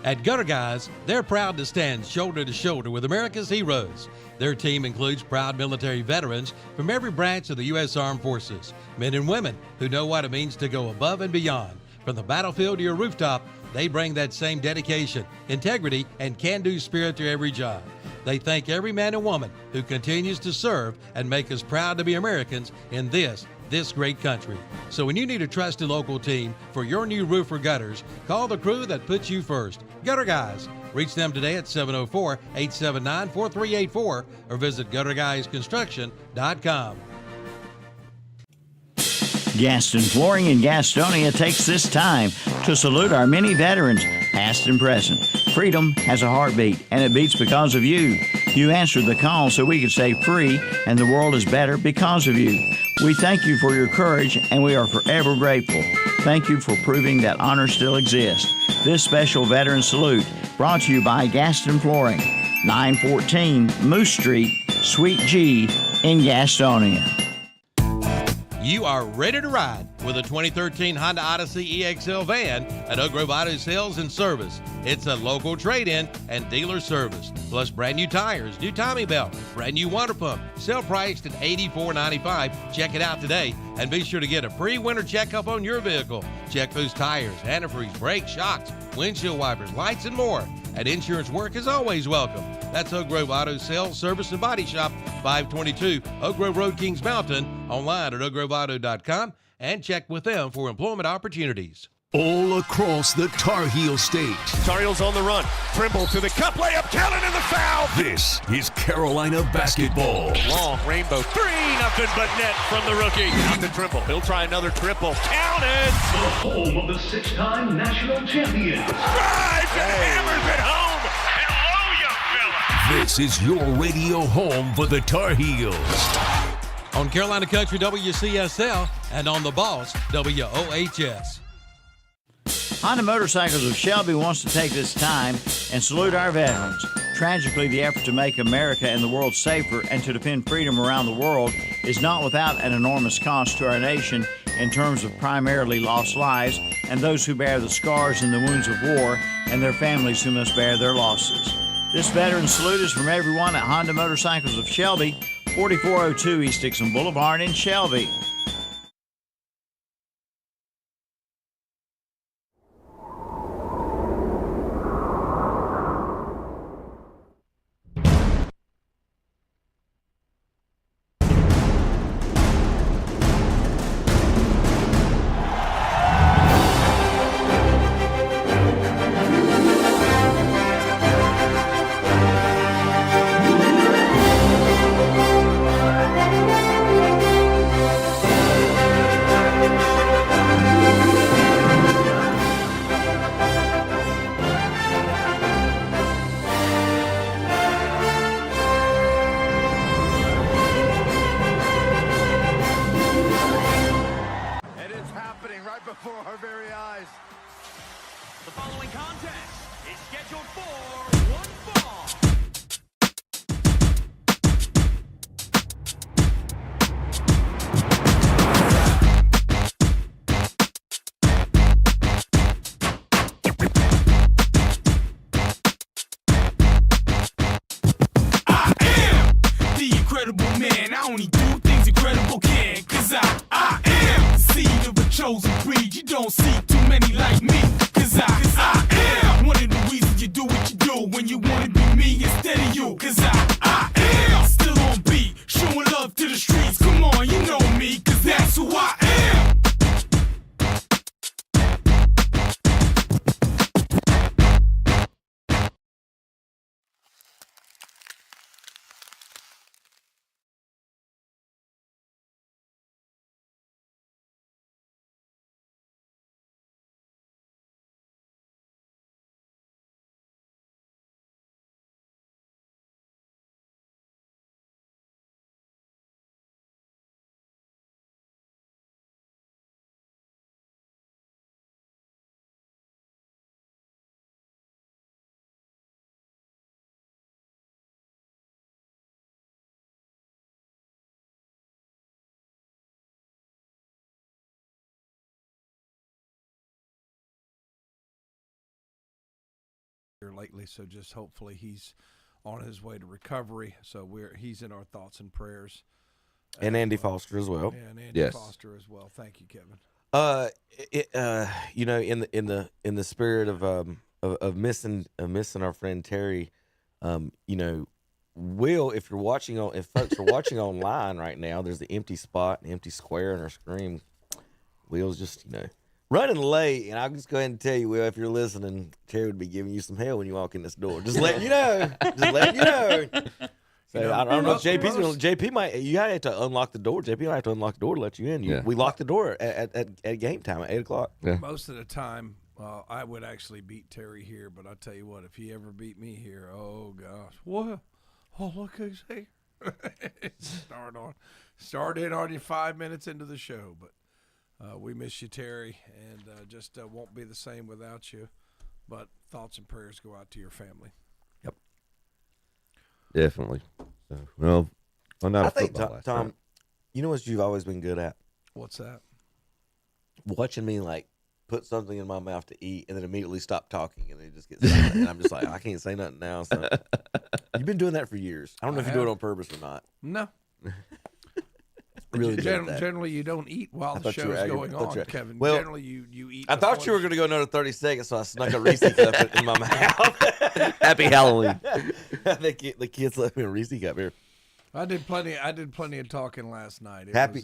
At Gutter Guys, they're proud to stand shoulder to shoulder with America's heroes. Their team includes proud military veterans from every branch of the U.S. Armed Forces, men and women who know what it means to go above and beyond. From the battlefield to your rooftop, they bring that same dedication, integrity, and can-do spirit to every job. They thank every man and woman who continues to serve and make us proud to be Americans in this great country. So when you need a trusted local team for your new roof or gutters, call the crew that puts you first. Gutter Guys. Reach them today at 704-879-4384 or visit gutterguysconstruction.com. Gaston Flooring in Gastonia takes this time to salute our many veterans, past and present. Freedom has a heartbeat, and it beats because of you. You answered the call so we could stay free, and the world is better because of you. We thank you for your courage, and we are forever grateful. Thank you for proving that honor still exists. This special veteran salute brought to you by Gaston Flooring, 914 Moose Street, Suite G in Gastonia. You are ready to ride with a 2013 Honda Odyssey EXL van at Oak Grove Auto Sales and Service. It's a local trade-in and dealer service, plus brand new tires, new timing belt, brand new water pump, sale priced at $84.95. Check it out today and be sure to get a pre-winter checkup on your vehicle. Check those tires, antifreeze, brakes, shocks, windshield wipers, lights, and more. And insurance work is always welcome. That's Oak Grove Auto Sales, Service, and Body Shop, 522 Oak Grove Road, Kings Mountain, online at oakgroveauto.com, and check with them for employment opportunities. All across the Tar Heel state. Tar Heels on the run. Trimble to the cup, layup, counted in the foul. This is Carolina basketball. Long rainbow, 3-0 but net from the rookie. Out to Trimble. He'll try another triple. Counted. The home of the six-time national champion. Drives and hammers it home. This is your radio home for the Tar Heels. On Carolina Country WCSL and on the Boss WOHS. Honda Motorcycles of Shelby wants to take this time and salute our veterans. Tragically, the effort to make America and the world safer and to defend freedom around the world is not without an enormous cost to our nation in terms of primarily lost lives and those who bear the scars and the wounds of war and their families who must bear their losses. This veteran salute is from everyone at Honda Motorcycles of Shelby, 4402 East Dixon Boulevard in Shelby. Before our very eyes. The following contest is scheduled for one fall. I am the incredible man. I only do things incredible can. 'Cause I am the seed of a chosen breed. You don't see too many like me. 'Cause I am one of the reasons you do what you do when you wanna be me instead of you. 'Cause I am still on beat, showing love to the streets. Come on, you know me, 'cause that's who I am. here lately, so just hopefully he's on his way to recovery. So he's in our thoughts and prayers. And Andy Foster as well. Yeah, and Andy Foster as well. Thank you, Kevin. You know, in the spirit of missing our friend Terry, you know, Will, if folks are watching online right now, there's the empty spot, an empty square in our screen. Will's just, you know, running late, and I'll just go ahead and tell you, Will, if you're listening, Terry would be giving you some hell when you walk in this door. Just letting you know. Just letting you know. So I don't know if JP might. You have to unlock the door. JP might have to unlock the door to let you in. We lock the door at game time at 8:00. Yeah. Most of the time, I would actually beat Terry here, but I tell you what, if he ever beat me here, oh gosh, what? Oh, look who's here. Start in on you 5 minutes into the show, but we miss you, Terry, and just won't be the same without you. But thoughts and prayers go out to your family. Yep. Definitely. So, well, I think, Tom, you know what you've always been good at? What's that? Watching me, like, put something in my mouth to eat and then immediately stop talking, and it just gets silent. And I'm just like, I can't say nothing now. So. You've been doing that for years. I don't know if you do it on purpose or not. No. Really generally, you don't eat while the show's going on, Kevin. Well, generally, you eat. I thought you were going to go another 30 seconds, so I snuck a Reese cup in my mouth. Happy Halloween. The kids left me a Reese cup here. I did plenty of talking last night. Happy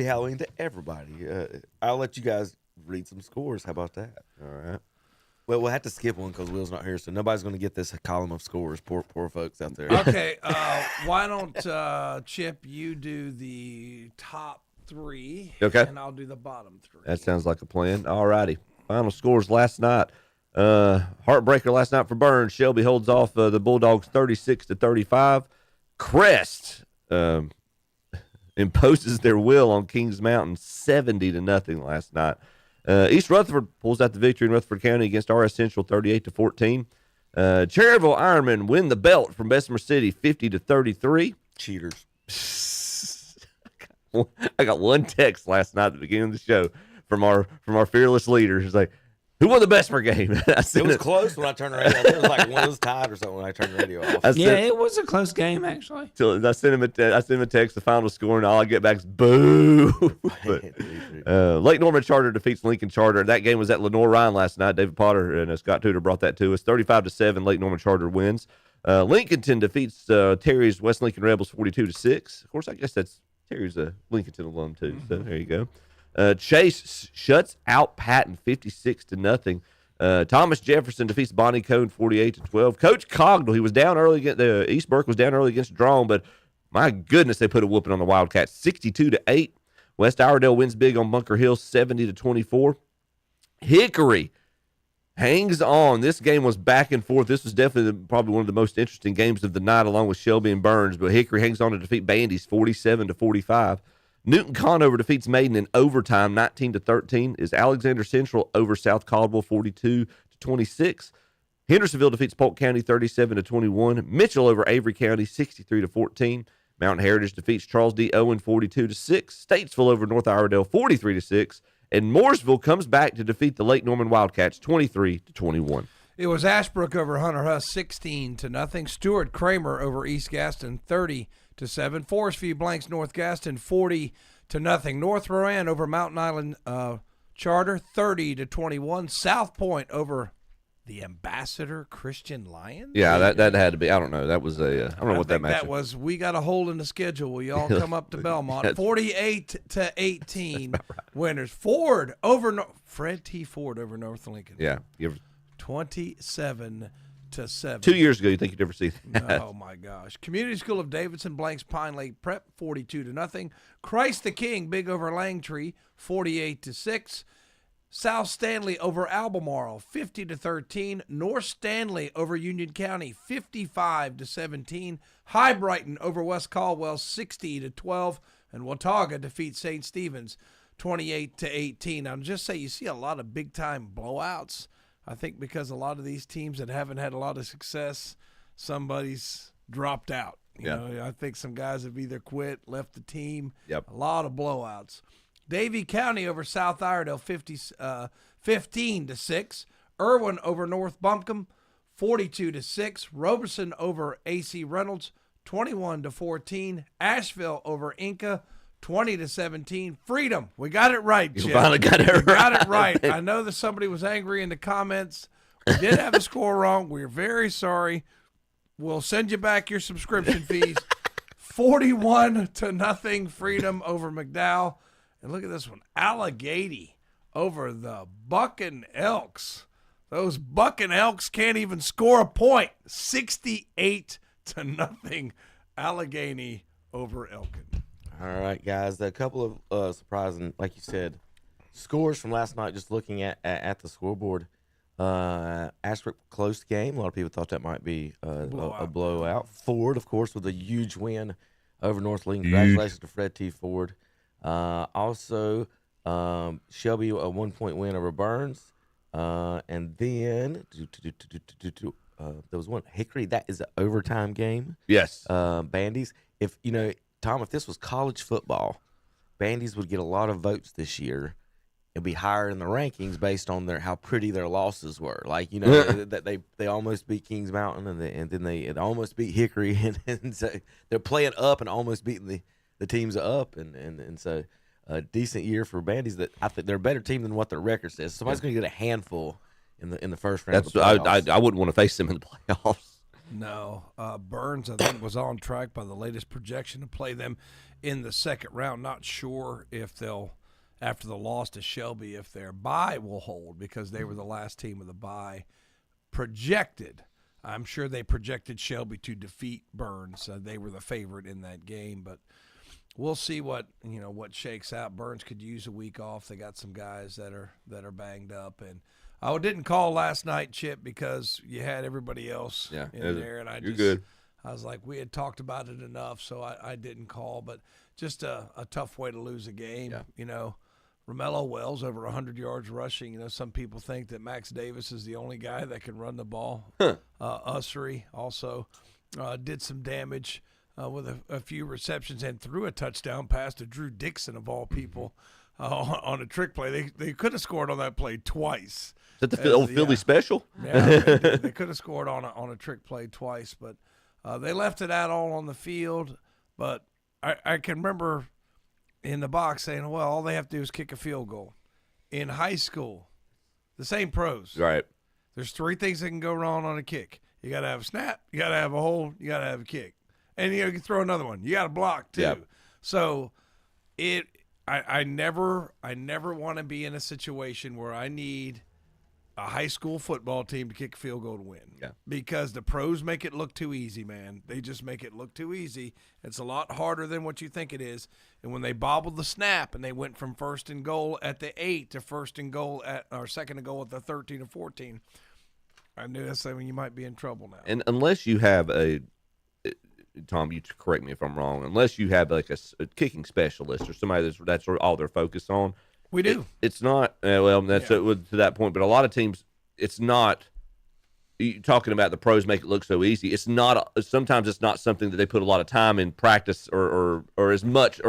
Halloween to everybody. I'll let you guys read some scores. How about that? All right. Well, we'll have to skip one because Will's not here, so nobody's going to get this column of scores. Poor folks out there. Okay, why don't Chip, you do the top three, okay, and I'll do the bottom three. That sounds like a plan. All righty. Final scores last night. Heartbreaker last night for Burns. Shelby holds off the Bulldogs 36-35. Crest imposes their will on Kings Mountain 70-0 last night. East Rutherford pulls out the victory in Rutherford County against RS Central 38-14. Cherryville Ironmen win the belt from Bessemer City 50-33. Cheaters. I got one text last night at the beginning of the show from our fearless leader. He's like, "Who won the Bessemer game?" It was close when I turned the radio off. It was like one was tied or something when I turned the radio off. It was a close game, actually. So I sent him a text, the final score, and all I get back is boo. But, Lake Norman Charter defeats Lincoln Charter. That game was at Lenore-Ryan last night. David Potter and Scott Tudor brought that to us. 35-7, Lake Norman Charter wins. Lincolnton defeats Terry's West Lincoln Rebels 42-6. Of course, I guess that's Terry's a Lincolnton alum too. So there you go. Chase shuts out Patton 56-0. Thomas Jefferson defeats Bonnie Cone 48-12. Coach Cognell, he was down early. East Burke was down early against Drone, but my goodness, they put a whooping on the Wildcats 62-8. West Iredell wins big on Bunker Hill 70-24. Hickory hangs on. This game was back and forth. This was definitely probably one of the most interesting games of the night, along with Shelby and Burns. But Hickory hangs on to defeat Bandy's 47-45. Newton Conover defeats Maiden in overtime 19-13. Is Alexander Central over South Caldwell 42-26. Hendersonville defeats Polk County 37-21. Mitchell over Avery County 63-14. Mountain Heritage defeats Charles D. Owen 42-6. Statesville over North Iredell 43-6. And Mooresville comes back to defeat the Lake Norman Wildcats 23-21. It was Ashbrook over Hunter Huss 16-0. Stuart Kramer over East Gaston 30-7. Forest View blanks North Gaston 40-0. North Rowan over Mountain Island Charter 30-21. South Point over the Ambassador Christian Lions. Yeah, that had to be. I don't know. That was I don't know what that match. That was. We got a hole in the schedule. Will y'all come up to Belmont? 48-18 winners. Ford over Fred T. Ford over North Lincoln. Yeah, 27-7. 2 years ago, you think you'd ever see that? Oh my gosh! Community School of Davidson blanks Pine Lake Prep 42-0. Christ the King big over Langtree 48-6. South Stanley over Albemarle 50-13. North Stanley over Union County 55-17. High Brighton over West Caldwell 60-12. And Watauga defeats St. Stephen's 28-18. I'll just say you see a lot of big time blowouts. I think because a lot of these teams that haven't had a lot of success, somebody's dropped out. You know, I think some guys have either quit, left the team. Yep. A lot of blowouts. Davie County over South Iredell 15-6. Irwin over North Buncombe, 42-6. Roberson over AC Reynolds, 21-14. Asheville over Inca, 20-17. Freedom. We got it right, Chip. You finally got it right. Got it right. I know that somebody was angry in the comments. We did have the score wrong. We're very sorry. We'll send you back your subscription fees. 41-0. Freedom over McDowell. And look at this one. Allegheny over the Bucking Elks. Those Bucking Elks can't even score a point. 68-0. Allegheny over Elkin. All right, guys. A couple of surprising, like you said, scores from last night. Just looking at the scoreboard, Ashbrook close game. A lot of people thought that might be a blowout. Ford, of course, with a huge win over North Lincoln. Congratulations to Fred T. Ford. Also, Shelby a 1-point win over Burns, and then there was one Hickory. That is an overtime game. Yes. Bandies. If you know, Tom, if this was college football, Bandies would get a lot of votes this year. It'd be higher in the rankings based on how pretty their losses were. Like, you know, that they almost beat Kings Mountain and then they almost beat Hickory, and so they're playing up and almost beating the teams up, and so a decent year for Bandies. That I think they're a better team than what their record says. Somebody's going to get a handful in the first round. I wouldn't want to face them in the playoffs. No, Burns, I think, was on track by the latest projection to play them in the second round. Not sure if they'll, after the loss to Shelby, if their bye will hold, because they were the last team with a bye projected. I'm sure they projected Shelby to defeat Burns. They were the favorite in that game, but we'll see what shakes out. Burns could use a week off. They got some guys that are banged up, and I didn't call last night, Chip, because you had everybody else in there, and I was like, we had talked about it enough, so I didn't call. But just a tough way to lose a game. Yeah. You know, Romello Wells over 100 yards rushing. You know, some people think that Max Davis is the only guy that can run the ball. Ussery also did some damage with a few receptions and threw a touchdown pass to Drew Dixon, of all people, on a trick play. They could have scored on that play twice. Is that the old Philly special? Yeah, they could have scored on a trick play twice, but they left it out all on the field. But I can remember in the box saying, well, all they have to do is kick a field goal. In high school, the same pros. Right. There's three things that can go wrong on a kick. You got to have a snap, you got to have a hold, you got to have a kick. And you can throw another one. You got to block too. Yep. So I never want to be in a situation where I need a high school football team to kick a field goal to win. Yeah. Because the pros make it look too easy, man. They just make it look too easy. It's a lot harder than what you think it is. And when they bobbled the snap and they went from first and goal at the 8 to first and goal or second and goal at the 13 or 14, I knew that's something you might be in trouble now. And unless you have Tom, you correct me if I'm wrong, unless you have like a kicking specialist or somebody that's all they're focused on. We do. It's not that's to that point, but a lot of teams, it's not. You talking about the pros make it look so easy. It's not. Sometimes it's not something that they put a lot of time in practice or as much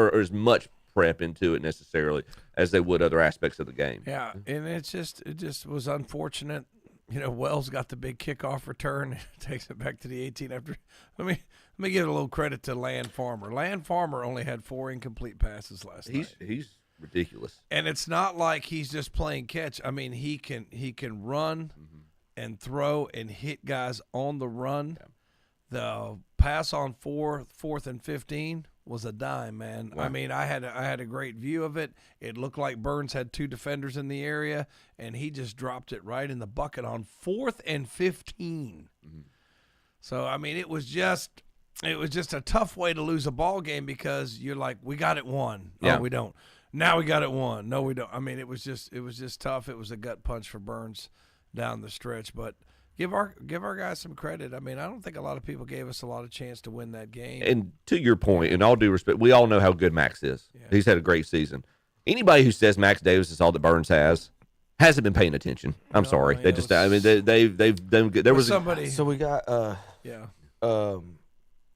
prep into it necessarily as they would other aspects of the game. Yeah, and it just was unfortunate. You know, Wells got the big kickoff return, takes it back to the 18 after. Let me give a little credit to Land Farmer. Land Farmer only had 4 incomplete passes last night. He's ridiculous. And it's not like he's just playing catch. I mean, he can run and throw and hit guys on the run. Yeah. The pass on 4th and 15 was a dime, man. Wow. I mean, I had a great view of it. It looked like Burns had 2 defenders in the area, and he just dropped it right in the bucket on 4th and 15. Mm-hmm. So I mean, it was just a tough way to lose a ball game because you're like, we got it won. Yeah. Oh, we don't. Now we got it won. No, we don't. I mean, it was just tough. It was a gut punch for Burns down the stretch, but give our guys some credit. I mean, I don't think a lot of people gave us a lot of chance to win that game. And to your point, in all due respect, we all know how good Max is. Yeah. He's had a great season. Anybody who says Max Davis is all that Burns hasn't been paying attention. I'm sorry. They just. I mean, they've done good. There was somebody. So we got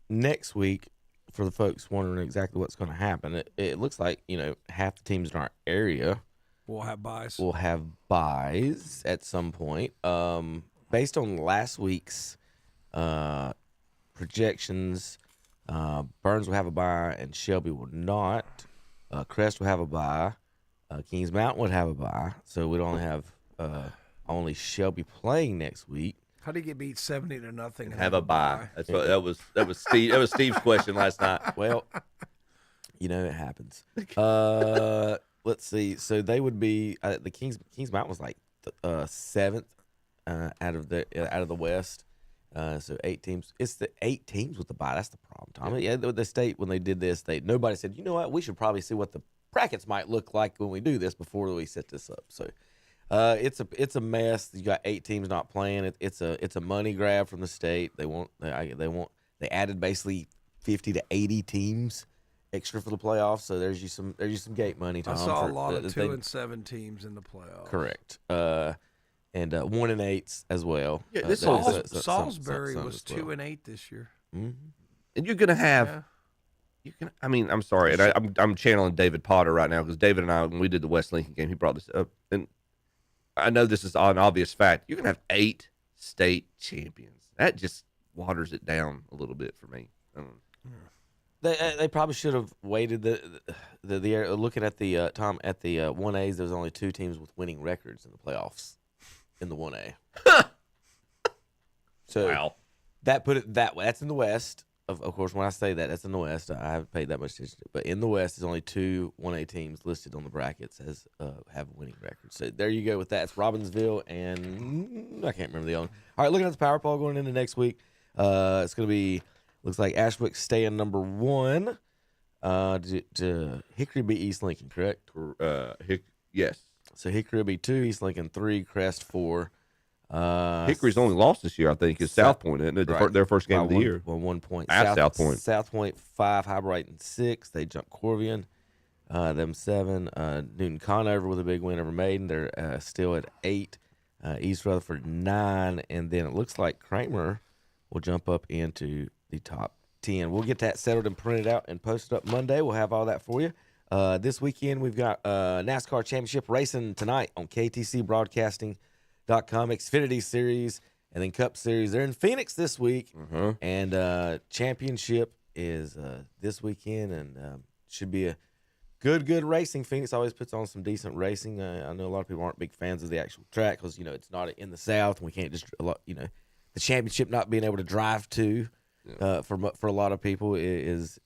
next week. For the folks wondering exactly what's going to happen, it looks like half the teams in our area We'll have buys. will have buys at some point. Based on last week's projections, Burns will have a bye and Shelby will not. Crest will have a bye. Kings Mountain would have a bye. So we'd only have only Shelby playing next week. How do you get beat 70-0 and Have a bye. That's what that was Steve. That was Steve's question last night. Well, it happens. Let's see. So they would be the Kings Mountain was like seventh out of the West. So 8 teams. It's the 8 teams with the bye. That's the problem, Tom. Yeah, the state when they did this, nobody said, you know what, we should probably see what the brackets might look like when we do this before we set this up. So it's a mess. You got 8 teams not playing. It's a money grab from the state. They added basically 50 to 80 teams extra for the playoffs. So there's you some gate money, Tom. I saw a lot of 2 and 7 teams in the playoffs. Correct. And 1 and 8s as well. Yeah, Salisbury was 2 and 8 this year. Mm-hmm. And you're gonna have. You can. I mean, I'm sorry, and I'm channeling David Potter right now because David and I, when we did the West Lincoln game, he brought this up, and I know this is an obvious fact. You can have 8 state champions. That just waters it down a little bit for me. They probably should have waited the looking at the Tom at the 1As. There's only 2 teams with winning records in the playoffs in the 1A. So wow, that put it that way. That's in the West. Of course, when I say that, that's in the West. I haven't paid that much attention. But in the West, there's only 2 1A teams listed on the brackets as have winning records. So there you go with that. It's Robbinsville and I can't remember the other one. All right, looking at the power poll going into next week. It's going to be, looks like Ashwick staying number 1. To Hickory beat East Lincoln, correct? Yes. So Hickory will be 2, East Lincoln 3, Crest 4. Hickory's only lost this year, I think, is South Point, isn't it? Right. Their first game of the year. Well, 1 point. South Point. South Point 5, High Brighton 6. They jumped Corvian. Them 7. Newton Conover with a big win over Maiden. They're still at 8. East Rutherford 9. And then it looks like Kramer will jump up into the top 10. We'll get that settled and printed out and posted up Monday. We'll have all that for you. This weekend, we've got NASCAR Championship racing tonight on KTC Broadcasting.com, Xfinity Series, and then Cup Series. They're in Phoenix this week, and Championship is this weekend, and should be a good racing. Phoenix always puts on some decent racing. I know a lot of people aren't big fans of the actual track because, it's not in the South, and we can't just, the championship not being able to drive to for a lot of people is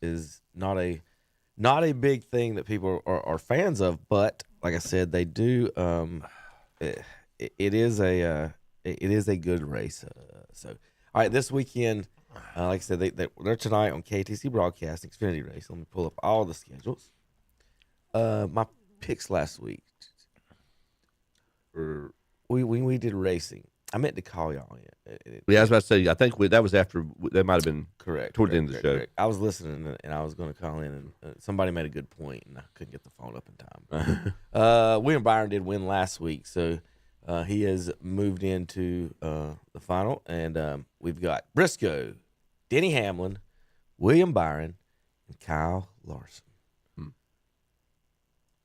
not a big thing that people are fans of. But like I said, they do. It is a good race. So all right, this weekend, like I said, they're tonight on KTC Broadcasting Xfinity Race. Let me pull up all the schedules. My picks last week. We did racing. I meant to call y'all in. Yeah, I was about to say, I think that was after, that might have been toward the end of the show. Correct. I was listening, and I was going to call in, and somebody made a good point, and I couldn't get the phone up in time. William Byron did win last week, so he has moved into the final, and we've got Briscoe, Denny Hamlin, William Byron, and Kyle Larson.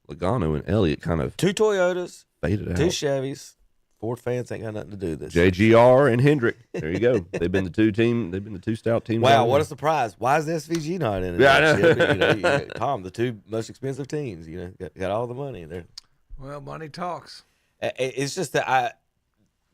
Logano and Elliott kind of 2 Toyotas, faded out. 2 Chevys. Ford fans ain't got nothing to do with this. JGR and Hendrick. There you go. They've been the 2 stout teams. Wow, what a surprise! Why is the SVG not in it? Yeah, I know. Tom, the 2 most expensive teams. Got all the money there. Well, money talks. It's just that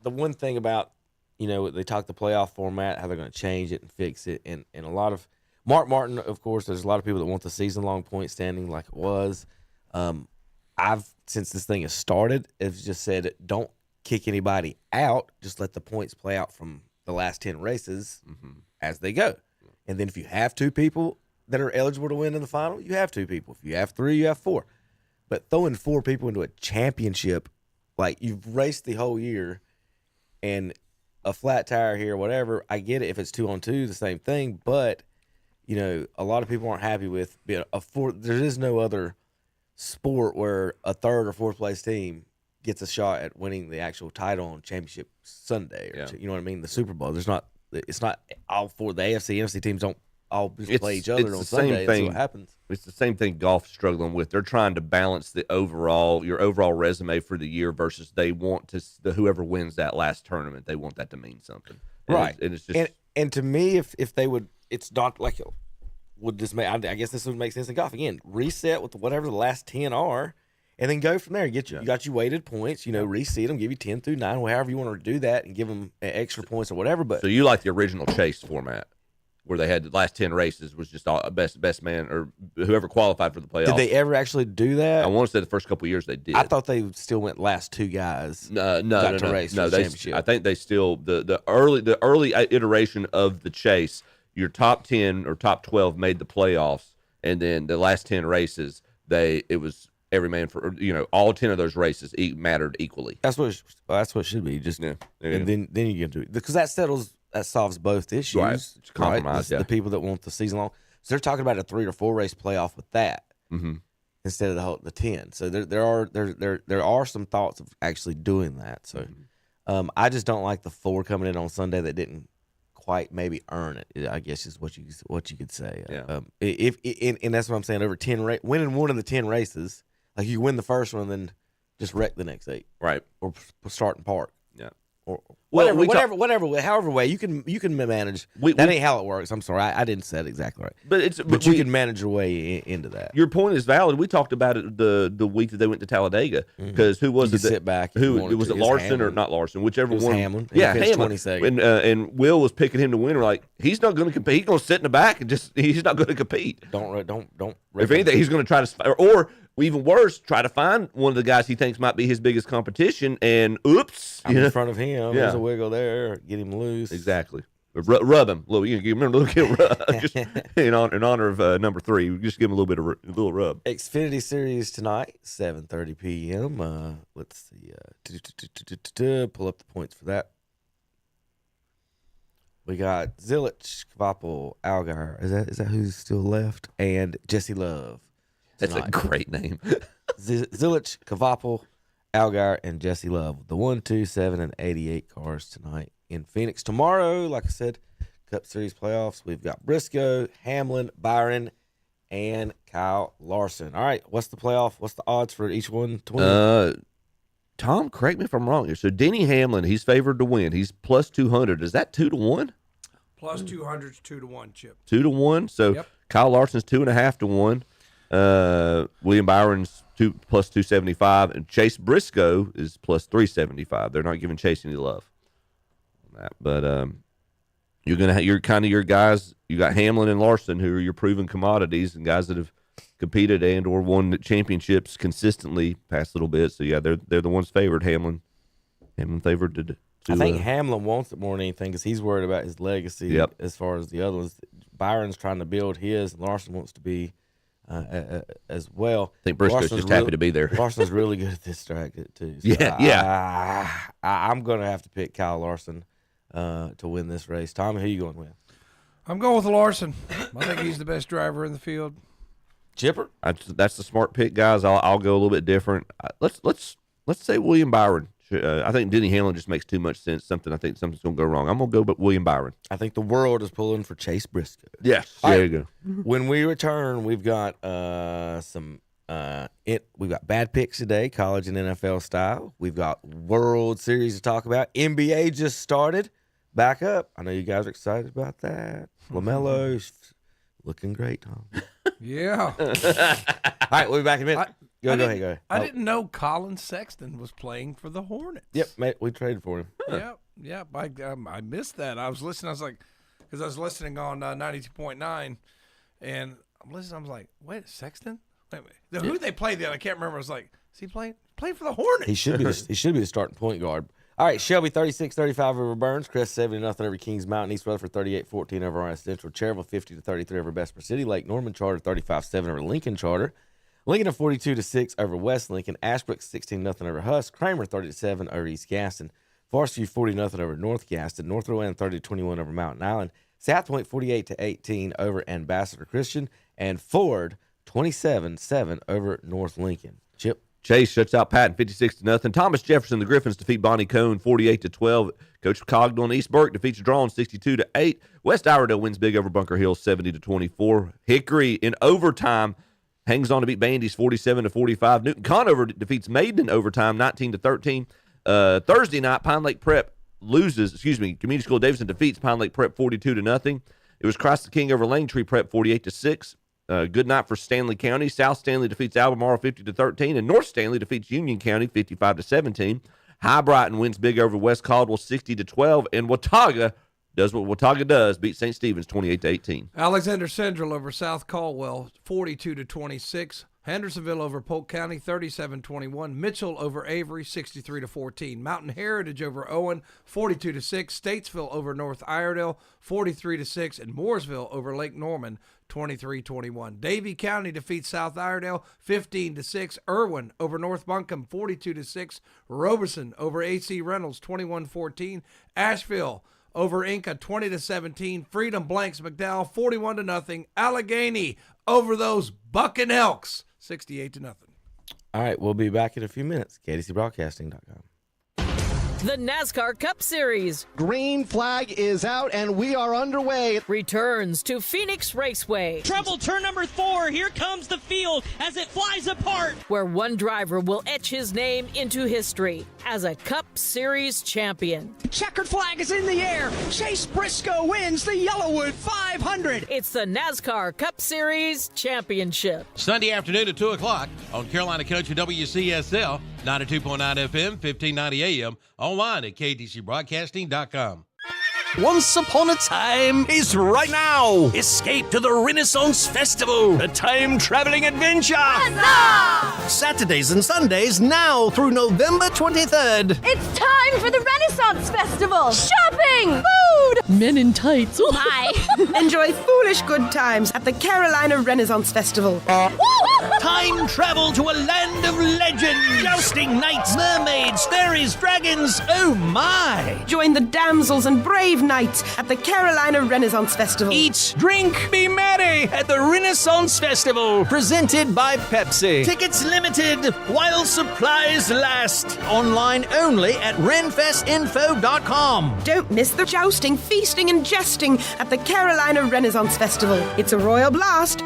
the one thing about they talk the playoff format, how they're going to change it and fix it, and a lot of Mark Martin, of course. There's a lot of people that want the season long point standing like it was. I've since this thing has started, it's just said don't kick anybody out. Just let the points play out from the last 10 races as they go. And then if you have 2 people that are eligible to win in the final, you have 2 people. If you have 3, you have 4. But throwing 4 people into a championship, like you've raced the whole year and a flat tire here, whatever, I get it. If it's 2-on-2, the same thing. But, a lot of people aren't happy with being a 4. There is no other sport where a 3rd or 4th place team gets a shot at winning the actual title on Championship Sunday. Or you know what I mean? The Super Bowl. It's not all 4. The AFC, NFC teams don't all play each other on the Sunday same and thing. see what happens. It's the same thing golf's struggling with. They're trying to balance your overall resume for the year versus they want whoever wins that last tournament, they want that to mean something. Right. And it's just and to me, if they would, it's not like would this make? I guess this would make sense in golf again. Reset with whatever the last 10 are, and then go from there. You got you weighted points. Reseed them, give you 10 through 9, however you want to do that, and give them extra points or whatever. But so you like the original Chase format, where they had the last 10 races was just all best man or whoever qualified for the playoffs. Did they ever actually do that? I want to say the first couple of years they did. I thought they still went last 2 guys. No. Race no, for the championship. I think they still the early iteration of the Chase. Your top 10 or top 12 made the playoffs, and then the last 10 races, it was every man for all 10 of those races mattered equally. That's what it should be. Just and then you get to it because that solves both issues. Right. It's compromise. Right? The people that want the season long, so they're talking about a 3 or 4 race playoff with that instead of the 10. So there are some thoughts of actually doing that. So I just don't like the 4 coming in on Sunday that didn't quite maybe earn it, I guess is what you could say. Yeah. And that's what I'm saying. Over 10 winning one of the 10 races, like you win the first one, and then just wreck the next 8, right? Or start in park, yeah. Or however way you can manage. That ain't how it works. I'm sorry, I didn't say it exactly right. But you can manage your way into that. Your point is valid. We talked about it the week that they went to Talladega because who was you it? Sit back. Who was it? Larson or not Larson? Whichever one. Hamlin. Yeah, Hamlin. 22nd. And Will was picking him to win. We're like, he's not going to compete. He's going to sit in the back and he's not going to compete. Don't. If anything, he's going to try to or even worse, try to find one of the guys he thinks might be his biggest competition, and oops, I'm in front of him. There's a wiggle there. Get him loose. Exactly. Rub him. You remember a little rub, just in honor of number 3. Just give him a little rub. Xfinity Series tonight, 7:30 p.m. Let's see. Pull up the points for that. We got Zilich, Kvapil, Algar. Is that who's still left? And Jesse Love. That's a great name. Zilich, Kvapil, Algar, and Jesse Love. The 1, 2, 7, and 88 cars tonight in Phoenix. Tomorrow, like I said, Cup Series playoffs. We've got Briscoe, Hamlin, Byron, and Kyle Larson. All right, what's the playoff? What's the odds for each one to win? Tom, correct me if I'm wrong here. So Denny Hamlin, he's favored to win. He's plus 200. Is that 2-1? Plus 200's 2-1, Chip. 2-1. So yep. Kyle Larson's 2.5 to 1. William Byron's plus 275, and Chase Briscoe is plus 375. They're not giving Chase any love on that, but you're kind of your guys. You got Hamlin and Larson, who are your proven commodities and guys that have competed and or won championships consistently past little bit. So yeah, they're the ones favored. Hamlin favored to I think Hamlin wants it more than anything because he's worried about his legacy. Yep. As far as the other ones, Byron's trying to build his, and Larson wants to be. As well. I think Briscoe's just happy to be there. Larson's really good at this track too. So I'm going to have to pick Kyle Larson to win this race. Tommy, who you going with? I'm going with Larson. I think he's the best driver in the field. Chipper? That's the smart pick, guys. I'll go a little bit different. Let's say William Byron. I think Denny Hamlin just makes too much sense. I think something's going to go wrong. I'm going to go with William Byron. I think the world is pulling for Chase Briscoe. Yes. There you go. When we return, we've got we've got bad picks today, college and NFL style. We've got World Series to talk about. NBA just started back up. I know you guys are excited about that. LaMelo's looking great, Tom. Yeah. All right, we'll be back in a minute. Go ahead. I didn't know Colin Sexton was playing for the Hornets. Yep, mate, we traded for him. Yeah. I missed that. I was listening. I was like, because I was listening on 92.9, and I'm listening. I was like, wait, Sexton? Wait. Who they played then? I can't remember. I was like, is he playing for the Hornets? He should be the starting point guard. All right, Shelby 36-35 over Burns, Crest 70-0 over Kings Mountain, East Rutherford 38-14 over RS Central, Cherville 50-33 over Bessemer City, Lake Norman Charter 35-7 over Lincoln Charter, Lincoln 42-6 over West Lincoln, Ashbrook 16-0 over Huss, Kramer 30-7 over East Gaston, Varsity 40-0 over North Gaston, North Rowan 30-21 over Mountain Island, South Point 48-18 over Ambassador Christian, and Ford 27-7 over North Lincoln. Chip. Chase shuts out Patton 56-0. Thomas Jefferson, the Griffins defeat Bonnie Cone 48-12. Coach Cogdell and East Burke defeats Drawn 62-8. West Iredell wins big over Bunker Hill 70-24. Hickory in overtime hangs on to beat Bandy's 47-45. Newton Conover defeats Maiden in overtime 19-13. Thursday night, Pine Lake Prep Community School of Davidson defeats Pine Lake Prep 42-0. It was Christ the King over Langtree Prep 48-6. Good night for Stanley County. South Stanley defeats Albemarle 50-13, and North Stanley defeats Union County 55-17. High Brighton wins big over West Caldwell 60-12, and Watauga does what Watauga does, beat St. Stephen's 28-18. Alexander Central over South Caldwell 42-26. Hendersonville over Polk County 37-21. Mitchell over Avery 63-14. Mountain Heritage over Owen 42-6. Statesville over North Iredell 43-6, and Mooresville over Lake Norman 23-21. Davie County defeats South Iredell 15-6. Irwin over North Buncombe 42-6. Robeson over AC Reynolds 21-14. Asheville over Inca 20-17. Freedom blanks McDowell 41-0. Allegheny over those Bucking Elks 68-0. All right, we'll be back in a few minutes. KDCBroadcasting.com. The NASCAR Cup Series. Green flag is out, and we are underway. Returns to Phoenix Raceway. Treble turn number 4. Here comes the field as it flies apart. Where one driver will etch his name into history as a Cup Series champion. Checkered flag is in the air. Chase Briscoe wins the Yellowwood 500. It's the NASCAR Cup Series Championship. Sunday afternoon at 2 o'clock on Carolina Country WCSL, 92.9 FM, 1590 AM, online at KDCBroadcasting.com. Once upon a time is right now. Escape to the Renaissance Festival, a time-traveling adventure. Huzzah! Saturdays and Sundays now through November 23rd. It's time for the Renaissance Festival. Shopping, food, men in tights. Oh my! Enjoy foolish good times at the Carolina Renaissance Festival. Time travel to a land of legend. Jousting knights, mermaids, fairies, dragons. Oh my! Join the damsels and brave knights at the Carolina Renaissance Festival. Eat, drink, be merry at the Renaissance Festival. Presented by Pepsi. Tickets limited while supplies last. Online only at renfestinfo.com. Don't miss the jousting, feasting, and jesting at the Carolina Renaissance Festival. It's a royal blast.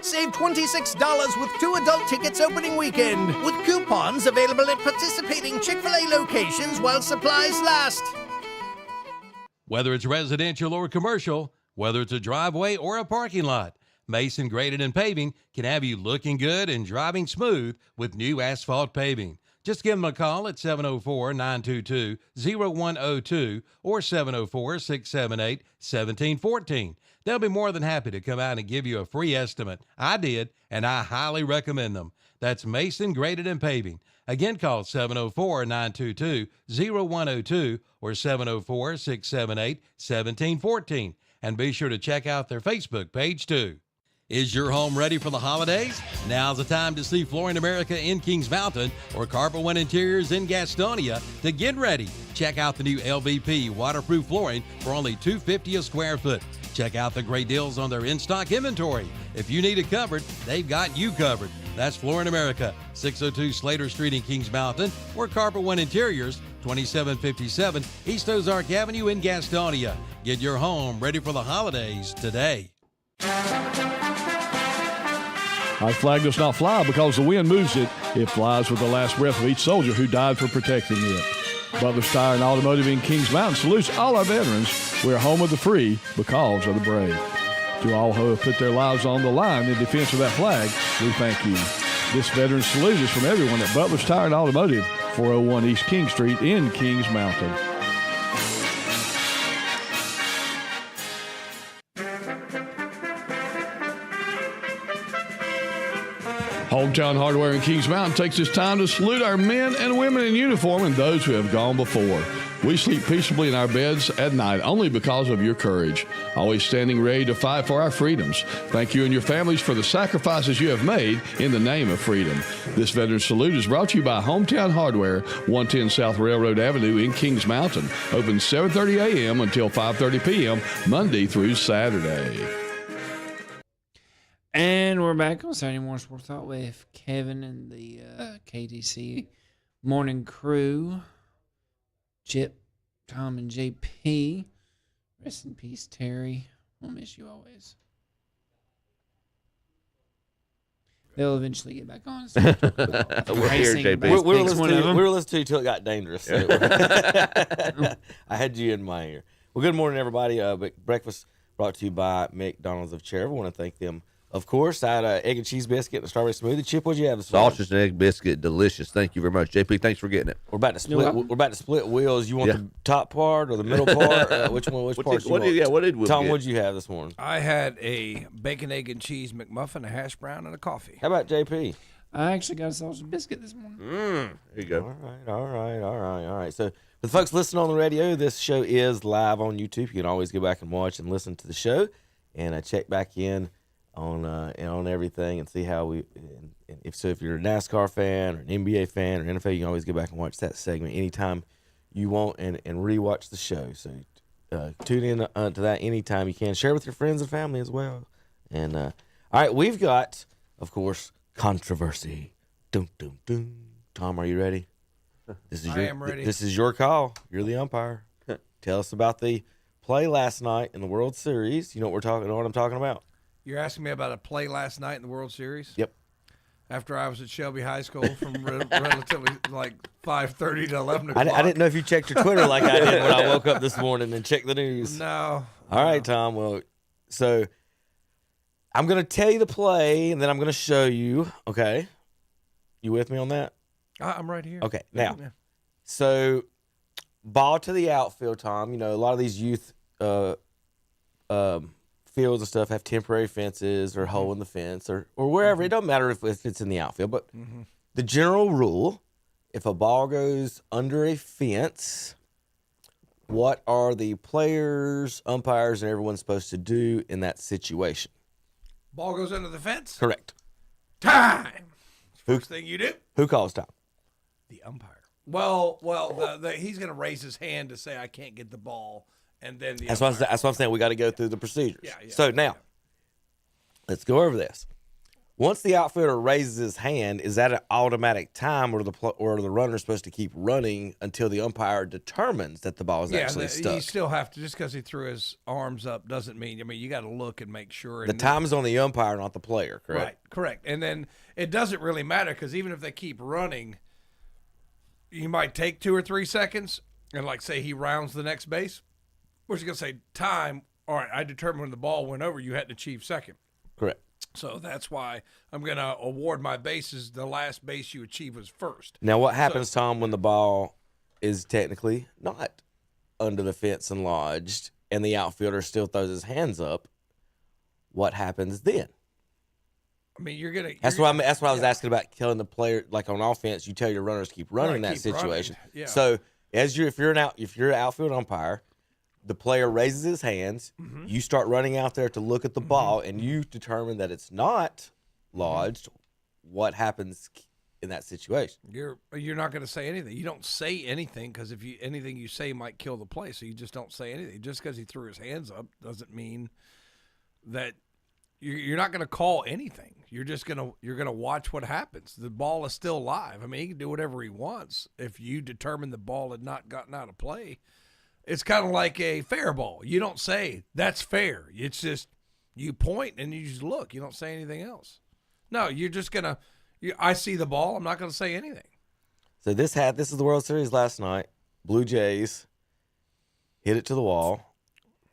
Save $26 with 2 adult tickets opening weekend. With coupons available at participating Chick-fil-A locations while supplies last. Whether it's residential or commercial, whether it's a driveway or a parking lot, Mason Graded and Paving can have you looking good and driving smooth with new asphalt paving. Just give them a call at 704-922-0102 or 704-678-1714. They'll be more than happy to come out and give you a free estimate. I did, and I highly recommend them. That's Mason Graded and Paving. Again, call 704-922-0102 or 704-678-1714. And be sure to check out their Facebook page, too. Is your home ready for the holidays? Now's the time to see Flooring America in Kings Mountain or Carpet One Interiors in Gastonia to get ready. Check out the new LVP waterproof flooring for only $250 a square foot. Check out the great deals on their in-stock inventory. If you need it covered, they've got you covered. That's Flooring America, 602 Slater Street in Kings Mountain, or Carpet One Interiors, 2757 East Ozark Avenue in Gastonia. Get your home ready for the holidays today. Our flag does not fly because the wind moves it. It flies with the last breath of each soldier who died for protecting it. Butler's Tire and Automotive in Kings Mountain salutes all our veterans. We're home of the free because of the brave. To all who have put their lives on the line in defense of that flag, we thank you. This veteran salute is from everyone at Butler's Tire and Automotive, 401 East King Street in Kings Mountain. Hometown Hardware in Kings Mountain takes this time to salute our men and women in uniform and those who have gone before. We sleep peaceably in our beds at night only because of your courage, always standing ready to fight for our freedoms. Thank you and your families for the sacrifices you have made in the name of freedom. This veteran salute is brought to you by Hometown Hardware, 110 South Railroad Avenue in Kings Mountain. Open 7:30 a.m. until 5:30 p.m. Monday through Saturday. And we're we're back on Saturday Morning Sports Talk with Kevin and the KTC morning crew. Chip, Tom, and JP. Rest in peace, Terry. We'll miss you always. They'll eventually get back on. We're here, JP. We were listening to you till it got dangerous. So. I had you in my ear. Well, good morning, everybody. Breakfast brought to you by McDonald's of Cherry. I want to thank them. Of course, I had an egg and cheese biscuit and a strawberry smoothie. Chip, what'd you have this morning? Sausage and egg biscuit, delicious. Thank you very much, JP. Thanks for getting it. We're about to split. We're about to split wheels. You want the top part or the middle part? Which one? Which part? What did Will Tom, get? what'd you have this morning? I had a bacon, egg, and cheese McMuffin, a hash brown, and a coffee. How about JP? I actually got a sausage biscuit this morning. There you go. All right. So, for the folks listening on the radio, this show is live on YouTube. You can always go back and watch and listen to the show, and check back in on everything and see how we. And if you're a NASCAR fan or an NBA fan or NFL, you can always go back and watch that segment anytime you want and rewatch the show. So, tune in to that anytime you can. Share with your friends and family as well. And all right, we've got, of course, controversy. Dum dum dum. Tom, are you ready? I am ready. This is your call. You're the umpire. Tell us about the play last night in the World Series. You know what I'm talking about? You're asking me about a play last night in the World Series? Yep. After I was at Shelby High School from relatively like 5:30 to 11 o'clock. I didn't know if you checked your Twitter like I did when I woke up this morning and checked the news. No. All right, Tom. Well, so I'm going to tell you the play, and then I'm going to show you. Okay? You with me on that? I'm right here. Okay. Now, so ball to the outfield, Tom. You know, a lot of these youth fields and stuff have temporary fences or a hole in the fence or wherever. It doesn't matter if it's in the outfield. But the general rule, if a ball goes under a fence, what are the players, umpires, and everyone supposed to do in that situation? Ball goes under the fence? Correct. Time. First thing you do? Who calls time? The umpire. Well, he's going to raise his hand to say, I can't get the ball. And then that's what I'm saying. We got to go through the procedures. So now, let's go over this. Once the outfielder raises his hand, is that an automatic time, or the runner supposed to keep running until the umpire determines that the ball is actually stuck? You still have to. Just because he threw his arms up doesn't mean. I mean, you got to look and make sure. The time is on the umpire, not the player. Correct. Right. Correct. And then it doesn't really matter because even if they keep running, you might take 2 or 3 seconds, and like say he rounds the next base. We're just going to say time. All right, I determined when the ball went over, you had to achieve second. Correct. So that's why I'm going to award my bases. The last base you achieve was first. Now, what happens, Tom, when the ball is technically not under the fence and lodged and the outfielder still throws his hands up? What happens then? I mean, you're going to. That's what I was asking about telling the player, like on offense, you tell your runners to keep running in that situation. Yeah. So if you're an outfield umpire, the player raises his hands, you start running out there to look at the ball, and you determine that it's not lodged. What happens in that situation? You're not going to say anything. You don't say anything because anything you say might kill the play, so you just don't say anything. Just because he threw his hands up doesn't mean that you're not going to call anything. You're gonna watch what happens. The ball is still live. I mean, he can do whatever he wants. If you determine the ball had not gotten out of play. It's kind of like a fair ball. You don't say, that's fair. It's just you point and you just look. You don't say anything else. No, you're just going to – I see the ball. I'm not going to say anything. So this is the World Series last night. Blue Jays hit it to the wall.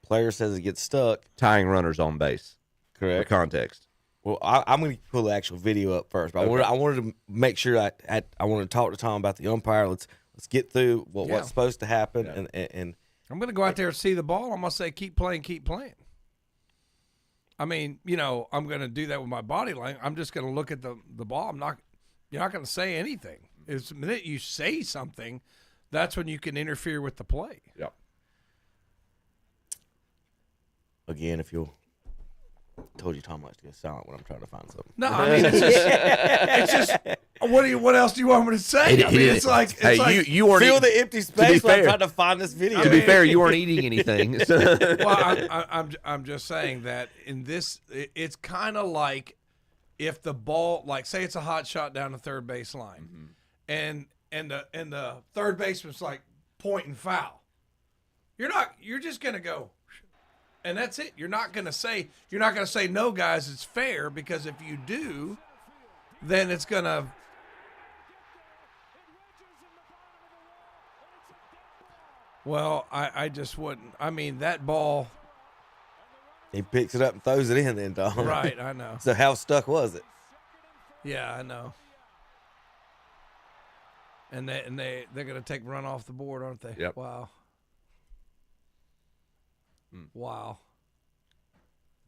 Player says it gets stuck. Tying runners on base. Correct. For context. Well, I'm going to pull the actual video up first. But Okay. I wanted to make sure I wanted to talk to Tom about the umpire. Let's get through what's supposed to happen and I'm going to go out there and see the ball. I'm going to say, keep playing, keep playing. I mean, I'm going to do that with my body language. I'm just going to look at the ball. You're not going to say anything. It's the minute you say something, that's when you can interfere with the play. Yep. Again, if you'll told you Tom likes to go silent when I'm trying to find something. No, I mean it's just what else do you want me to say? I mean, it's like you weren't fill the empty space when I'm trying to find this video. To be fair, you weren't eating anything. Well, I'm just saying that in this, it's kind of like if the ball, like say it's a hot shot down the third base line, and the third baseman's like pointing foul, you're just gonna go, and that's it. You're not gonna say no, guys, it's fair, because if you do, then it's gonna. Well, I just wouldn't. I mean, that ball. He picks it up and throws it in then, Tom. Right, I know. So how stuck was it? Yeah, I know. And they're going to take run off the board, aren't they? Yep. Wow. Wow.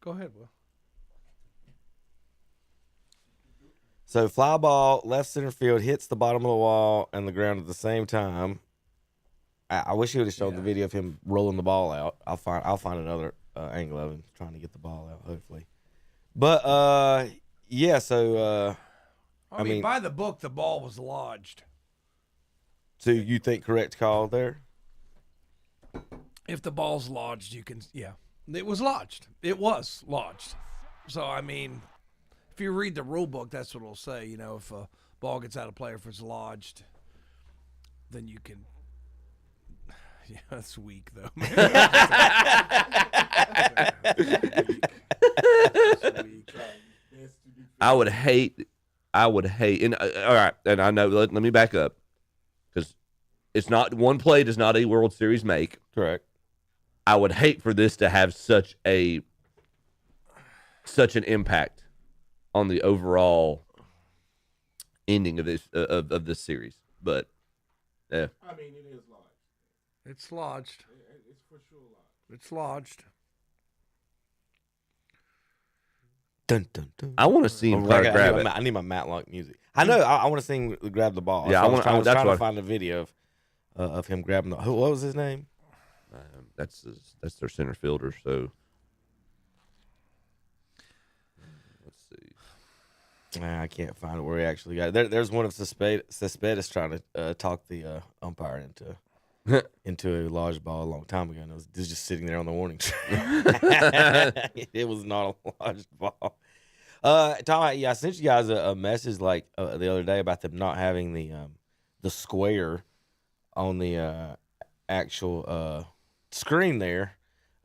Go ahead, Will. So fly ball, left center field, hits the bottom of the wall and the ground at the same time. I wish he would have shown the video of him rolling the ball out. I'll find another angle of him trying to get the ball out, hopefully. But yeah. So I mean, by the book, the ball was lodged. So you think correct call there? If the ball's lodged, you can. Yeah, it was lodged. It was lodged. So I mean, if you read the rule book, that's what it'll say. You know, if a ball gets out of play, if it's lodged, then you can. Yeah, that's weak though. I would hate, and all right, and I know. Let me back up, because it's not one play does not a World Series make. Correct. I would hate for this to have such an impact on the overall ending of this this series, but yeah. I mean, it is lodged. It's lodged. It's for sure lodged. It's lodged. Dun, dun, dun. I want to see him grab it. I need my Matlock music. I know. I want to see him grab the ball. Yeah, I was trying to find a video of him grabbing the. What was his name? That's their center fielder. So let's see. I can't find it where he actually got it. There's one of Cespedes trying to talk the umpire into a lodged ball a long time ago, and it was just sitting there on the warning track. It was not a lodged ball. Tom, I sent you guys a message the other day about them not having the square on the actual screen there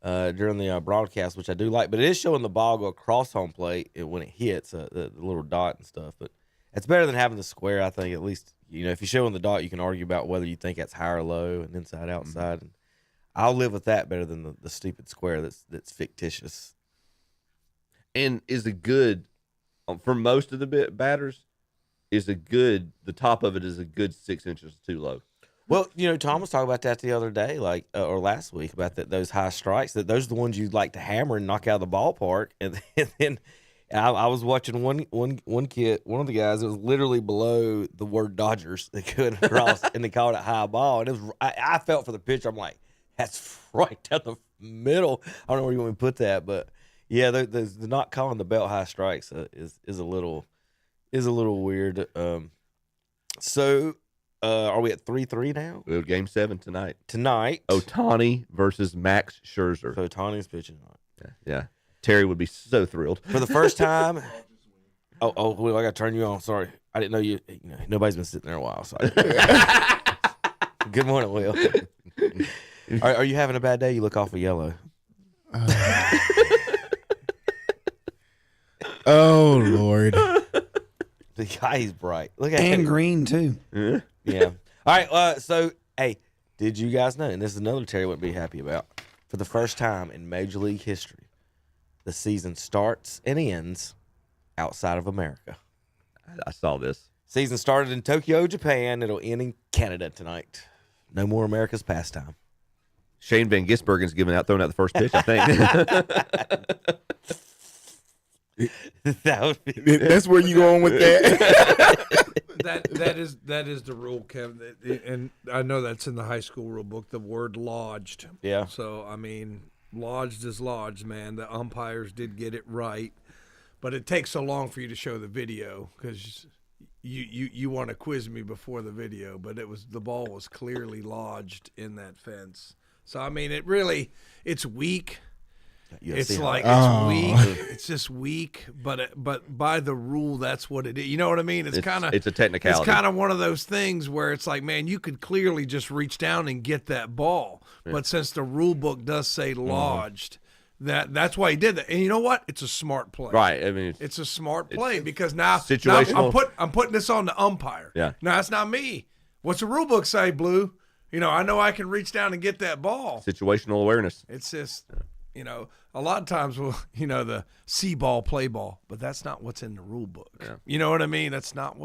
during the broadcast, which I do like, but it is showing the ball go across home plate when it hits the little dot and stuff. But it's better than having the square, I think. At least, you know, if you're showing the dot, you can argue about whether you think that's high or low and inside outside. And I'll live with that better than the stupid square that's fictitious. And is a good for most of the batters the top of it is a good 6 inches too low. Well, you know, Tom was talking about that the other day, or last week, about those high strikes. That those are the ones you like to hammer and knock out of the ballpark. And then I was watching one kid, one of the guys. It was literally below the word Dodgers. They couldn't cross, and they called it high ball. And it was. I felt for the pitcher. I'm like, that's right down the middle. I don't know where you want me to put that, but yeah, the not calling the belt high strikes is a little weird. So. Are we at 3-3 now? We have Game 7 tonight. Tonight, Ohtani versus Max Scherzer. So Ohtani's pitching tonight. Yeah. Terry would be so thrilled for the first time. Will, I got to turn you on. Sorry, I didn't know you. Nobody's been sitting there a while. So good morning, Will. Are you having a bad day? You look awful yellow. Oh Lord. The guy's bright. Look at and him. green too. Yeah. All right. So, hey, did you guys know? And this is another Terry wouldn't be happy about. For the first time in Major League history, the season starts and ends outside of America. I saw this. Season started in Tokyo, Japan. It'll end in Canada tonight. No more America's pastime. Shane Van Gisbergen's throwing out the first pitch, I think. That's where you going with that? that is the rule, Kevin, and I know that's in the high school rule book. The word lodged. Yeah. So I mean, lodged is lodged, man. The umpires did get it right, but it takes so long for you to show the video because you want to quiz me before the video, but the ball was clearly lodged in that fence. So I mean, it's weak. It's like it's weak. It's just weak, but by the rule, that's what it is. You know what I mean? It's a technicality. It's kind of one of those things where it's like, man, you could clearly just reach down and get that ball, but since the rule book does say lodged, that's why he did that. And you know what? It's a smart play. Right. I mean, it's a smart play because now situational. I'm putting this on the umpire. Yeah. Now it's not me. What's the rule book say, Blue? I know I can reach down and get that ball. Situational awareness. It's just, a lot of times the see ball, play ball, but that's not what's in the rule book. Yeah. You know what I mean? That's not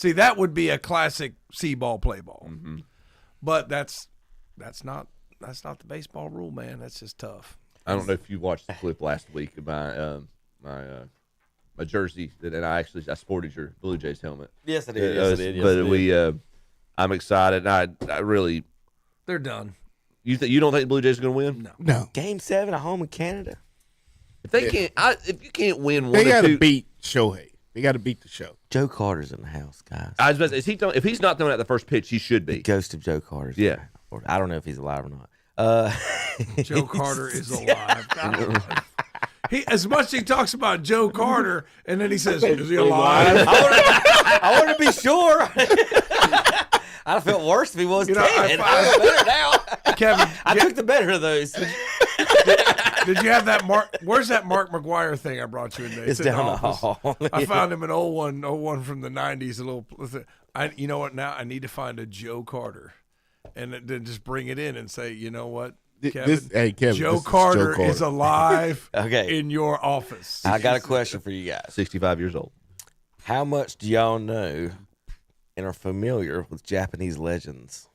that would be a classic see ball, play ball. Mm-hmm. But that's not the baseball rule, man. That's just tough. I don't know if you watched the clip last week of my jersey and I sported your Blue Jays helmet. Yes, I did. I'm excited. And I really. They're done. You don't think the Blue Jays are going to win? No. Game 7 at home in Canada. If they can't, if you can't win one, they got to beat Shohei. They got to beat the show. Joe Carter's in the house, guys. I was about to say, if he's not throwing out the first pitch, he should be. The ghost of Joe Carter's. Yeah. I don't know if he's alive or not. Joe Carter is alive. He, as much as he talks about Joe Carter, and then he says, "Is he alive?" I want to be sure. I felt worse if he was dead. I feel better now. Kevin, I took the better of those. Did you have that Mark? Where's that Mark McGuire thing I brought you in there? It's down the hall. I found him an old one from the '90s. You know what? Now I need to find a Joe Carter, and then just bring it in and say, you know what, Kevin, Kevin, Joe Carter is alive. Okay. In your office. I got a question for you guys. 65 years old. How much do y'all know and are familiar with Japanese legends?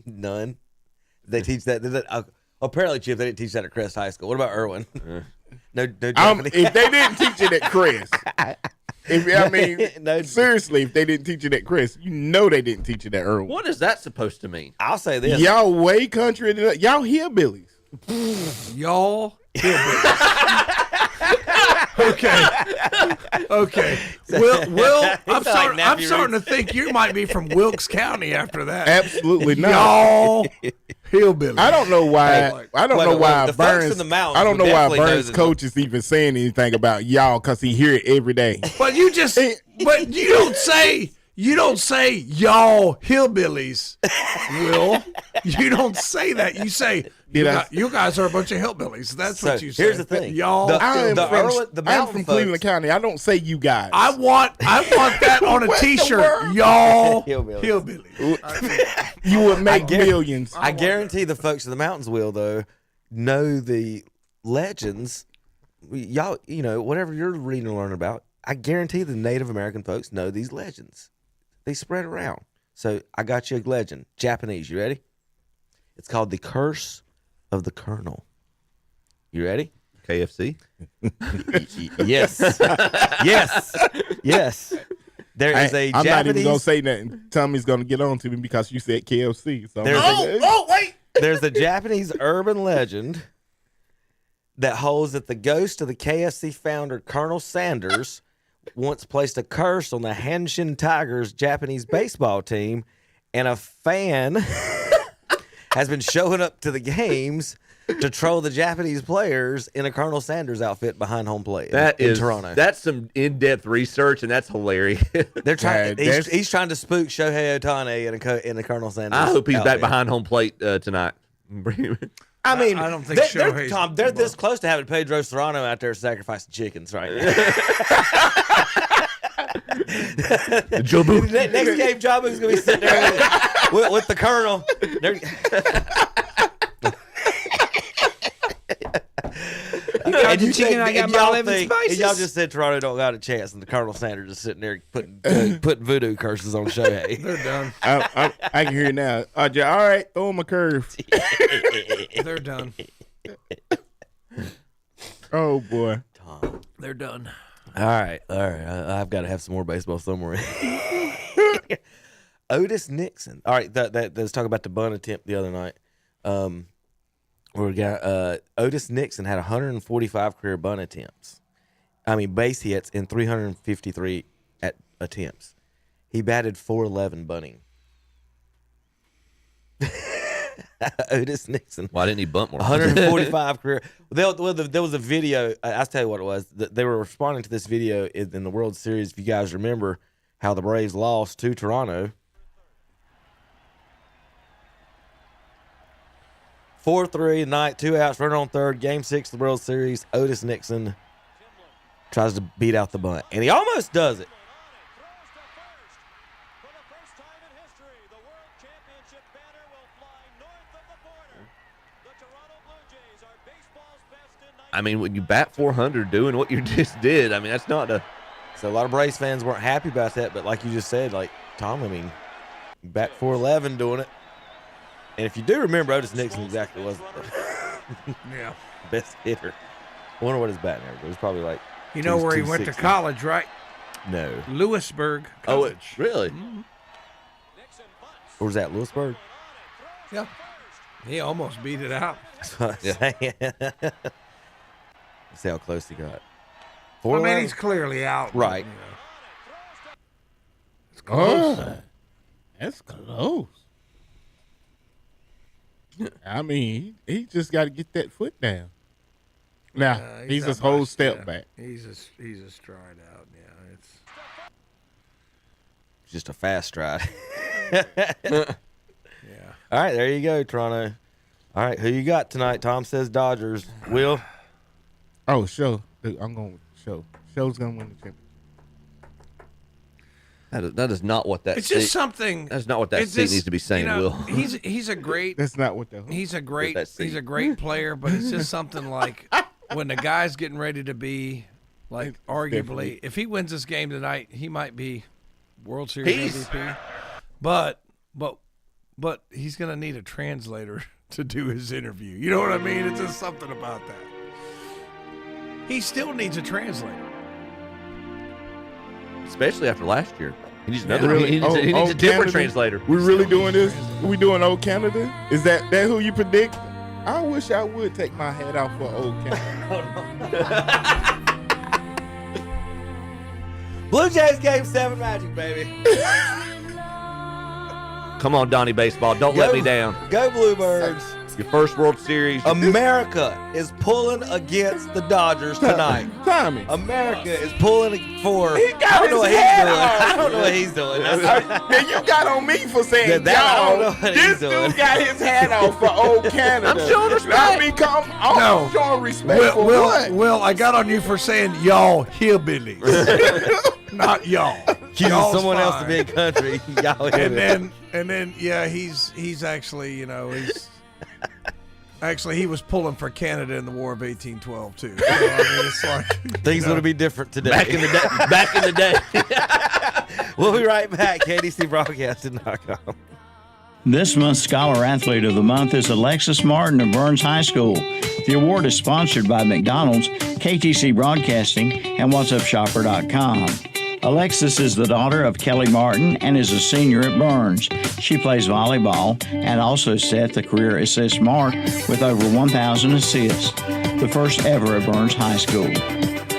None. They teach that. Apparently, Chip, they didn't teach that at Crest High School. What about Irwin? No Japanese. If they didn't teach it at Crest, seriously, if they didn't teach it at Crest, they didn't teach it at Irwin. What is that supposed to mean? I'll say this. Y'all way country. Y'all hillbillies. Y'all hillbillies. Okay. Will, I'm starting to think you might be from Wilkes County after that. Absolutely not. Y'all hillbilly. I don't know why. I don't know why Burns. I don't know why Burns' coach is even saying anything about y'all because he hear it every day. But you don't say y'all hillbillies, Will. You don't say that. You say you guys are a bunch of hillbillies. That's what you say. Here's the thing, y'all. I'm from Cleveland County. I don't say you guys. I want that on a T-shirt. Y'all hillbillies. You would make millions. I guarantee the folks in the mountains will know the legends. Y'all, whatever you're reading and learning about. I guarantee the Native American folks know these legends. They spread around. So I got you a legend. Japanese. You ready? It's called The Curse of the Colonel. You ready? KFC? Yes. Yes. There is a I'm Japanese... not even going to say nothing. Tommy's going to get on to me because you said KFC. So wait. There's a Japanese urban legend that holds that the ghost of the KFC founder, Colonel Sanders, once placed a curse on the Hanshin Tigers Japanese baseball team, and a fan has been showing up to the games to troll the Japanese players in a Colonel Sanders outfit behind home plate in Toronto. That's some in-depth research, and that's hilarious. They're trying. He's trying to spook Shohei Ohtani in a Colonel Sanders. I hope he's back outfit. behind home plate tonight. I mean, I don't think they're this close to having Pedro Serrano out there sacrificing chickens right now. Jobu. Next game, Jabu's going to be sitting there with the Colonel. Y'all just said Toronto don't got a chance, and the Colonel Sanders just sitting there putting voodoo curses on Shohei. They're done. I can hear it now. All right, throw him a curve. They're done. Oh boy, they're done. All right. I've got to have some more baseball somewhere. Otis Nixon. All right, let's talk about the bunt attempt the other night. We got Otis Nixon had 145 career bunt attempts. Base hits in 353 attempts. He batted .411 bunting. Otis Nixon. Why didn't he bunt more? 145 career. There was a video. I'll tell you what it was. They were responding to this video in the World Series. If you guys remember how the Braves lost to Toronto. 4-3 ninth, 2 outs, runner on third, Game 6 of the World Series. Otis Nixon tries to beat out the bunt, and he almost does it. I mean, when you bat 400 doing what you just did, I mean, that's not a... So a lot of Braves fans weren't happy about that, but like you just said, like, Tom, I mean, bat 411 doing it. And if you do remember, Otis Nixon exactly was the best hitter. I wonder what his batting average was. It was probably like You know where he went to college, right? No. Lewisburg College. Really? Mm-hmm. Where was that, Lewisburg? Yeah. He almost beat it out. That's what I'm saying. Let's see how close he got. I mean, he's clearly out. Right. You know. It's close. Oh, that's close. I mean, he just got to get that foot down. Now, he's a whole step back. He's a stride out. Yeah, it's just a fast stride. Yeah. All right, there you go, Toronto. All right, who you got tonight? Tom says Dodgers. Will? Oh, Show. I'm going with Show. Show's going to win the championship. That is not what that. It's just something. That's not what that seat needs to be saying. You know, Will. He's a great. That's not what that. He's a great player, but it's just something like when the guy's getting ready to be, like, arguably, if he wins this game tonight, he might be World Series MVP. But he's gonna need a translator to do his interview. You know what I mean? It's just something about that. He still needs a translator. Especially after last year. He needs another. He needs a different translator. We really doing this? We doing Old Canada? Is that who you predict? I wish I would take my hat off for Old Canada. Blue Jays Game 7 Magic, baby. Come on, Donnie Baseball. Don't let me down. Go Bluebirds. Your first World Series. America is pulling against the Dodgers tonight. Tommy. America is pulling for. He got his head off. I don't know what he's doing. Then you got on me for saying I don't know what this he's doing. dude got his hat off for Old Canada. I'm showing respect. I mean, I'm showing respect for what? Will, I got on you for saying y'all hillbillies. Not y'all. Accusing someone else to be in country. Y'all and then yeah, he's actually, you know, he was pulling for Canada in the War of 1812 too. So, I mean, it's like things would be different today. Back in the day. We'll be right back. KDCBroadcasting.com. This month's Scholar Athlete of the Month is Alexis Martin of Burns High School. The award is sponsored by McDonald's, KTC Broadcasting, and What'sUpShopper.com. Alexis is the daughter of Kelly Martin and is a senior at Burns. She plays volleyball and also set the career assist mark with over 1,000 assists, the first ever at Burns High School.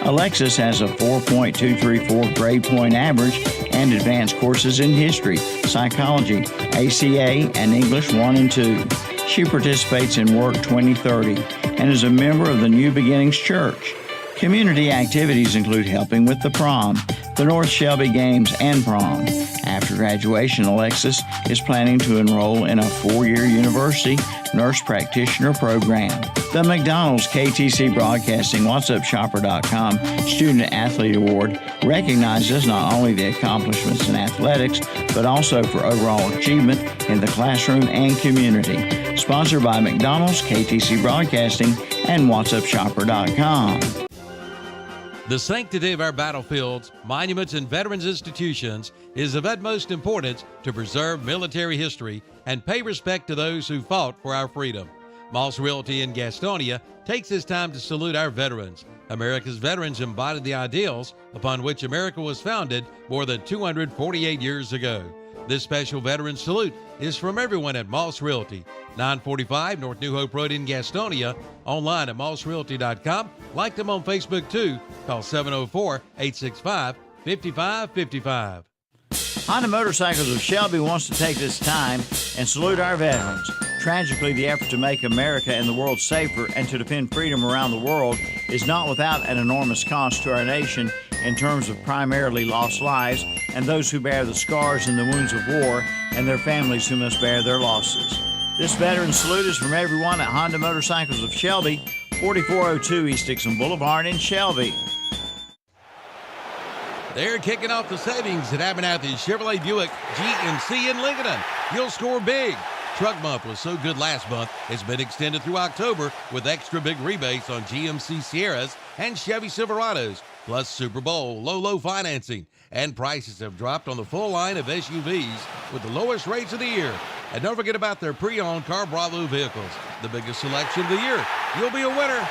Alexis has a 4.234 grade point average and advanced courses in history, psychology, ACA, and English 1 and 2. She participates in Work 2030 and is a member of the New Beginnings Church. Community activities include helping with the prom, the North Shelby Games, and prom. After graduation, Alexis is planning to enroll in a 4-year university nurse practitioner program. The McDonald's KTC Broadcasting What'sUpShopper.com Student Athlete Award recognizes not only the accomplishments in athletics, but also for overall achievement in the classroom and community. Sponsored by McDonald's, KTC Broadcasting, and What'sUpShopper.com. The sanctity of our battlefields, monuments, and veterans institutions is of utmost importance to preserve military history and pay respect to those who fought for our freedom. Moss Realty in Gastonia takes this time to salute our veterans. America's veterans embodied the ideals upon which America was founded more than 248 years ago. This special veteran salute is from everyone at Moss Realty, 945 North New Hope Road in Gastonia, online at mossrealty.com. Like them on Facebook too. Call 704-865-5555. Honda Motorcycles of Shelby wants to take this time and salute our veterans. Tragically, the effort to make America and the world safer and to defend freedom around the world is not without an enormous cost to our nation in terms of primarily lost lives and those who bear the scars and the wounds of war and their families who must bear their losses. This veteran salute is from everyone at Honda Motorcycles of Shelby, 4402 East Dixon Boulevard in Shelby. They're kicking off the savings at Abernathy Chevrolet Buick GMC in Lincoln. You'll score big. Truck Month was so good last month, it's been extended through October with extra big rebates on GMC Sierras and Chevy Silverados, plus Super Bowl low financing. And prices have dropped on the full line of SUVs with the lowest rates of the year. And don't forget about their pre-owned Car Bravo vehicles, the biggest selection of the year. You'll be a winner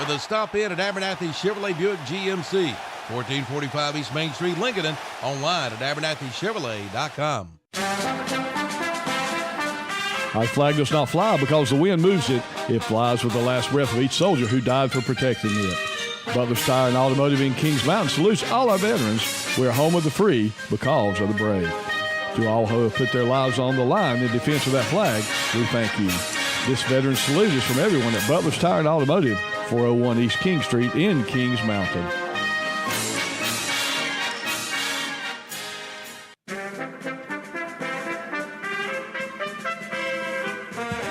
with a stop in at Abernathy Chevrolet Buick GMC, 1445 East Main Street, Lincoln, online at abernathychevrolet.com. Our flag does not fly because the wind moves it. It flies with the last breath of each soldier who died for protecting it. Butler's Tire and Automotive in Kings Mountain salutes all our veterans. We're home of the free because of the brave. To all who have put their lives on the line in defense of that flag, we thank you. This veteran salute is from everyone at Butler's Tire and Automotive, 401 East King Street in Kings Mountain.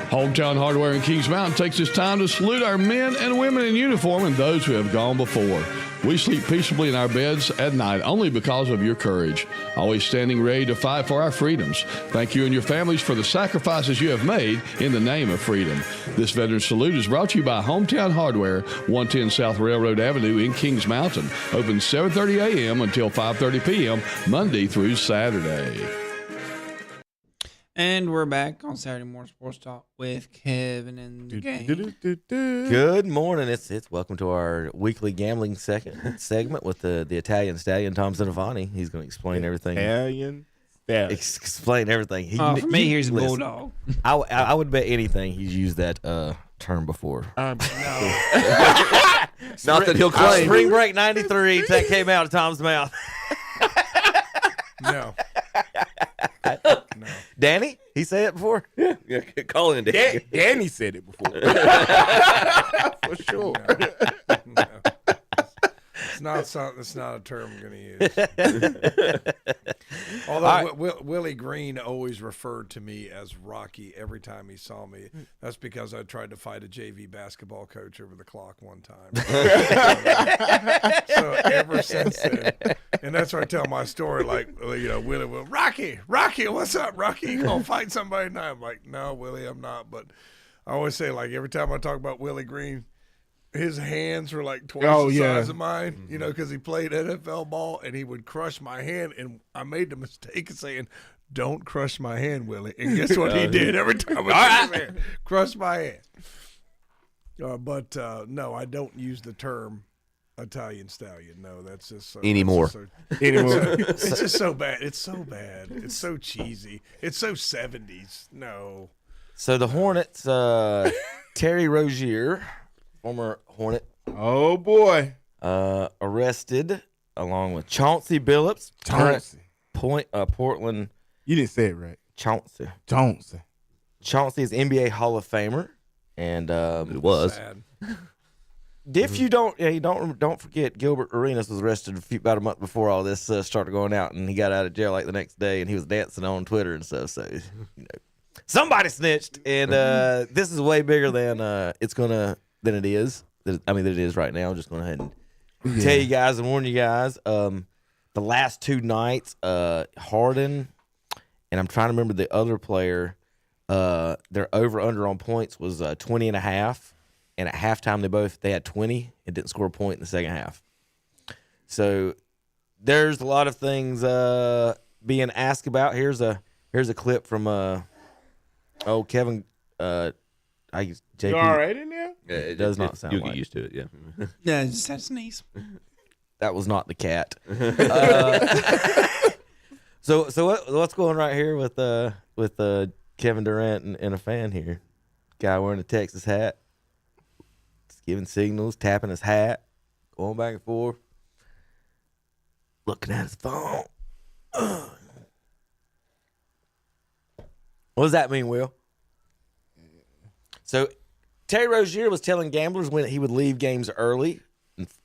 Hometown Hardware in Kings Mountain takes this time to salute our men and women in uniform and those who have gone before. We sleep peaceably in our beds at night only because of your courage, always standing ready to fight for our freedoms. Thank you and your families for the sacrifices you have made in the name of freedom. This veteran salute is brought to you by Hometown Hardware, 110 South Railroad Avenue in Kings Mountain. Open 7:30 a.m. until 5:30 p.m. Monday through Saturday. And we're back on Saturday Morning Sports Talk with Kevin and the gang. Good morning. It's welcome to our weekly gambling segment with the Italian stallion Tom Zinafani. He's going to explain everything. Italian stallion. Explain everything. For me, here's a bulldog. I would bet anything he's used that term before. No. Not that he'll claim. Spring Break '93 that came out of Tom's mouth. No. Danny, he said it before. Yeah, call in Danny. Danny said it before. For sure. No. It's not a term I'm going to use. Although Willie Green always referred to me as Rocky every time he saw me. That's because I tried to fight a JV basketball coach over the clock one time. So ever since then, and that's where I tell my story. Like, Willie will, Rocky, what's up, Rocky? You gonna fight somebody tonight? I'm like, no, Willie, I'm not. But I always say, like, every time I talk about Willie Green, his hands were like twice the size of mine, because he played NFL ball and he would crush my hand. And I made the mistake of saying, don't crush my hand, Willie. And guess what he did every time I took his hand? Crush my hand. But no, I don't use the term Italian stallion. No, that's just so, anymore. It's just so bad. It's so bad. It's so cheesy. It's so 70s. No. So the Hornets, Terry Rozier, former Hornet. Oh, boy. Arrested along with Chauncey Billups. Portland. You didn't say it right. Chauncey. Chauncey is NBA Hall of Famer. And it was. Sad. If you don't forget, Gilbert Arenas was arrested about a month before all this started going out, and he got out of jail like the next day, and he was dancing on Twitter and stuff. So, somebody snitched, and this is way bigger than it is. Than it is right now. I'm just going ahead and tell you guys and warn you guys. The last two nights, Harden, and I'm trying to remember the other player. Their over/under on points was 20.5. And at halftime, they had 20 and didn't score a point in the second half. So there's a lot of things being asked about. Here's a clip from Kevin. JP. You all right in there? Yeah, it does not sound. You'll like. get used to it. Yeah. Yeah, just had a sneeze. That was not the cat. So what's going right here with Kevin Durant and a fan here? Guy wearing a Texas hat. Giving signals, tapping his hat, going back and forth, looking at his phone. What does that mean, Will? So Terry Rozier was telling gamblers when he would leave games early,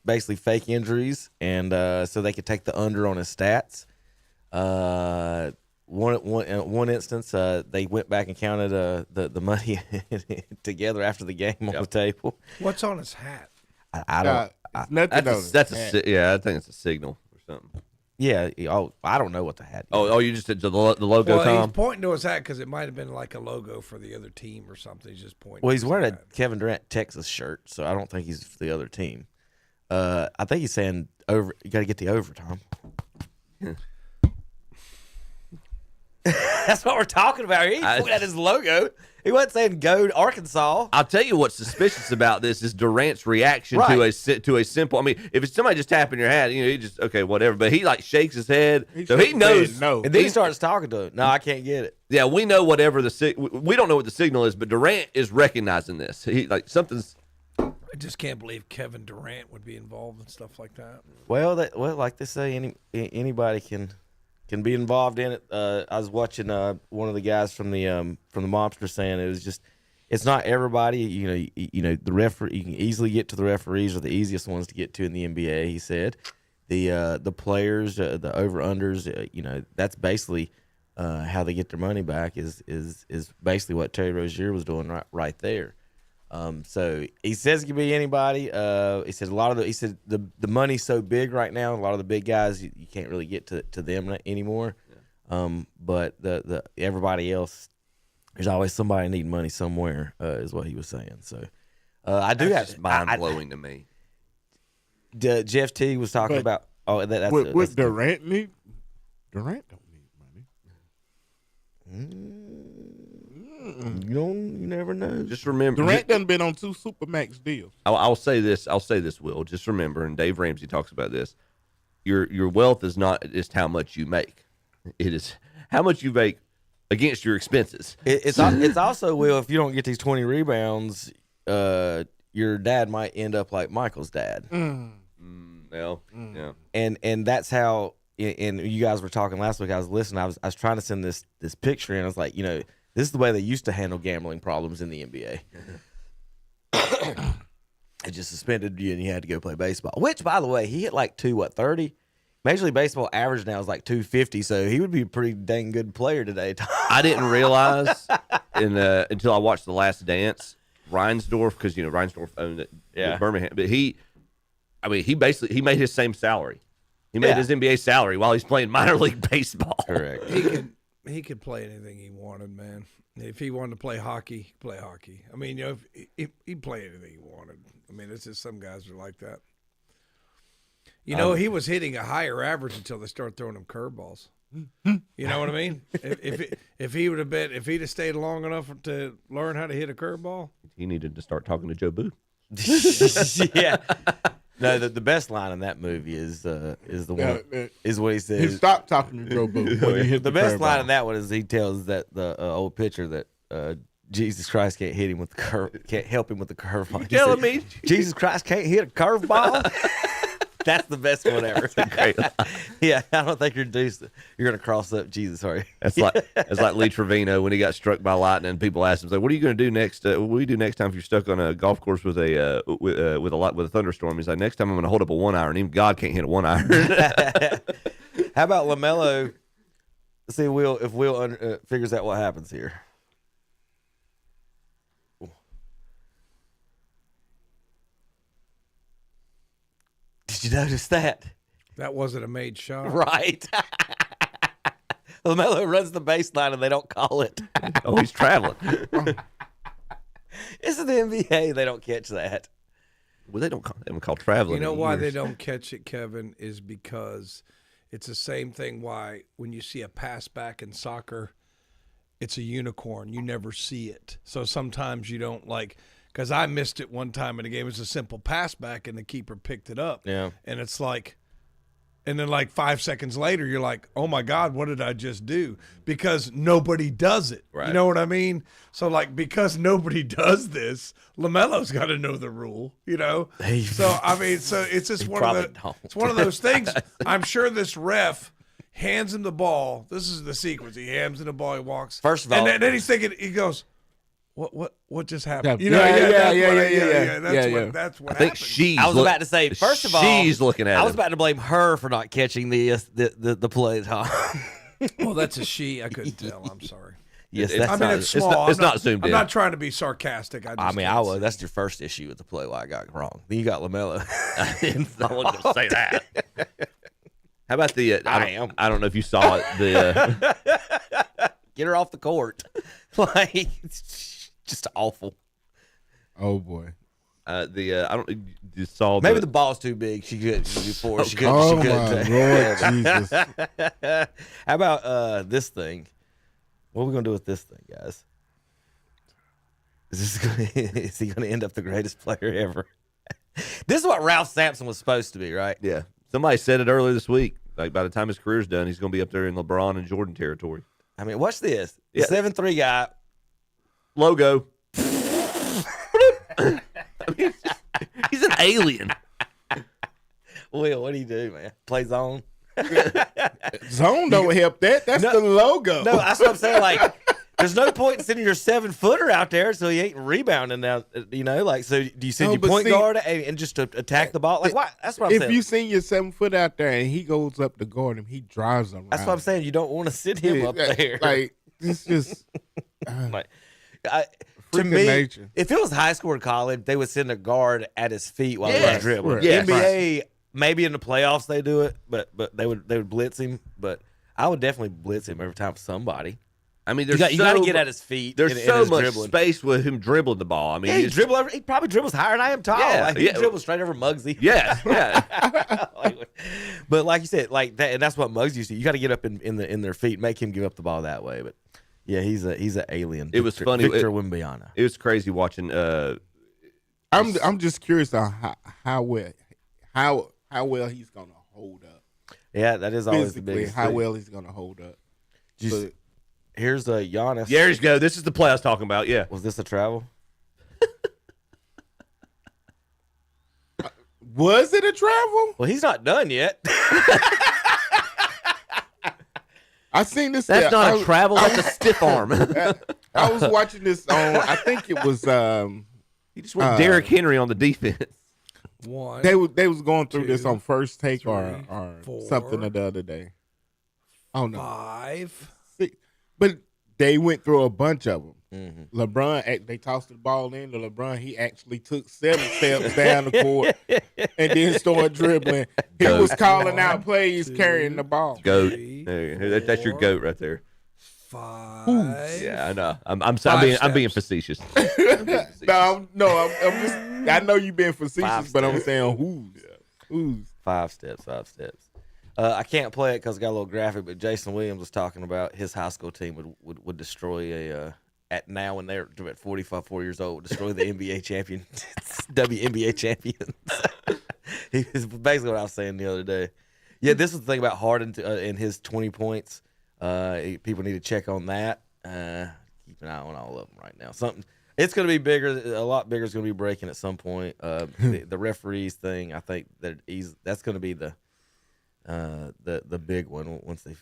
basically fake injuries, and so they could take the under on his stats. One instance, they went back and counted the money together after the game on the table. What's on his hat? I don't. I think it's a signal or something. Yeah. I don't know what the hat is. Oh, you just said the logo, Well, Tom? he's pointing to his hat because it might have been like a logo for the other team or something. He's just pointing. Well, he's wearing a Kevin Durant Texas shirt, so I don't think he's for the other team. I think he's saying over. You got to get the over, Tom. That's what we're talking about. He pointed at his logo. He wasn't saying go to Arkansas. I'll tell you what's suspicious about this is Durant's reaction to a simple. I mean, if it's somebody just tapping your hat, he just okay, whatever. But he like shakes his head, so he knows. No, and then he starts talking to him. No, I can't get it. Yeah, we know whatever we don't know what the signal is, but Durant is recognizing this. He like something's. I just can't believe Kevin Durant would be involved in stuff like that. Well, like they say, anybody can be involved in it. I was watching one of the guys from the Mobster saying it's not everybody. You know the referee. You can easily get to the referees are the easiest ones to get to in the NBA. He said the players, the over unders. That's basically how they get their money back. Is basically what Terry Rozier was doing right there. So he says it can be anybody. He said the money's so big right now. A lot of the big guys you can't really get to them anymore. Yeah. But the everybody else, there's always somebody needing money somewhere. Is what he was saying. So I do That's have mind blowing to me. Jeff T was talking about. Oh, that's Durant need? Durant don't need money. You never know. Just remember, Durant done been on 2 Supermax deals. I'll say this, Will. Just remember, and Dave Ramsey talks about this. Your wealth is not just how much you make; it is how much you make against your expenses. It's also, Will, if you don't get these 20 rebounds, your dad might end up like Michael's dad. Yeah. And that's how. And you guys were talking last week. I was listening. I was trying to send this picture, and I was like, this is the way they used to handle gambling problems in the NBA. It just suspended you, and you had to go play baseball. Which, by the way, he hit like 30? Major League Baseball average now is like 250, so he would be a pretty dang good player today. I didn't realize until I watched The Last Dance, Reinsdorf, because Reinsdorf owned it, Birmingham. But he made his same salary. He made his NBA salary while he's playing minor league baseball. Correct. He could play anything he wanted, man. If he wanted to play hockey, he could play hockey. I mean, if he'd play anything he wanted. I mean, it's just some guys are like that. He was hitting a higher average until they started throwing him curveballs. You know what I mean? if he'd have stayed long enough to learn how to hit a curveball, he needed to start talking to Joe Booth. Yeah. No, the best line in that movie is the one is what he says. He stopped talking to Joe Booth. The best line in that one is he tells that the old pitcher that Jesus Christ can't hit him with the curve, can't help him with the curveball. You telling me Jesus Christ can't hit a curveball? That's the best one ever. Great line. Yeah, I don't think you're going to cross up Jesus, are you? That's like Lee Trevino when he got struck by lightning. People asked him, "What are you going to do next? What do you do next time if you're stuck on a golf course with a thunderstorm?" He's like, "Next time I'm going to hold up a 1-iron. Even God can't hit a 1-iron." How about LaMelo? Let's see, if Will figures out what happens here. Did you notice that? That wasn't a made shot. Right. LaMelo runs the baseline and they don't call it. Oh, he's traveling. It's in the NBA. They don't catch that. Well, they don't call traveling. You know why they don't catch it, Kevin, is because it's the same thing why when you see a pass back in soccer, it's a unicorn. You never see it. So sometimes you don't because I missed it one time in a game. It was a simple pass back, and the keeper picked it up. Yeah. And it's and then 5 seconds later, you're like, oh, my God, what did I just do? Because nobody does it. Right. You know what I mean? So, because nobody does this, LaMelo's got to know the rule, So, I mean, it's just it's one of those things. I'm sure this ref hands him the ball. This is the sequence. He hands him the ball. He walks. First of all. And then he's thinking, he goes, What just happened? Yeah. That's what I think happened. I was about to say, first of all, she's looking at I was him. about to blame her for not catching the play, Tom. Well, that's a she. I couldn't tell. I'm sorry. Yes, It's that's not- it's small. it's not zoomed I'm in. not trying to be sarcastic. I was. That's your first issue with the play. Why I got wrong. Then you got LaMelo. I wasn't going to say that. How about the? I don't know if you saw it. Get her off the court. Like, it's just awful. Oh boy. I don't. You saw Maybe the ball's too big. She couldn't before. Oh, She couldn't. my she couldn't. Lord Jesus. How about this thing? What are we gonna do with this thing, guys? Is he gonna end up the greatest player ever? This is what Ralph Sampson was supposed to be, right? Yeah. Somebody said it earlier this week. Like by the time his career's done, he's going to be up there in LeBron and Jordan territory. I mean, watch this. The Yeah. 7'3" guy. Logo. I mean, he's an alien. Will, what do you do, man? Play zone? Zone don't help that. That's the logo. No, that's what I'm saying. Like, there's no point in sending your 7-footer out there so he ain't rebounding now. You know, like, so do you send your point guard and just to attack the ball? Like, why? That's what I'm saying. If you send your 7 foot out there and he goes up to guard him, he drives him. That's what I'm saying. You don't want to send him up there. Like, it's just like, to me, nature. if it was high school or college, they would send a guard at his feet while he Yes, was dribbling. right. Yes. NBA, maybe in the playoffs they do it, but they would blitz him. But I would definitely blitz him every time somebody. I mean, you got to get at his feet. There's in so his much dribbling. space with him dribbling the ball. I mean, Yeah, he probably dribbles higher than I am tall. Yeah, Like, he yeah. dribbles straight over Muggsy. Yeah, yeah. But like you said, like that, and that's what Muggsy used to. You got to get up in their feet, make him give up the ball that way. But yeah, he's an alien. It was funny. Victor Wembanyama. It was crazy watching. I'm just curious on how well he's gonna hold up. Yeah, that is always the Physically, biggest how thing. well he's gonna hold up. Just, here's Giannis. There you go. This is the play I was talking about. Yeah. Was this a travel? Was it a travel? Well, he's not done yet. I seen this. That's not a travel. That's a stiff arm. I was watching this on. I think it was. He just went Derrick Henry on the defense. One. They was going through this on First Take or four, something the other day. Oh no, 5. but they went through a bunch of them. Mm-hmm. LeBron, they tossed the ball in to LeBron. He actually took 7 steps down the court and then started dribbling. He was calling out plays, carrying the ball. Goat. That's your goat right there. 5. Yeah, I know. I'm being facetious. I'm just. I know you've been facetious, but I'm saying who's 5 steps. I can't play it because I got a little graphic, but Jason Williams was talking about his high school team would destroy at now when they're at 4 years old, destroy the NBA champion, WNBA champions. He is basically what I was saying the other day. Yeah, this is the thing about Harden and his 20 points. People need to check on that. Keep an eye on all of them right now. It's going to be bigger. A lot bigger is going to be breaking at some point. The referees thing, I think that's going to be the big one once they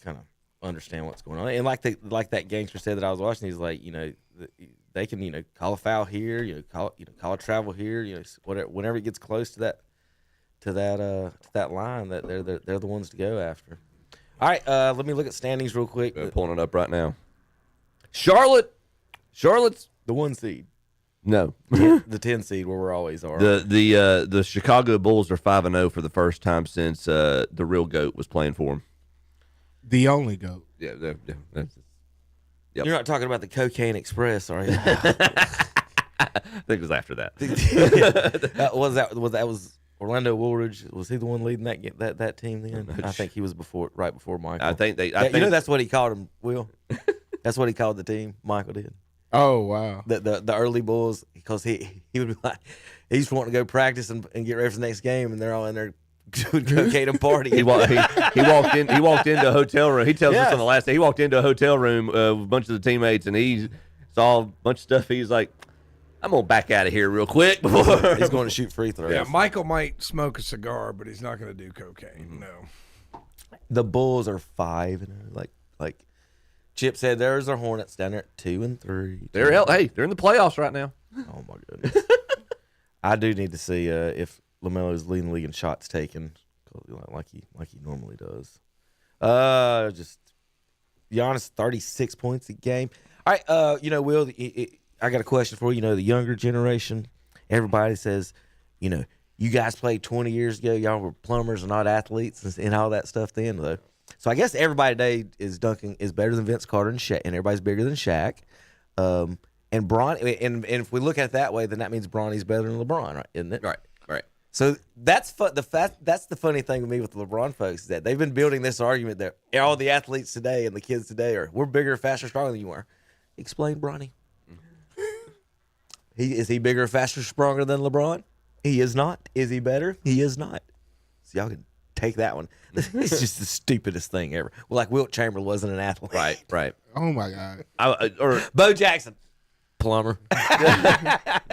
kind of understand what's going on. And like that gangster said that I was watching, he's like, they can call a foul here, call a travel here, whatever. Whenever it gets close to that line, that they're the ones to go after. All right, let me look at standings real quick. Pulling it up right now. Charlotte's the 1 seed. No, the 10 seed where we always are. The Chicago Bulls are 5-0 for the first time since the real GOAT was playing for them. the only goat. Yeah, Yep. You're not talking about the Cocaine Express, are you? I think it was after that. was Orlando Woolridge. Was he the one leading that team then? I think he was right before Michael. I think that's what he called him, Will. That's what he called the team. Michael did. Oh wow. The early Bulls, because he would be like, he's wanting to go practice and get ready for the next game, and they're all in there doing cocaine and partying. He walked into a hotel room. He tells us on the last day he walked into a hotel room with a bunch of the teammates, and he saw a bunch of stuff. He's like, I'm gonna back out of here real quick before he's going to shoot free throws. Yeah, Michael might smoke a cigar, but he's not going to do cocaine. No. The Bulls are 5, like Chip said there's our Hornets down there at 2-3. They're in the playoffs right now. Oh my goodness. I do need to see if LaMelo's leading the league in shots taken, like he normally does. Just Giannis 36 points a game. All right, Will, I got a question for you. The younger generation. Everybody says, you guys played 20 years ago. Y'all were plumbers and not athletes and all that stuff then, though. So I guess everybody today is better than Vince Carter and Shaq, and everybody's bigger than Shaq. And Bron, and if we look at it that way, then that means Bronny's better than LeBron, right? Isn't it? Right. So that's that's the funny thing with me with the LeBron folks is that they've been building this argument that all the athletes today and the kids today we're bigger, faster, stronger than you are. Explain, Bronny. Is he bigger, faster, stronger than LeBron? He is not. Is he better? He is not. So y'all can take that one. It's just the stupidest thing ever. Well, like Wilt Chamberlain wasn't an athlete. Right. Oh my God. Or Bo Jackson. Plumber.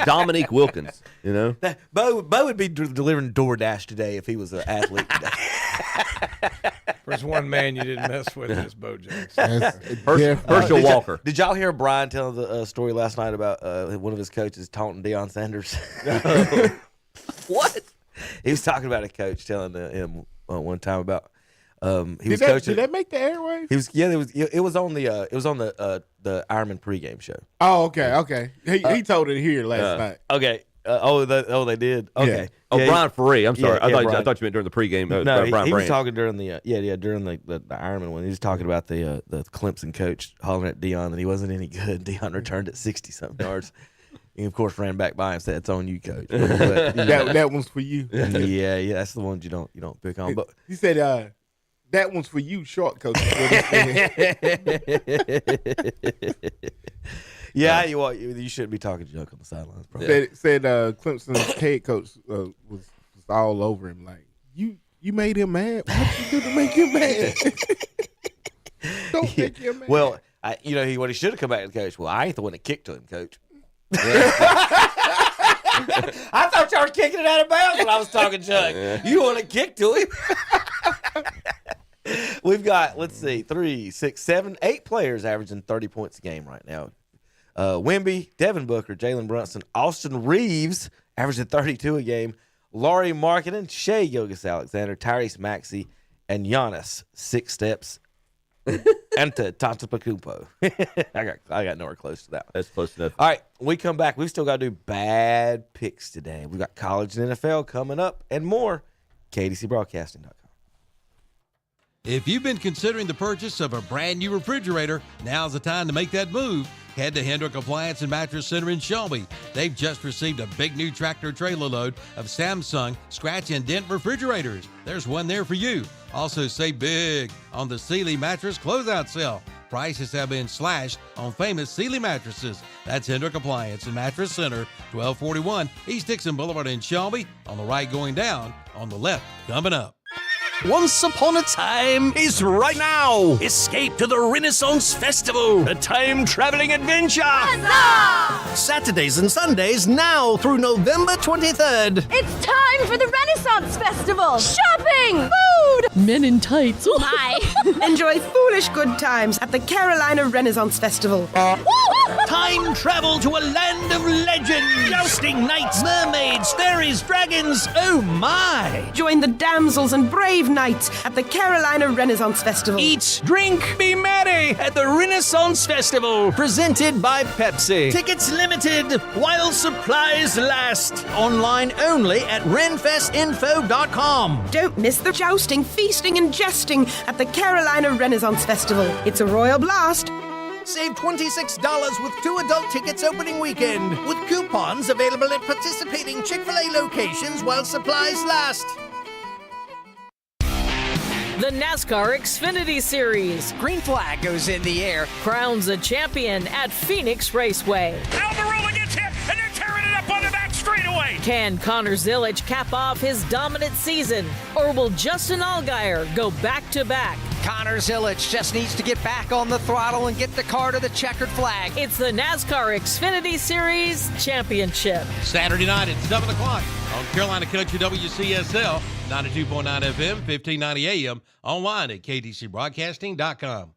Dominique Wilkins, Bo would be delivering DoorDash today if he was an athlete today. There's one man you didn't mess with is Bo Jackson. Herschel Walker. Did y'all hear Brian tell the story last night about one of his coaches taunting Deion Sanders? What? He was talking about a coach telling him one time about he was Did coaching. that make the airwaves? It was on the Ironman pregame show. Oh, okay. He told it here last night. Okay. They did. Okay. Yeah. Brian Ferree. I'm sorry. Yeah, I thought you meant during the pregame. No, Brian he was Brandt. talking during the during the Ironman one. He was talking about the Clemson coach hollering at Deion that he wasn't any good. Deion returned at 60-something yards. He of course ran back by him and said, "It's on you, coach." But, that one's for you. Yeah, that's the ones you don't pick on. But he said, "That one's for you, short coach." Yeah, you shouldn't be talking junk on the sidelines, bro. Said Clemson's head coach was all over him, like you made him mad. What did you do to make him mad? Don't make him mad. Well, what he should have come back to the coach. Well, I ain't the one that kicked to him, coach. I thought y'all were kicking it out of bounds when I was talking junk. Yeah. You want to kick to him? We've got, 3, 6, 7, 8 players averaging 30 points a game right now. Wemby, Devin Booker, Jalen Brunson, Austin Reeves averaging 32 a game, Lauri Markkanen, Shai Gilgeous-Alexander, Tyrese Maxey, and Giannis 6 steps. Antetokounmpo. I got nowhere close to that one. That's close enough. All right, when we come back, we've still got to do bad picks today. We've got college and NFL coming up and more. KDCBroadcasting.com. If you've been considering the purchase of a brand new refrigerator, now's the time to make that move. Head to Hendrick Appliance and Mattress Center in Shelby. They've just received a big new tractor trailer load of Samsung scratch and dent refrigerators. There's one there for you. Also save big on the Sealy mattress closeout sale. Prices have been slashed on famous Sealy mattresses. That's Hendrick Appliance and Mattress Center, 1241 East Dixon Boulevard in Shelby. On the right going down, on the left coming up. Once upon a time is right now. Escape to the Renaissance Festival, a time-traveling adventure. Huzzah! Saturdays and Sundays now through November 23rd. It's time for the Renaissance Festival. Shopping, food, Men in tights. Hi. Enjoy foolish good times at the Carolina Renaissance Festival. Time travel to a land of legend. Jousting knights, mermaids, fairies, dragons. Oh my! Join the damsels and brave knights at the Carolina Renaissance Festival. Eat, drink, be merry at the Renaissance Festival. Presented by Pepsi. Tickets limited while supplies last. Online only at renfestinfo.com. Don't miss the jousting, feasting, and jesting at the Carolina Renaissance Festival. It's a royal blast. Save $26 with 2 adult tickets opening weekend, with coupons available at participating Chick-fil-A locations while supplies last. The NASCAR Xfinity Series. Green flag goes in the air. Crowns a champion at Phoenix Raceway. Almirola gets hit, and they're tearing it up on the back straightaway. Can Connor Zilisch cap off his dominant season, or will Justin Allgaier go back-to-back? Connor Zilisch just needs to get back on the throttle and get the car to the checkered flag. It's the NASCAR Xfinity Series Championship. Saturday night at 7 o'clock on Carolina Country WCSL, 92.9 FM, 1590 AM, online at KDCBroadcasting.com.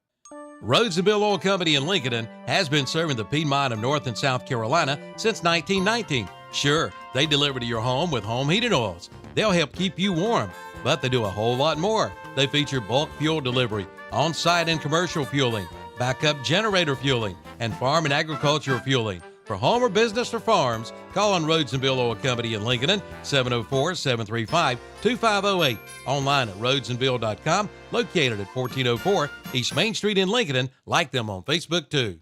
Rhodes and Bill Oil Company in Lincoln has been serving the Piedmont of North and South Carolina since 1919. Sure, they deliver to your home with home heating oils. They'll help keep you warm, but they do a whole lot more. They feature bulk fuel delivery, on-site and commercial fueling, backup generator fueling, and farm and agricultural fueling. For home or business or farms, call on Rhodes and Bill Oil Company in Lincoln, 704-735-2508. Online at rhodesandbill.com, located at 1404 East Main Street in Lincoln. Like them on Facebook, too.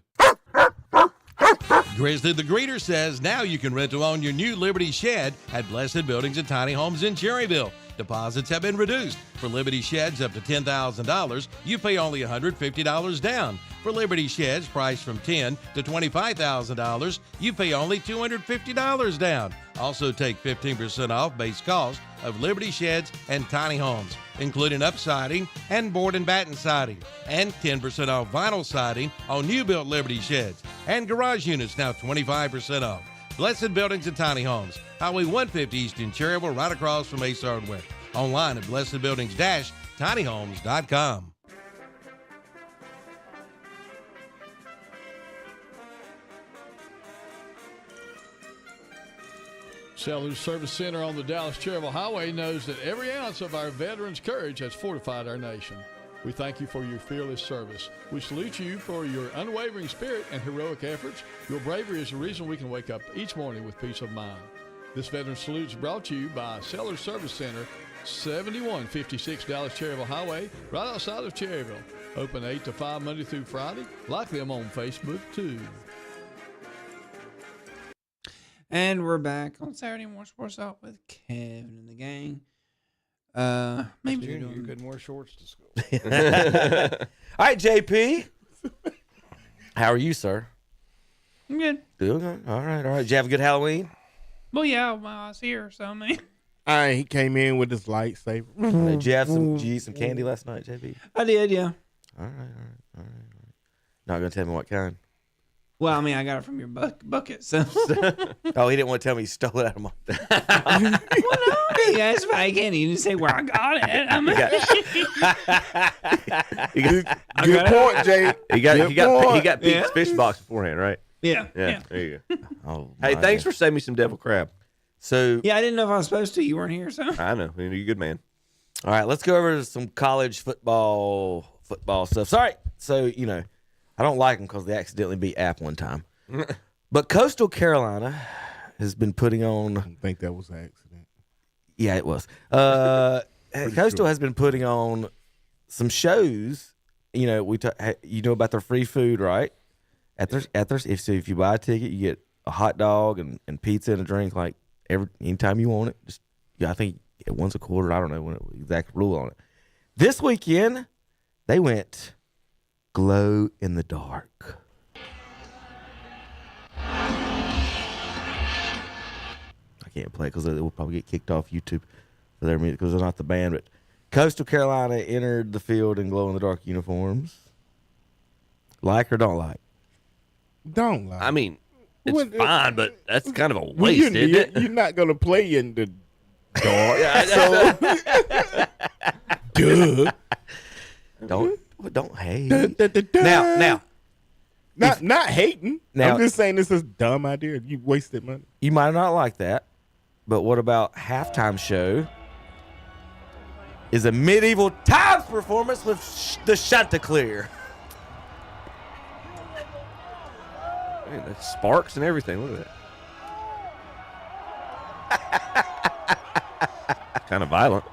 Grizzly the Greeter says now you can rent to own your new Liberty Shed at Blessed Buildings and Tiny Homes in Cherryville. Deposits have been reduced. For Liberty Sheds up to $10,000, you pay only $150 down. For Liberty Sheds priced from $10,000 to $25,000, you pay only $250 down. Also take 15% off base cost of Liberty Sheds and Tiny Homes, including upsiding and board and batten siding, and 10% off vinyl siding on new-built Liberty Sheds, and garage units now 25% off. Blessed Buildings and Tiny Homes, Highway 150 East in Cherryville, right across from Ace Hardware. Online at blessedbuildings-tinyhomes.com. Sellers Service Center on the Dallas-Cherryville Highway knows that every ounce of our veterans' courage has fortified our nation. We thank you for your fearless service. We salute you for your unwavering spirit and heroic efforts. Your bravery is the reason we can wake up each morning with peace of mind. This veteran salute is brought to you by Sellers Service Center, 7156 Dallas-Cherryville Highway, right outside of Cherryville. Open 8 to 5 Monday through Friday. Like them on Facebook, too. And we're back on Saturday Morning Sports Talk with Kevin and the gang. Maybe Junior, you couldn't wear shorts to school. All right, JP. How are you, sir? I'm good. Doing good. All right. Did you have a good Halloween? Well, yeah, I was here, so I mean. All right, he came in with his lightsaber. Did you eat some candy last night, JP? I did, yeah. All right. Not going to tell me what kind. Well, I mean, I got it from your bucket, so. Oh, he didn't want to tell me he stole it out of my. Well, no, yeah, it's fake candy. You didn't say where I got it. I mean, Good point, Jay. He got Pete's fish box beforehand, right? Yeah. There you go. Oh, hey, thanks for saving me some devil crab. So yeah, I didn't know if I was supposed to. You weren't here, so. I know. You're a good man. All right, let's go over some college football stuff. Sorry. So, I don't like them because they accidentally beat App one time. But Coastal Carolina has been putting on. I think that was an accident. Yeah, it was. Coastal has been putting on some shows. You know about their free food, right? If you buy a ticket, you get a hot dog and pizza and a drink like anytime you want it. I think once a quarter. I don't know the exact rule on it. This weekend, they went glow in the dark. I can't play because they will probably get kicked off YouTube for their music because they're not the band. But Coastal Carolina entered the field in glow in the dark uniforms. Like or don't like? Don't like. I mean, it's fine, but that's kind of a waste, isn't it? You're not going to play in the dark. Duh. Don't hate. Now. Not hating. Now, I'm just saying this is a dumb idea. You wasted money. You might not like that, but what about halftime show? Is a medieval times performance with the Chanticleer. Man, that's sparks and everything. Look at that. Kind of violent.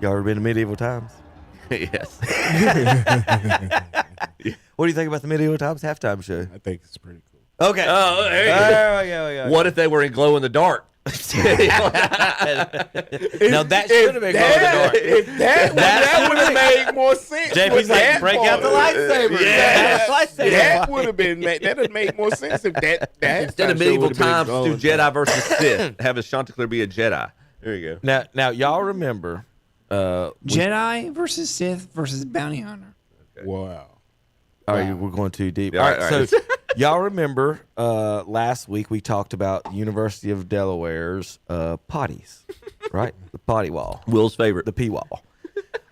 Y'all ever been to medieval times? Yes. What do you think about the medieval times halftime show? I think it's pretty cool. Okay. Oh, there you go. What if they were in glow in the dark? Now that should have been glow in the dark. That would have made more sense. JP's like, break out the lightsaber. That would have been. That would make more sense if that instead of medieval times, do Jedi versus Sith. Have a Chanticleer be a Jedi. There you go. Now y'all remember Jedi versus Sith versus bounty hunter. Okay. Wow. All right, we're going too deep. All right. So y'all remember last week we talked about the University of Delaware's potties, right? The potty wall. Will's favorite. The pee wall. All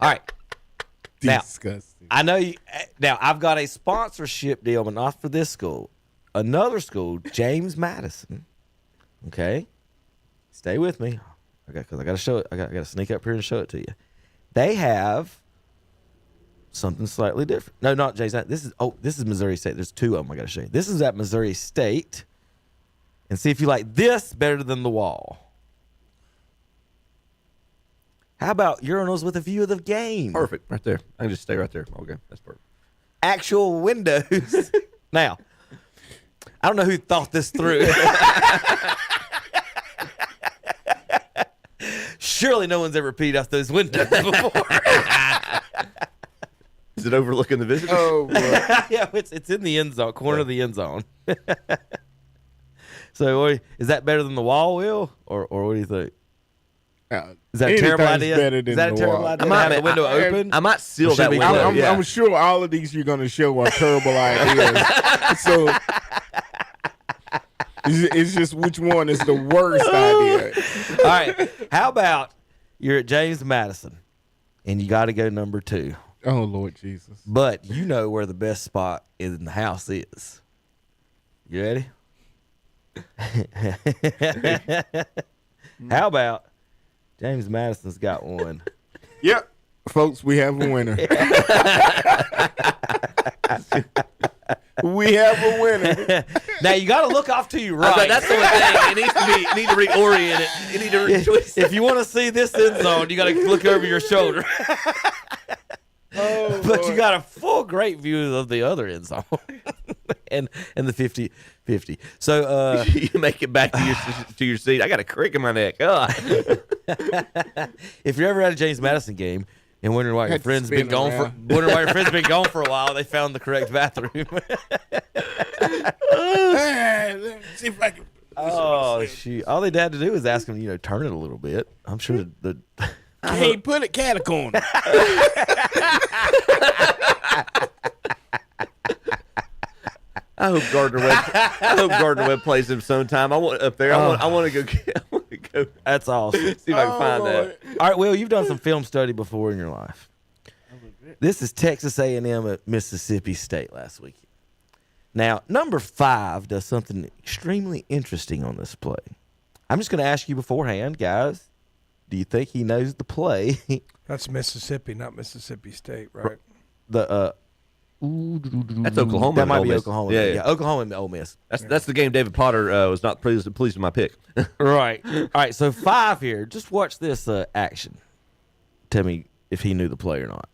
right. Disgusting. I know you. Now, I've got a sponsorship deal, but not for this school. Another school, James Madison. Okay? Stay with me. Because I got to show it. I got to sneak up here and show it to you. They have something slightly different. No, not James. This is Missouri State. There's two of them I got to show you. This is at Missouri State. And see if you like this better than the wall. How about urinals with a view of the game? Perfect. Right there. I can just stay right there. Okay. That's perfect. Actual windows. Now, I don't know who thought this through. Surely no one's ever peed off those windows before. Is it overlooking the visitors? Oh, boy. Yeah, it's in the end zone, corner of the end zone. So, is that better than the wall, Will? Or what do you think? Is that a terrible idea? Is that a terrible idea? I might have the window open. I might seal that window. I'm sure all of these you're going to show are terrible ideas. So it's just which one is the worst idea. All right. How about you're at James Madison and you got to go number 2? Oh, Lord Jesus. But you know where the best spot in the house is. You ready? How about James Madison's got one? Yep. Folks, we have a winner. We have a winner. Now you got to look off to your right. That's the one thing. It needs to reorient it. You need to retwist. If you want to see this end zone, you got to look over your shoulder. Oh, but Lord. you got a full great view of the other end zone and the 50-50. So you make it back to your seat. I got a crick in my neck. If you're ever at a James Madison game and wondering why your friend's been gone for a while, they found the correct bathroom. Let's see if I can. Oh shoot! All they had to do was ask him, turn it a little bit. I'm sure the. Hey, put it catacomb. I hope Gardner Webb plays him sometime. I want up there. I want to go. That's awesome. See if I can find that. All right, Will, you've done some film study before in your life. This is Texas A&M at Mississippi State last week. Now, number 5 does something extremely interesting on this play. I'm just going to ask you beforehand, guys. Do you think he knows the play? That's Mississippi, not Mississippi State, right? That's Oklahoma. That might Ole be Miss. Oklahoma. Yeah. Oklahoma and Ole Miss. That's the game David Potter was not pleased with my pick. Right. All right, so 5 here. Just watch this action. Tell me if he knew the play or not.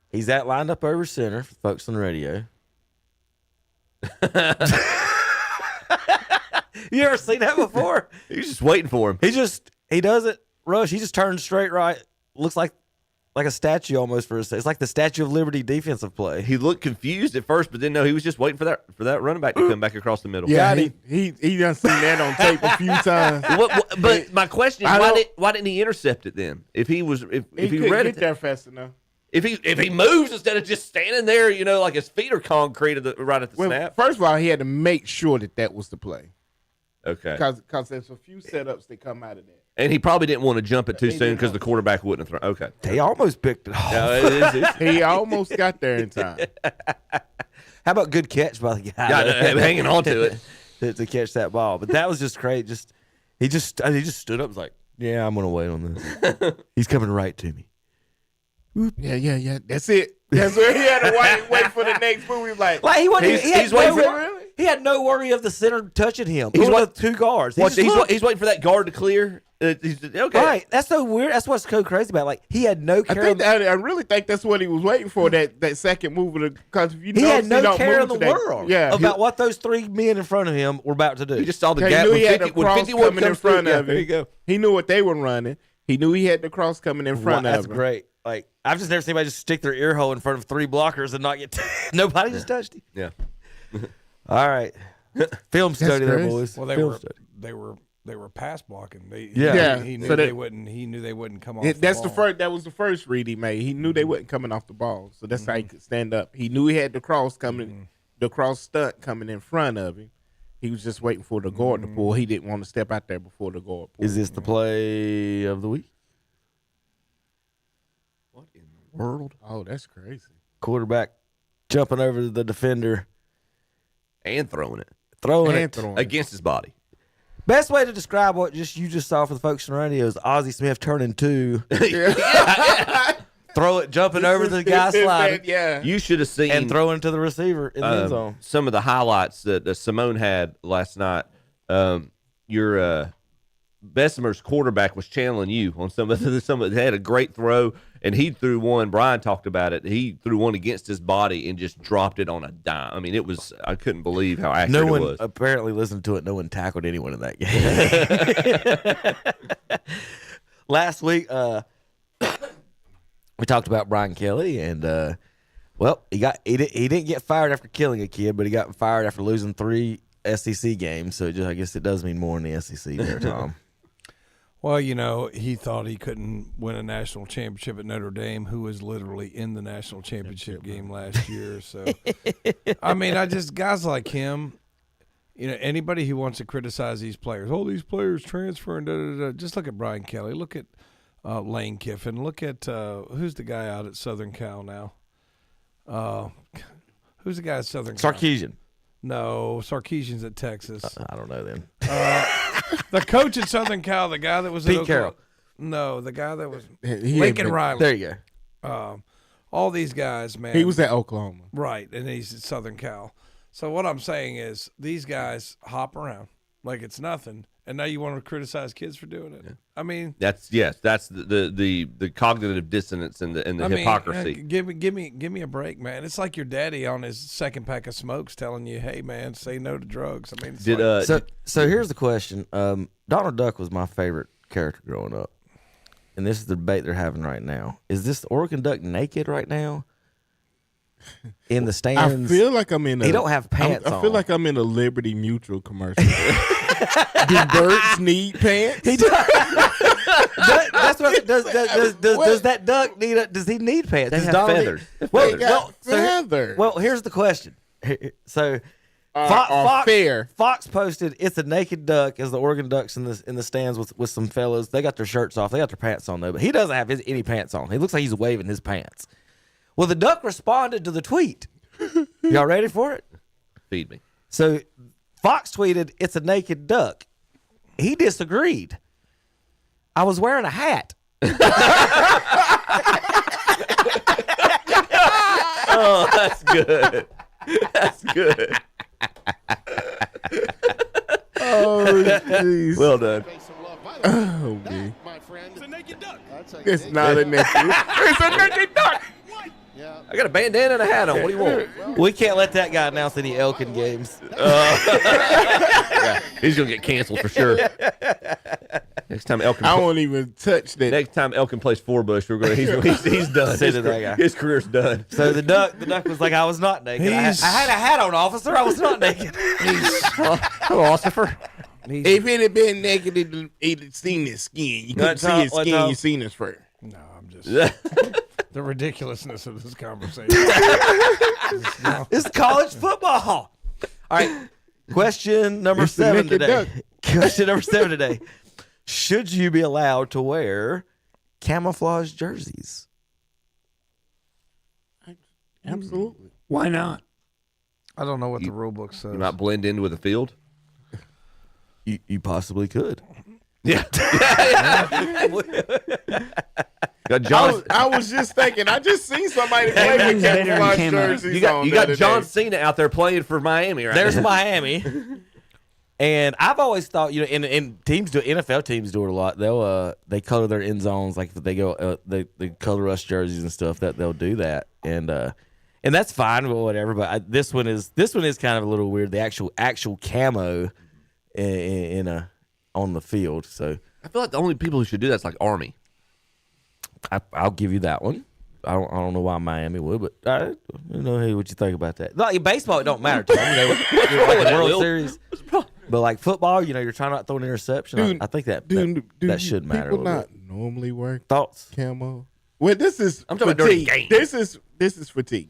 He's lined up over center for folks on the radio. You ever seen that before? He's just waiting for him. He doesn't rush. He just turns straight right. Looks like a statue almost for a second. It's like the Statue of Liberty defensive play. He looked confused at first, but then no, he was just waiting for that running back to come back across the middle. Yeah, he done seen that on tape a few times. But my question is, why didn't he intercept it then? If he couldn't read get it there fast enough. If he moves instead of just standing there, like his feet are concrete right at the snap. First of all, he had to make sure that was the play. Okay. Because there's a few setups that come out of that. And he probably didn't want to jump it too soon because the quarterback wouldn't have thrown. Okay. They almost picked it off. No, he almost got there in time. How about good catch by the guy? Hanging on to it to catch that ball. But that was just crazy. He just stood up and was like, yeah, I'm going to wait on this. He's coming right to me. Yeah. That's it. That's where he had to wait for the next move. He was like he had no worry of the center touching him. He's one of 2 guards. He's waiting for that guard to clear. Okay. Right. That's so weird. That's what's so crazy about it. Like, he had no care. I really think that's what he was waiting for, that second move. Because he had no care in the world about what those 3 men in front of him were about to do. He just saw the he gap knew he had the when cross 51 coming in comes front through. of him. There you go. He knew what they were running. He knew he had the cross coming in front of him. That's great. Like, I've just never seen anybody just stick their ear hole in front of 3 blockers and not get nobody just touched him. Yeah. All right. Film study there, boys. Well, they were pass blocking. He knew they wouldn't. He knew they wouldn't come off. That was the first read he made. He knew they wasn't coming off the ball, so that's how he could stand up. He knew he had the cross coming, the cross stunt coming in front of him. He was just waiting for the guard to pull. He didn't want to step out there before the guard pulled. Is this the play of the week? world. Oh, that's crazy. Quarterback jumping over the defender and throwing it. Against his body. Best way to describe what you just saw for the folks on the radio is Ozzie Smith turning 2. Throw it, jumping over the guy sliding. Yeah. You should have seen. And throwing to the receiver in the end zone. Some of the highlights that Simone had last night. Your Bessemer's quarterback was channeling you on some of they had a great throw, and he threw one. Brian talked about it. He threw one against his body and just dropped it on a dime. I mean, I couldn't believe how accurate it was. No one apparently listened to it. No one tackled anyone in that game. Last week, we talked about Brian Kelly, and he didn't get fired after killing a kid, but he got fired after losing 3 SEC games. So I guess it does mean more in the SEC there, Tom. Well, he thought he couldn't win a national championship at Notre Dame, who was literally in the national championship game last year. So, I mean, guys like him, anybody who wants to criticize these players, these players transferring, just look at Brian Kelly. Look at Lane Kiffin. Look at who's the guy out at Southern Cal now? Who's the guy at Southern Cal? Sarkisian. No, Sarkisian's at Texas. I don't know then. The coach at Southern Cal, the guy that was Pete at Carroll. No, the guy that was Lincoln Riley. There you go. All these guys, man. He was at Oklahoma. Right, and he's at Southern Cal. So what I'm saying is these guys hop around like it's nothing, and now you want to criticize kids for doing it. Yeah. I mean, that's the cognitive dissonance and the hypocrisy. Give me a break, man. It's like your daddy on his second pack of smokes telling you, "Hey, man, say no to drugs." I mean, so here's the question. Donald Duck was my favorite character growing up, and this is the debate they're having right now. Is this Oregon Duck naked right now in the stands? I feel like I'm in. He don't have pants on. I feel like I'm in a Liberty Mutual commercial. Do birds need pants? He does. That's what does that duck need? Does he need pants? They have feathers. Well, here's the question. So, Fox posted it's a naked duck as the Oregon Ducks in the stands with some fellas. They got their shirts off. They got their pants on though, but he doesn't have any pants on. He looks like he's waving his pants. Well, the duck responded to the tweet. Y'all ready for it? Feed me. So, Fox tweeted, "It's a naked duck." He disagreed. I was wearing a hat. Oh, that's good. That's good. Oh, jeez. Well done. Oh, man. It's a naked duck. It's not a naked duck. It's a naked duck. I got a bandana and a hat on. What do you want? We can't let that guy announce any Elkin games. Yeah, he's gonna get canceled for sure. Next time Elkin, I won't even touch that. Next time Elkin plays Forbush, we're gonna he's dine. His career's done. So the duck was like, I was not naked. I had a hat on, officer. I was not naked. Hello, officer. If it had been naked, he'd seen his skin. You couldn't see his skin. You seen his fur. No, I'm just the ridiculousness of this conversation. It's college football. All right. Question number 7 today. Question number 7 today. Should you be allowed to wear camouflage jerseys? Absolutely. Why not? I don't know what the rule book says. You not blend in with the field? You possibly could. Yeah. I was just thinking. I just seen somebody play with camouflage jerseys. You got John Cena out there playing for Miami, right? There's Miami. And I've always thought, and teams do, NFL teams do it a lot. They color their end zones, like if they go, they color rush jerseys and stuff. That they'll do that, and that's fine, or whatever. But this one is kind of a little weird. The actual camo on the field. So I feel like the only people who should do that's like Army. I'll give you that one. I don't know why Miami would, but hey, what you think about that? Like baseball, it don't matter to them. Like the World Series, but like football, you're trying not to throw an interception. I think that should matter. People not normally wear thoughts camo. Well, this is I'm talking about during the game. This is fatigue.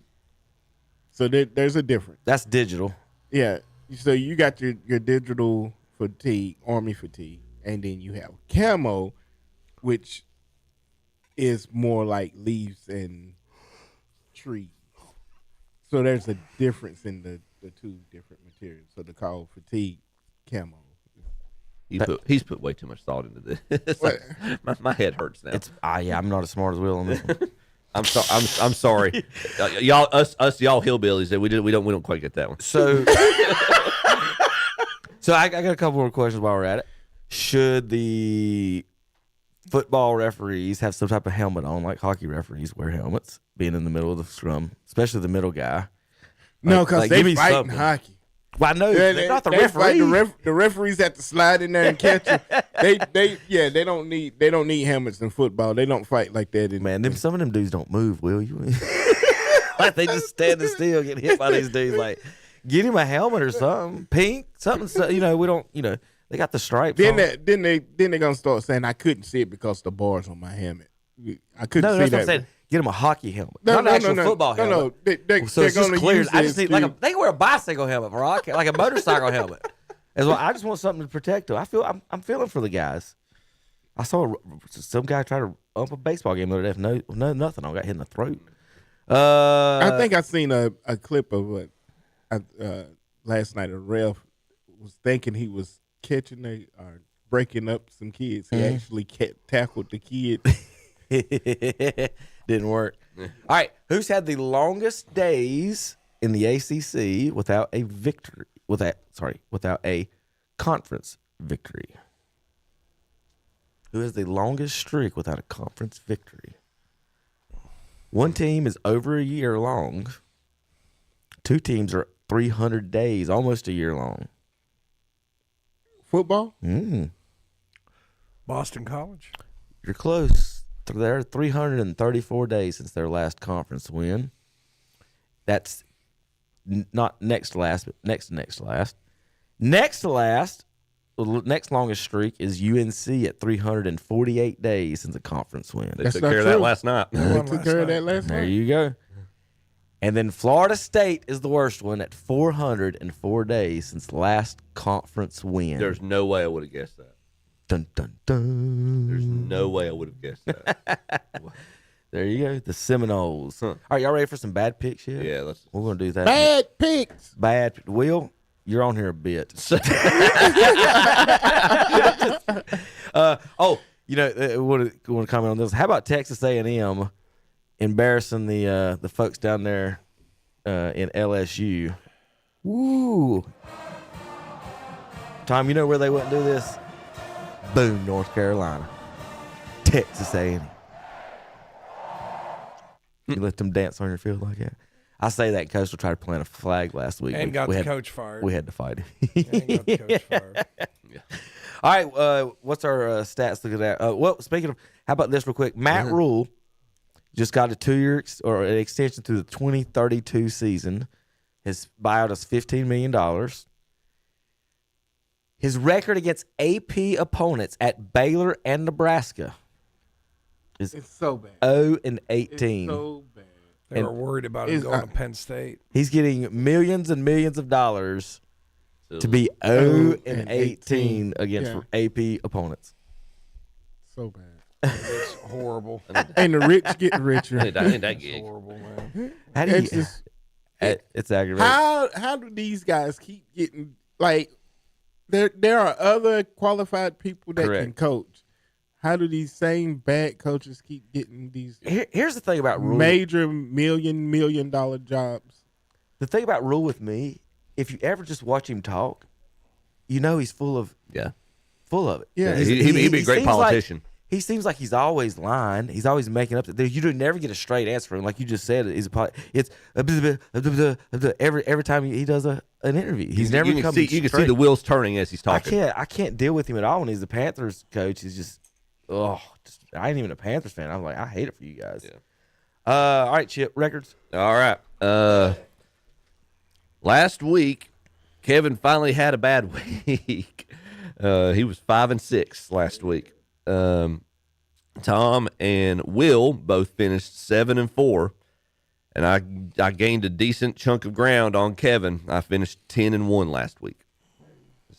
So there's a difference. That's digital. Yeah. So you got your digital fatigue, Army fatigue, and then you have camo, which is more like leaves and trees. So there's a difference in the two different materials. So they call fatigue camo. He's put way too much thought into this. my head hurts now. I'm not as smart as Will on this one. I'm sorry, y'all y'all hillbillies. We don't quite get that one. So, I got a couple more questions while we're at it. Should the football referees have some type of helmet on, like hockey referees wear helmets, being in the middle of the scrum, especially the middle guy? No, because they fight in hockey. Well, I know they're not the referees. The referees have to slide in there and catch them. They don't need helmets in football. They don't fight like that. Some of them dudes don't move. Will you? Like they just standing still, getting hit by these dudes. Like, get him a helmet or something, pink, something. So, we don't. They got the stripes. Then they're gonna start saying I couldn't see it because the bars on my helmet. I couldn't see that's that. What I'm saying. Get him a hockey helmet, not an actual football helmet. No, they're it's just clear. I just need they they can wear a bicycle helmet, Brock, like a motorcycle helmet. As well, I just want something to protect them. I'm feeling for the guys. I saw some guy try to ump a baseball game the other day. No, nothing. I got hit in the throat. I think I seen a clip of what last night. A ref was thinking he was catching or breaking up some kids. He actually tackled the kid. Didn't work. All right, who's had the longest days in the ACC without a victory? Without a conference victory. Who has the longest streak without a conference victory? One team is over a year long. Two teams are 300 days, almost a year long. Football? Boston College. You're close. They're 334 days since their last conference win. That's not next to last, but next to last. Next to last, the next longest streak is UNC at 348 days since a conference win. They took care of that last night. They took care of that last night. There you go. And then Florida State is the worst one at 404 days since last conference win. There's no way I would have guessed that. Dun, dun, dun. There's no way I would have guessed that. There you go. The Seminoles. All right, y'all ready for some bad picks here? Yeah, we're going to do that. Bad picks. Will, you're on here a bit. Want to comment on this? How about Texas A&M embarrassing the folks down there in LSU? Woo. Tom, you know where they wouldn't do this? Boom, North Carolina. Texas A&M. You let them dance on your field like that? I say that Coastal tried to plant a flag last week. And got the coach fired. We had to fight him. And got the coach fired. Yeah. All right, what's our stats looking at? Well, speaking of, how about this real quick? Matt Rule just got a 2-year an extension through the 2032 season. His buyout is $15 million. His record against AP opponents at Baylor and Nebraska is it's so bad. 0-18. It's so bad. They were worried about him going to Penn State. He's getting millions and millions of dollars to be 0-18 against AP opponents. So bad. It's horrible. And the rich get richer. Ain't that gig. It's horrible, man. It's aggravating. How do these guys keep getting like? There are other qualified people that can coach. How do these same bad coaches keep getting these? Here's the thing about Rule. Major $1 million jobs. The thing about Rule with me, if you ever just watch him talk, you know he's full of it. Yeah, he'd be a great politician. He seems like he's always lying. He's always making up. You do never get a straight answer from him. Like you just said, it's every time he does an interview. He's never you can see the wheels turning as he's talking. I can't deal with him at all when he's the Panthers coach. He's just I ain't even a Panthers fan. I'm like, I hate it for you guys. Yeah. All right, Chip, records. All right. Last week, Kevin finally had a bad week. He was 5-6 last week. Tom and Will both finished 7-4, and I gained a decent chunk of ground on Kevin. I finished 10-1 last week.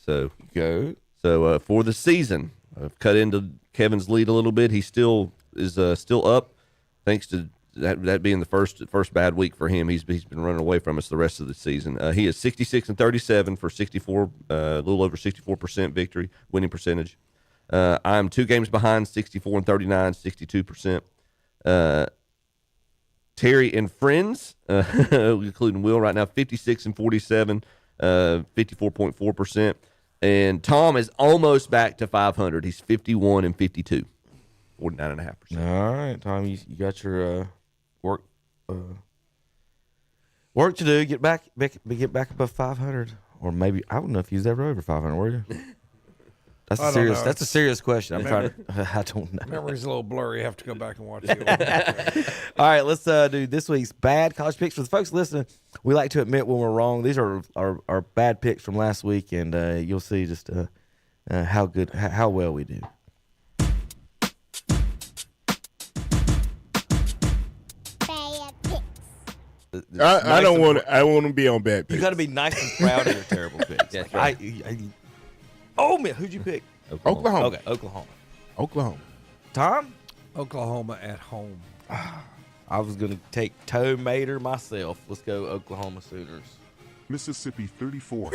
So for the season, I've cut into Kevin's lead a little bit. He's still is still up, thanks to that being the first bad week for him. He's been running away from us the rest of the season. He is 66-37 for 64, a little over 64% winning percentage. I'm 2 games behind, 64-39, 62%. Terry and friends, including Will right now, 56-47, 54.4%. And Tom is almost back to 500. He's 51-52, 49.5%. All right, Tom, you got your work to do. Get back above 500, or maybe I don't know if you was ever over 500. Were you? That's a serious question. I don't know. Memory's a little blurry. You have to go back and watch it. All right, let's do this week's bad college picks. For the folks listening, we like to admit when we're wrong. These are our bad picks from last week, and you'll see just how well we do. I don't want to be on bad picks. You got to be nice and proud of your terrible picks. That's right. Man, who'd you pick? Oklahoma. Okay, Oklahoma. Tom? Oklahoma at home. I was going to take Toe Mater myself. Let's go Oklahoma Sooners. Mississippi 34.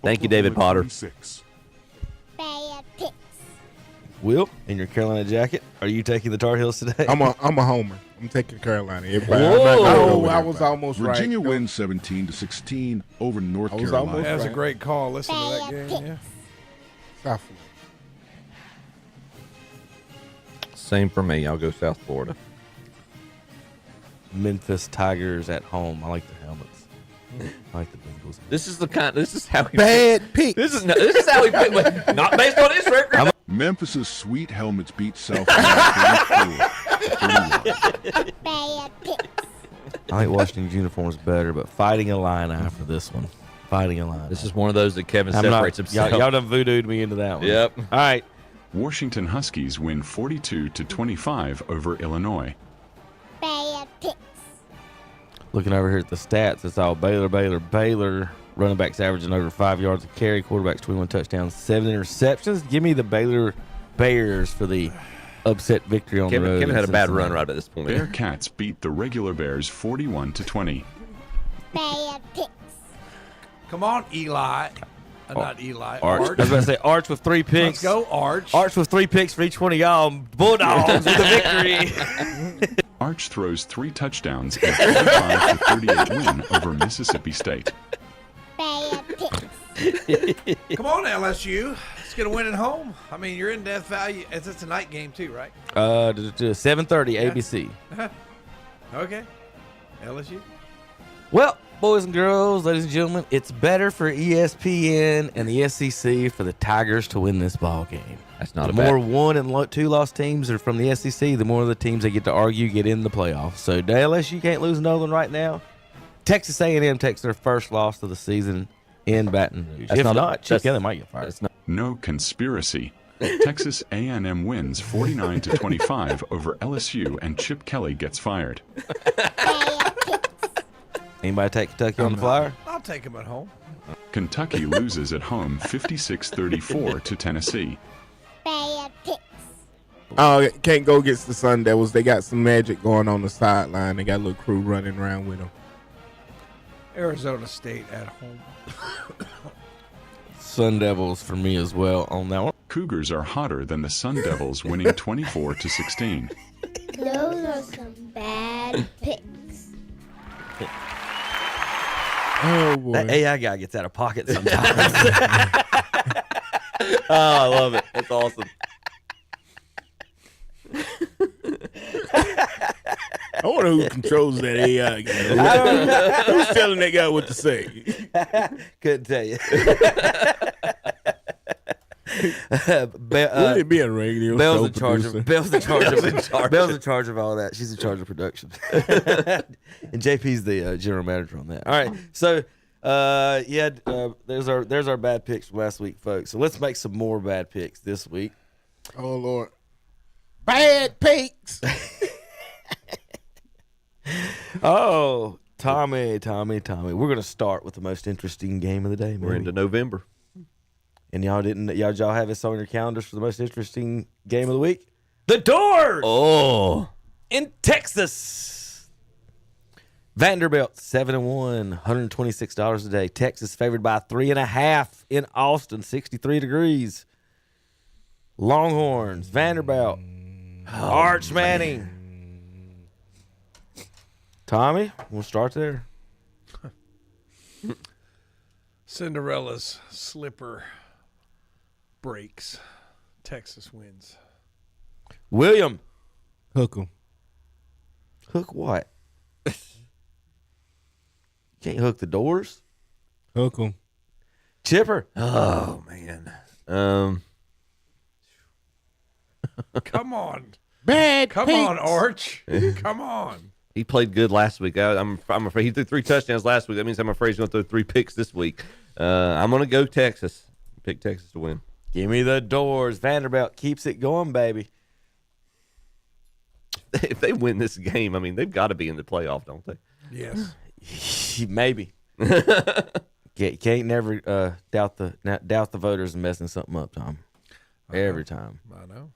Thank you, David Potter. 36. Bad picks. Will, in your Carolina jacket, are you taking the Tar Heels today? I'm a homer. I'm taking Carolina. I was almost right. Virginia wins 17-16 over North Carolina. That was a great call. Listen to that game. Yeah. South Florida. Same for me. I'll go South Florida. Memphis Tigers at home. I like the helmets. I like the Bengals. This is how we bad pick. This is how we pick. Not based on this record. Memphis' sweet helmets beat South Florida 34-31. Bad picks. I like Washington's uniforms better, but Fighting Illini for this one. Fighting Illini. This is one of those that Kevin separates himself. Y'all done voodooed me into that one. Yep. All right. Washington Huskies win 42-25 over Illinois. Bad picks. Looking over here at the stats, it's all Baylor. Running backs averaging over 5 yards a carry. Quarterbacks 21 touchdowns, 7 interceptions. Give me the Baylor Bears for the upset victory on the road. Kevin had a bad run right at this point. Bearcats beat the regular Bears 41-20. Bad picks. Come on, Eli. Not Eli. Arch. I was about to say Arch with 3 picks. Let's go, Arch. Arch with 3 picks for each one of y'all. Bulldogs with the victory. Arch throws 3 touchdowns in a 45-38 win over Mississippi State. Bad picks. Come on, LSU. Let's get a win at home. I mean, you're in Death Valley. It's a night game, too, right? 7:30 ABC. Okay. LSU. Well, boys and girls, ladies and gentlemen, it's better for ESPN and the SEC for the Tigers to win this ball game. That's not the more 1 and 2-loss teams are from the SEC, the more of the teams they get to argue get in the playoffs. So LSU can't lose another one right now. Texas A&M takes their first loss of the season in Baton Rouge. If not, Chip Kelly might get fired. No conspiracy. Texas A&M wins 49-25 over LSU, and Chip Kelly gets fired. Anybody take Kentucky on the flyer? I'll take him at home. Kentucky loses at home 56-34 to Tennessee. Bad picks. Oh, can't go against the Sun Devils. They got some magic going on the sideline. They got a little crew running around with them. Arizona State at home. Sun Devils for me as well on that one. Cougars are hotter than the Sun Devils, winning 24-16. Those are some bad picks. Oh, boy. That AI guy gets out of pocket sometimes. Oh, I love it. That's awesome. I wonder who controls that AI guy. Who's telling that guy what to say? Couldn't tell you. Wouldn't it be a radio Bell's show producer? Bell's in charge of all that. She's in charge of production. And JP's the general manager on that. All right. So there's our bad picks from last week, folks. So let's make some more bad picks this week. Oh Lord. Bad picks. Oh, Tommy. We're gonna start with the most interesting game of the day. We're into November. And y'all have this on your calendars for the most interesting game of the week? The Doors. Oh, in Texas. Vanderbilt 7-1, $126 a day. Texas favored by 3.5 in Austin, 63 degrees. Longhorns, Vanderbilt, Arch Manning. Tommy, we'll start there. Cinderella's slipper breaks. Texas wins. William. Hook 'em. Hook what? Can't hook the Doors? Hook 'em. Chipper. Oh, man. Come on. Bad Come picks. on, Arch. Come on. He played good last week. I'm afraid he threw 3 touchdowns last week. That means I'm afraid he's going to throw 3 picks this week. I'm going to go Texas. Pick Texas to win. Give me the Doors. Vanderbilt keeps it going, baby. If they win this game, I mean, they've got to be in the playoff, don't they? Yes. Maybe. Can't never doubt the voters and messing something up, Tom. Every time. I know.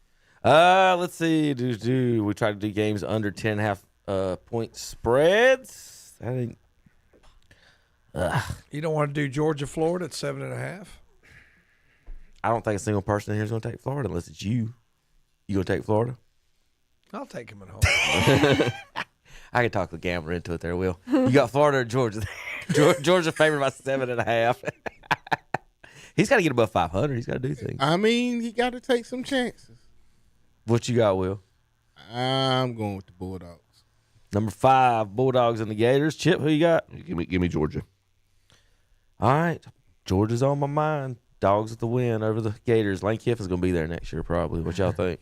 Let's see. We try to do games under 10.5 point spreads. I think. You don't want to do Georgia, Florida at 7.5? I don't think a single person in here is going to take Florida unless it's you. You going to take Florida? I'll take him at home. I can talk the gambler into it there, Will. You got Florida or Georgia? Georgia favored by 7.5. He's got to get above 500. He's got to do things. I mean, he got to take some chances. What you got, Will? I'm going with the Bulldogs. Number 5, Bulldogs and the Gators. Chip, who you got? Give me Georgia. All right. Georgia's on my mind. Dogs with the win over the Gators. Lane Kiffin's going to be there next year probably. What y'all think?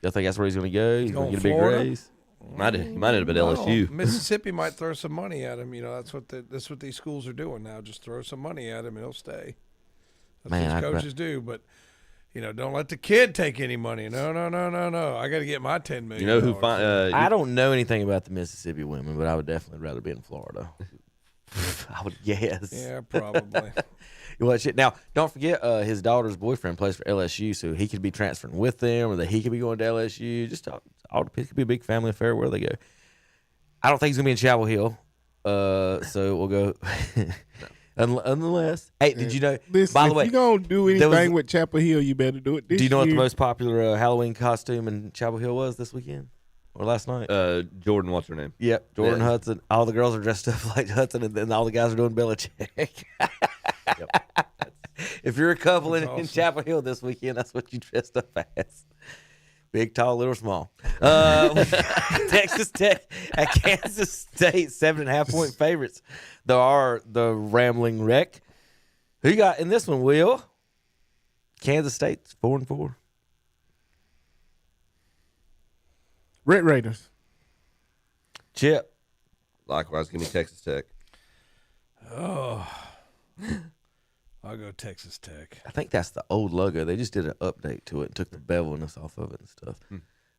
Y'all think that's where he's going to go? He's going to get a big raise? He might have been LSU. Mississippi might throw some money at him. You know, that's what these schools are doing now. Just throw some money at him and he'll stay. That's what coaches do. But, you know, don't let the kid take any money. No. I got to get my $10 million. You know who? I don't know anything about the Mississippi women, but I would definitely rather be in Florida. I would guess. Yeah, probably. Now, don't forget his daughter's boyfriend plays for LSU, so he could be transferring with them, or that he could be going to LSU. Just it could be a big family affair where they go. I don't think he's gonna be in Chapel Hill, so we'll go. Unless, hey, did you know? Listen, by the way, if you gonna do anything with Chapel Hill, you better do it this year. Do you know what the most popular Halloween costume in Chapel Hill was this weekend or last night? Jordan, what's her name? Yep, Jordan Hudson. All the girls are dressed up like Hudson, and then all the guys are doing Belichick. If you're a couple in Chapel Hill this weekend, that's what you dressed up as. Big, tall, little, small. Texas Tech at Kansas State, 7.5 point favorites. There are the Rambling Wreck. Who you got in this one, Will? Kansas State's 4-4. Red Raiders. Chip. Likewise, give me Texas Tech. Oh. I'll go Texas Tech. I think that's the old logo. They just did an update to it and took the bevelness off of it and stuff.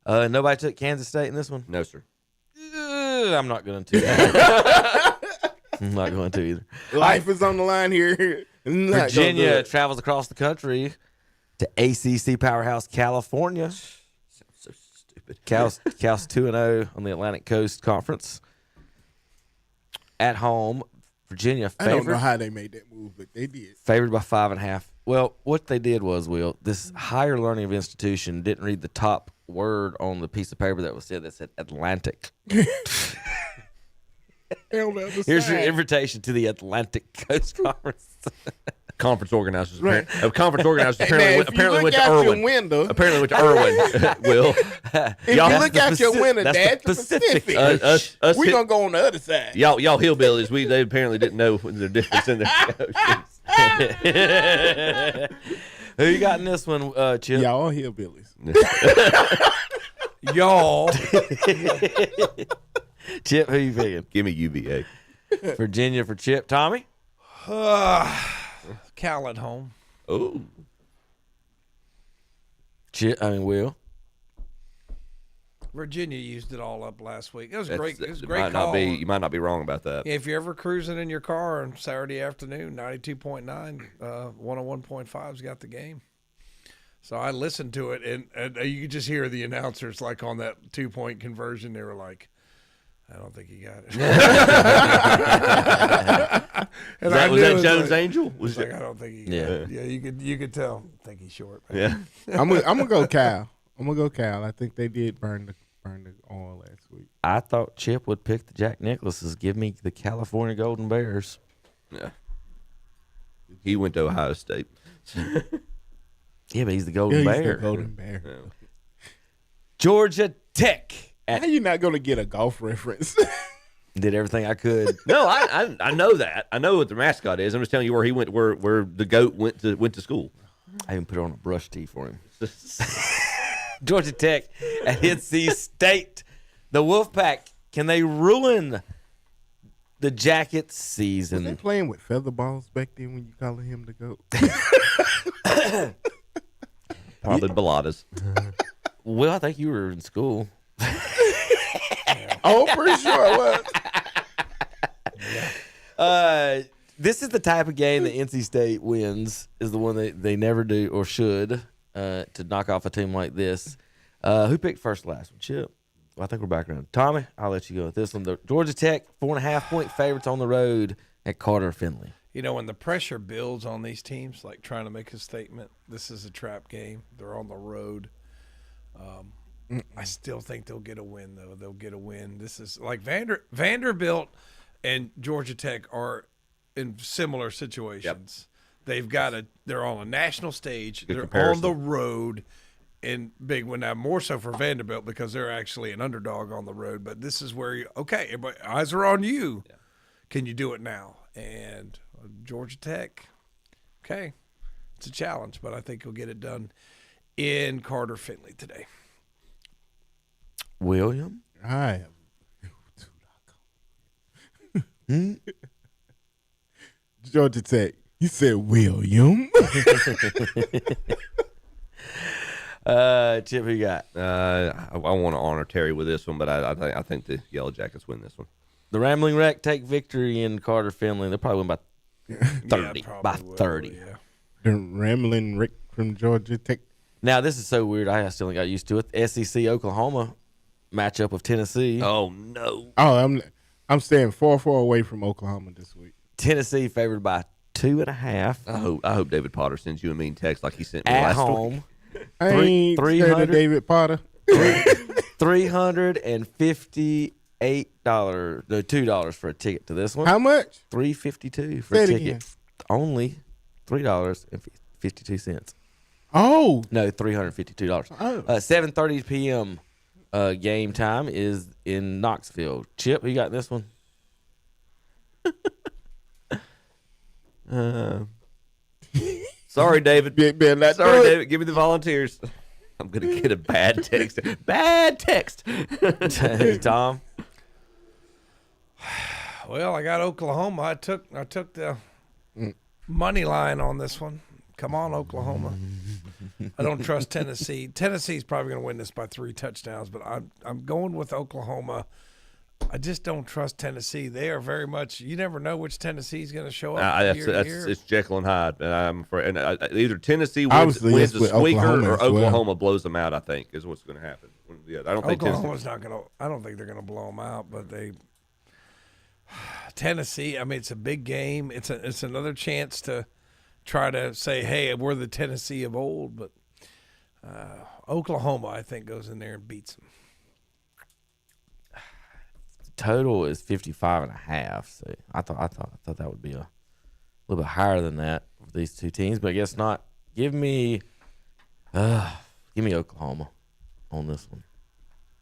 Nobody took Kansas State in this one? No, sir. I'm not going to. I'm not going to either. Life is on the line here. Virginia travels across the country to ACC powerhouse California. Sounds so stupid. Cal's 2-0 on the Atlantic Coast Conference. At home, Virginia favored. I don't know how they made that move, but they did. Favored by 5.5. Well, what they did was, Will, this higher learning of institution didn't read the top word on the piece of paper that was said Atlantic. Here's your invitation to the Atlantic Coast Conference. Conference organizers. Right. Conference organizers apparently went to Irwin. Apparently went to Irwin. Will. If you look out your window, that's the Pacific. Us we're going to go on the other side. Y'all hillbillies, they apparently didn't know the difference in their oceans. Who you got in this one, Chip? Y'all hillbillies. Y'all. Chip, who you picking? Give me UVA. Virginia for Chip. Tommy? Cal at home. Oh. Will. Virginia used it all up last week. It was That's, great. It was a it great might call. not be. You might not be wrong about that. Yeah, if you're ever cruising in your car on Saturday afternoon, 92.9, 101.5's got the game. So I listened to it, and you could just hear the announcers, like on that 2-point conversion, they were like, I don't think he got it. And was that Jones Angel? Was like, I don't think he got it. Yeah, you could tell. I think he's short. Man. Yeah. I'm gonna go Cal. I think they did burn the oil last week. I thought Chip would pick the Jack Nicklaus's. Give me the California Golden Bears. Yeah. He went to Ohio State. Yeah, but he's the Golden Bear. He's the Golden Bear. Yeah. Georgia Tech. How you not going to get a golf reference? Did everything I could. No, I know that. I know what the mascot is. I'm just telling you where he went, where the goat went to school. I even put on a brush tee for him. Georgia Tech at NC State. The Wolfpack, can they ruin the Jackets season? Was they playing with feather balls back then when you calling him the goat? Probably Bilotas. Well, I think you were in school. Oh, pretty sure I was. This is the type of game that NC State wins, is the one that they never do or should to knock off a team like this. Who picked first last one? Chip? Well, I think we're back around. Tommy, I'll let you go with this one. The Georgia Tech, 4.5-point favorites on the road at Carter Finley. You know, when the pressure builds on these teams, like trying to make a statement, this is a trap game. They're on the road. I still think they'll get a win, though. They'll get a win. This is like Vanderbilt and Georgia Tech are in similar situations. Yep. They're on a national stage. Good they're comparison. On the road and big one. Now, more so for Vanderbilt because they're actually an underdog on the road. But this is where everybody, eyes are on you. Yeah. Can you do it now? And Georgia Tech, okay, it's a challenge, but I think he'll get it done in Carter Finley today. William? I am. Georgia Tech. You said William. Chip, who you got? I want to honor Terry with this one, but I think the Yellow Jackets win this one. The Rambling Wreck take victory in Carter Finley. They'll probably win by 30. Yeah, by 30. Will, yeah. The Rambling Wreck from Georgia Tech. Now, this is so weird. I still ain't got used to it. SEC Oklahoma matchup of Tennessee. Oh, no. Oh, I'm staying far away from Oklahoma this week. Tennessee favored by 2.5. I hope David Potter sends you a mean text like he sent me at last home. week. I ain't scared of David Potter. $358. No, $2 for a ticket to this one. How much? $3.52 for a ticket. Again. Only $3.52. Oh no, $352. Oh. 7:30 p.m. Game time is in Knoxville. Chip, who you got in this one? Sorry, David. Sorry, David. Give me the Volunteers. I'm gonna get a bad text. Bad text. Tom. Well, I got Oklahoma. I took the money line on this one. Come on, Oklahoma. I don't trust Tennessee. Tennessee's probably going to win this by 3 touchdowns, but I'm going with Oklahoma. I just don't trust Tennessee. They are very much. You never know which Tennessee's going to show up. It's Jekyll and Hyde, and I'm afraid. Either Tennessee wins the squeaker or Oklahoma blows them out. I think is what's going to happen. Yeah, I don't think Oklahoma's not going to. I don't think they're going to blow them out, but Tennessee. I mean, it's a big game. It's another chance to try to say, hey, we're the Tennessee of old, but Oklahoma, I think, goes in there and beats them. Total is 55.5. So I thought that would be a little bit higher than that for these two teams, but I guess not. Give me Oklahoma on this one.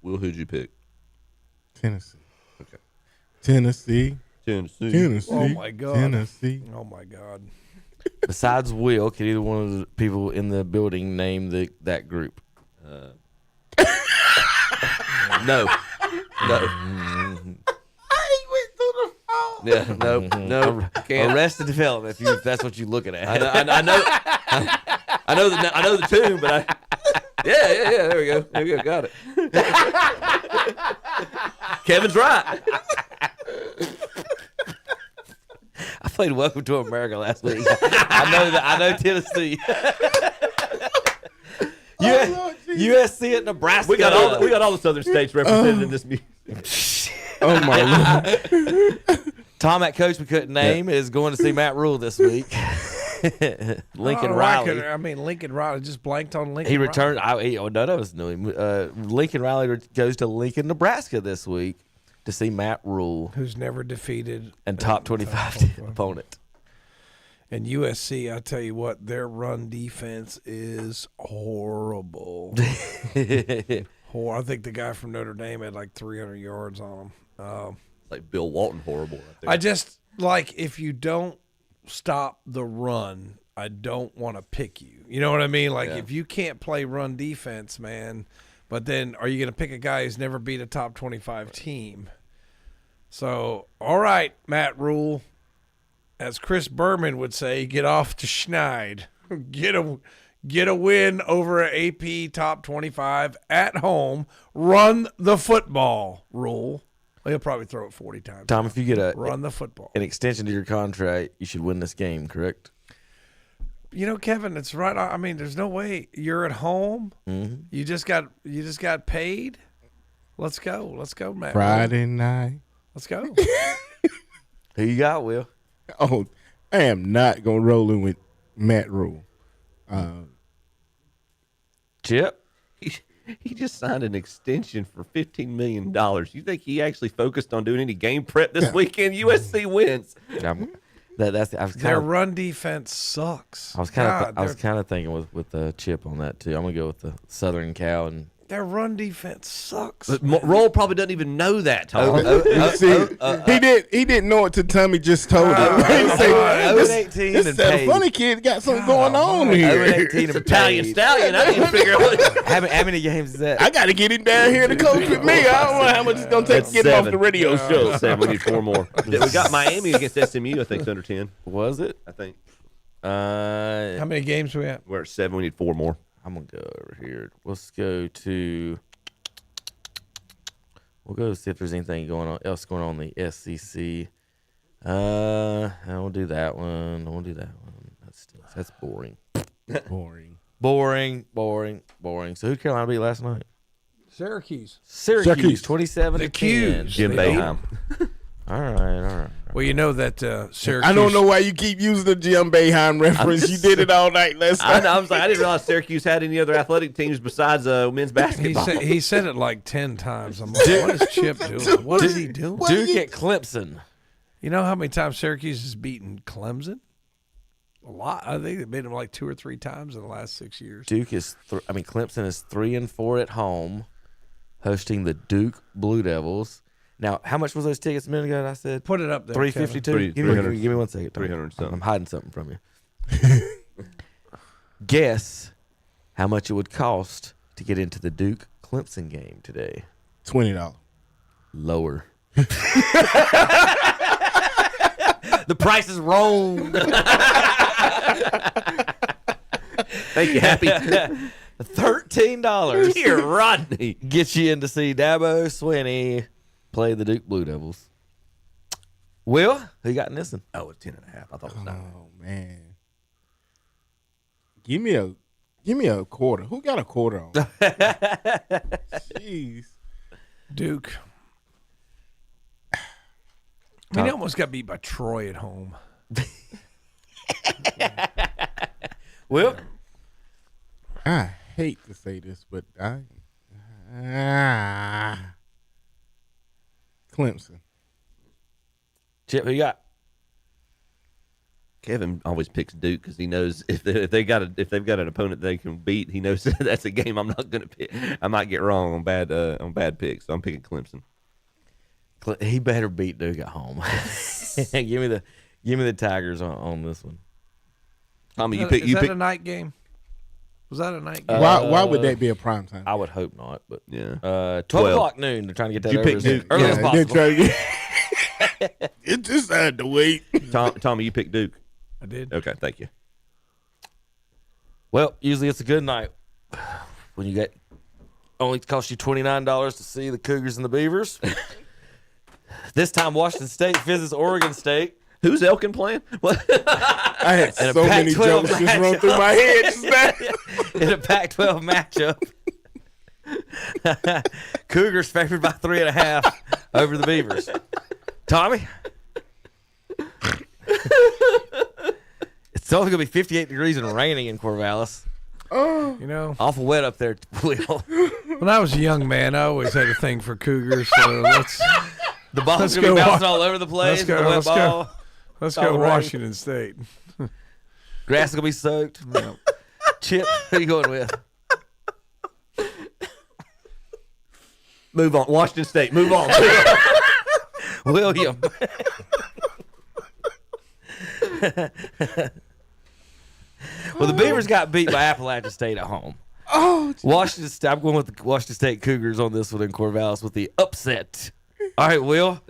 Will, who'd you pick? Tennessee. Okay. Tennessee. Oh my God. Tennessee. Oh my God. Besides Will, can either one of the people in the building name that group? No. Yeah, no. Can't. Arrested Development. If that's what you're looking at. I know the tune, but yeah. There we go. Got it. Kevin's right. I played Welcome to America last week. I know Tennessee. USC at Nebraska. We got all the southern states represented in this music. Oh my Lord. Tom, that coach we couldn't name, is going to see Matt Rule this week. Lincoln Riley. Lincoln Riley just blanked on Lincoln. He returned. None of us knew him. Lincoln Riley goes to Lincoln, Nebraska this week to see Matt Rule, who's never defeated and top 25 opponent. And USC, I tell you what, their run defense is horrible. I think the guy from Notre Dame had like 300 yards on him. Like Bill Walton, horrible. Right there. I just like if you don't stop the run, I don't want to pick you. You know what I mean? Like if you can't play run defense, man. But then, are you going to pick a guy who's never beat a top 25 team? So, all right, Matt Rule. As Chris Berman would say, get off to Schneid. Get a win over an AP top 25 at home. Run the football, Rule. He'll probably throw it 40 times. Tom, if you get run the football, an extension to your contract, you should win this game, correct? You know, Kevin, it's right. I mean, there's no way. You're at home. Mm-hmm. You just got paid. Let's go, Matt. Friday night. Let's go. Who you got, Will? Oh, I am not gonna roll in with Matt Rule. Chip. He just signed an extension for $15 million. You think he actually focused on doing any game prep this weekend? USC wins. Their run defense sucks. I was kind of thinking with the Chip on that too. I'm gonna go with the Southern Cal, and their run defense sucks. But Roll probably doesn't even know that, Tom. He didn't know it till Tommy just told him. This funny kid got something going on here. It's Italian Stallion. I didn't figure out how many games is that? I got to get him down here to coach with me. I don't know how much it's going to take to get him off the radio show. 7. We need 4 more. We got Miami against SMU, I think, it's under 10. Was it? I think. How many games we at? We're at 7. We need 4 more. I'm going to go over here. Let's go to – we'll go see if there's anything else going on in the SEC. I won't do that one. That's boring. Boring. So who did Carolina beat last night? Syracuse. 27-10. The Qs. Jim Boeheim. All right. Well, you know that Syracuse. I don't know why you keep using the Jim Boeheim reference. You did it all night last night. I know. I was like, I didn't realize Syracuse had any other athletic teams besides men's basketball. He said it like 10 times. I'm like, what is Chip doing? What is he doing? Duke at Clemson. You know how many times Syracuse has beaten Clemson? A lot. I think they've beaten them like 2 or 3 times in the last 6 years. Clemson is 3-4 at home, hosting the Duke Blue Devils. Now, how much was those tickets a minute ago? I said put it up there. $352. Give me 1 second. 300 something. I'm hiding something from you. Guess how much it would cost to get into the Duke Clemson game today? $20. Lower. The price is wrong. Thank you, Happy. $13. Here, Rodney. Gets you in to see Dabo Swinney play the Duke Blue Devils. Will, who you got in this one? Oh, it's 10.5. I thought it was 9. Oh man. Give me a quarter. Who got a quarter on? Jeez. Duke. I mean, he almost got beat by Troy at home. Will? I hate to say this, but Clemson. Chip, who you got? Kevin always picks Duke because he knows if they've got an opponent they can beat, he knows that's a game I'm not going to pick. I might get wrong on bad picks, so I'm picking Clemson. He better beat Duke at home. give me the Tigers on this one. Tommy, Is that a night game? Was that a night game? Why would that be a prime time? I would hope not, but yeah. 12 o'clock noon. They're trying to get that you pick Duke early as possible. It just had to wait. Tommy, you picked Duke. I did. Okay, thank you. Well, usually it's a good night when you get only cost you $29 to see the Cougars and the Beavers. This time, Washington State visits Oregon State. Who's Elkin playing? What? I had so many jokes just run through my head just now. In a Pac-12 matchup. Cougars favored by 3.5 over the Beavers. Tommy? It's only going to be 58 degrees and raining in Corvallis. You know, awful wet up there, Will. When I was a young man, I always had a thing for Cougars. So the ball's going to be bouncing all over the place. Let's go Washington State. Grass is going to be soaked. Yeah. Chip, who are you going with? Move on. Washington State. Move on. William. Well, the Beavers got beat by Appalachian State at home. Oh, Washington State. I'm going with the Washington State Cougars on this one in Corvallis with the upset. All right, Will.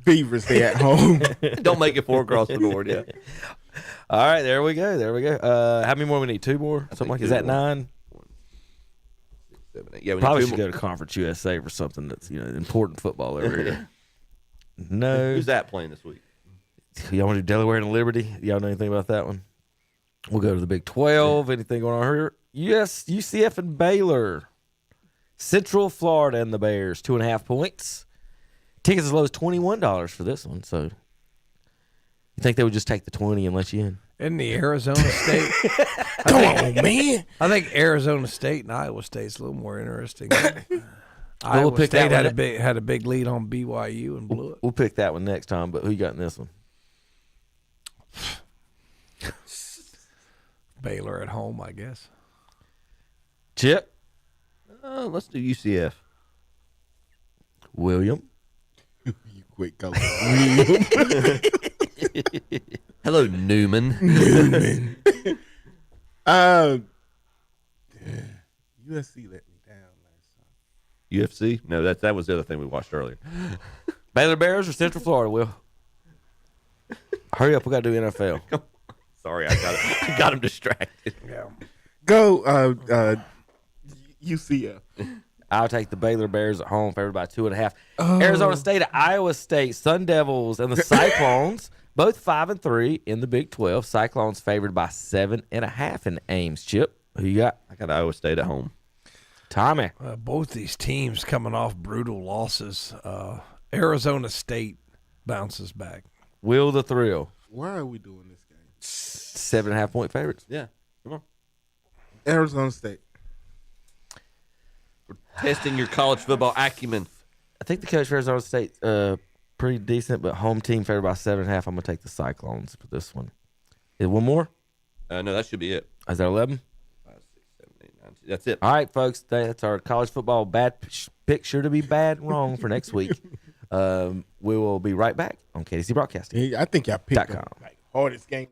Beavers stay at home. Don't make it 4 across the board. Yeah. All right, there we go. How many more we need? 2 more? Something like. Is that 9? 7, 8. Yeah, we probably need 2 should more. go to Conference USA for something that's important football over here. No. Who's that playing this week? Y'all want to do Delaware and Liberty? Y'all know anything about that one? We'll go to the Big 12. Anything going on here? Yes, UCF and Baylor. Central Florida and the Bears, 2.5 points. Tickets as low as $21 for this one. So you think they would just take the 20 and let you in? In the Arizona State. Come on, man. I think Arizona State and Iowa State's a little more interesting. We'll pick State that had a big lead on BYU and blew it. We'll pick that one next time, but who you got in this one? Baylor at home, I guess. Chip? Let's do UCF. William? You quit calling William. Hello, Newman. USC let me down last time. UFC? No, that was the other thing we watched earlier. Baylor Bears or Central Florida, Will? Hurry up, we got to do NFL. Sorry, I got him distracted. Yeah. Go UCF. I'll take the Baylor Bears at home, favored by 2.5. Arizona State at Iowa State, Sun Devils and the Cyclones, both 5-3 in the Big 12. Cyclones favored by 7.5 in Ames. Chip, who you got? I got Iowa State at home. Tommy. Both these teams coming off brutal losses. Arizona State bounces back. Will the Thrill. Why are we doing this game? 7.5 point favorites. Yeah, come on. Arizona State. We're testing your college football acumen. I think the coach for Arizona State pretty decent, but home team favored by 7.5. I'm going to take the Cyclones for this one. Is one more? No, that should be it. Is that 11? 5, 6, 7, 8, 9, 10. That's it. All right, folks. That's our college football bad pick, sure to be bad and wrong for next week. We will be right back on KDC Broadcasting. I think I picked the hardest game.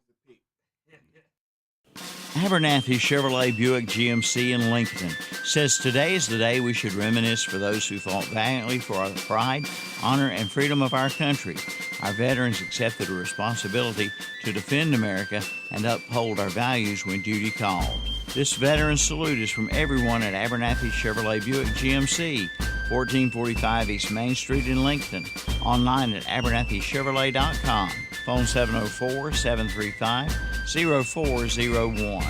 Abernathy Chevrolet Buick GMC in Lincoln says today is the day we should reminisce for those who fought valiantly for our pride, honor, and freedom of our country. Our veterans accepted a responsibility to defend America and uphold our values when duty called. This veteran salute is from everyone at Abernathy Chevrolet Buick GMC, 1445 East Main Street in Lincoln. Online at abernathychevrolet.com. Phone 704-735-0401.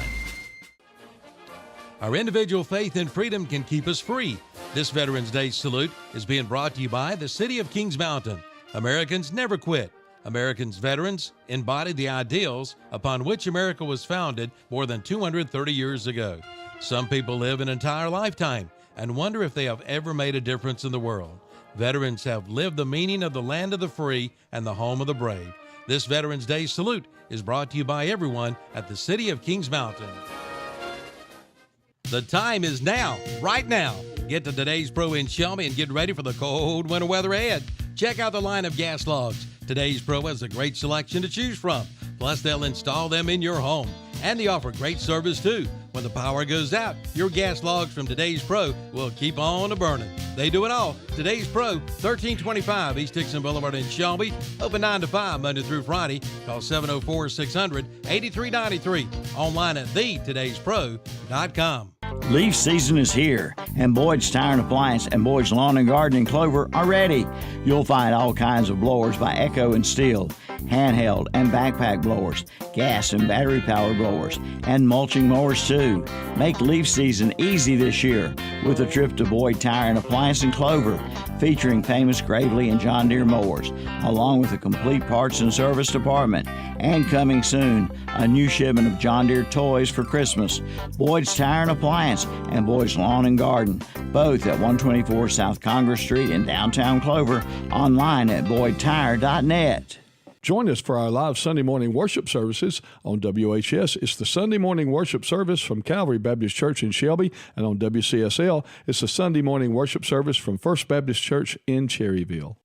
Our individual faith in freedom can keep us free. This Veterans Day salute is being brought to you by the City of Kings Mountain. Americans never quit. Americans veterans embody the ideals upon which America was founded more than 230 years ago. Some people live an entire lifetime and wonder if they have ever made a difference in the world. Veterans have lived the meaning of the land of the free and the home of the brave. This Veterans Day salute is brought to you by everyone at the City of Kings Mountain. The time is now, right now. Get to Today's Pro in Shelby and get ready for the cold winter weather ahead. Check out the line of gas logs. Today's Pro has a great selection to choose from. Plus, they'll install them in your home. And they offer great service, too. When the power goes out, your gas logs from Today's Pro will keep on burning. They do it all. Today's Pro, 1325 East Dixon Boulevard in Shelby. Open 9 to 5, Monday through Friday. Call 704-600-8393. Online at thetodayspro.com. Leaf season is here, and Boyd's Tire and Appliance and Boyd's Lawn and Garden and Clover are ready. You'll find all kinds of blowers by Echo and Steel, handheld and backpack blowers, gas and battery powered blowers, and mulching mowers too. Make leaf season easy this year with a trip to Boyd Tire and Appliance and Clover, featuring famous Gravely and John Deere mowers, along with a complete parts and service department. And coming soon, a new shipment of John Deere toys for Christmas. Boyd's Tire and Appliance and Boyd's Lawn and Garden, both at 124 South Congress Street in downtown Clover, online at boydtire.net. Join us for our live Sunday morning worship services on WHS. It's the Sunday morning worship service from Calvary Baptist Church in Shelby, and on WCSL, it's the Sunday morning worship service from First Baptist Church in Cherryville.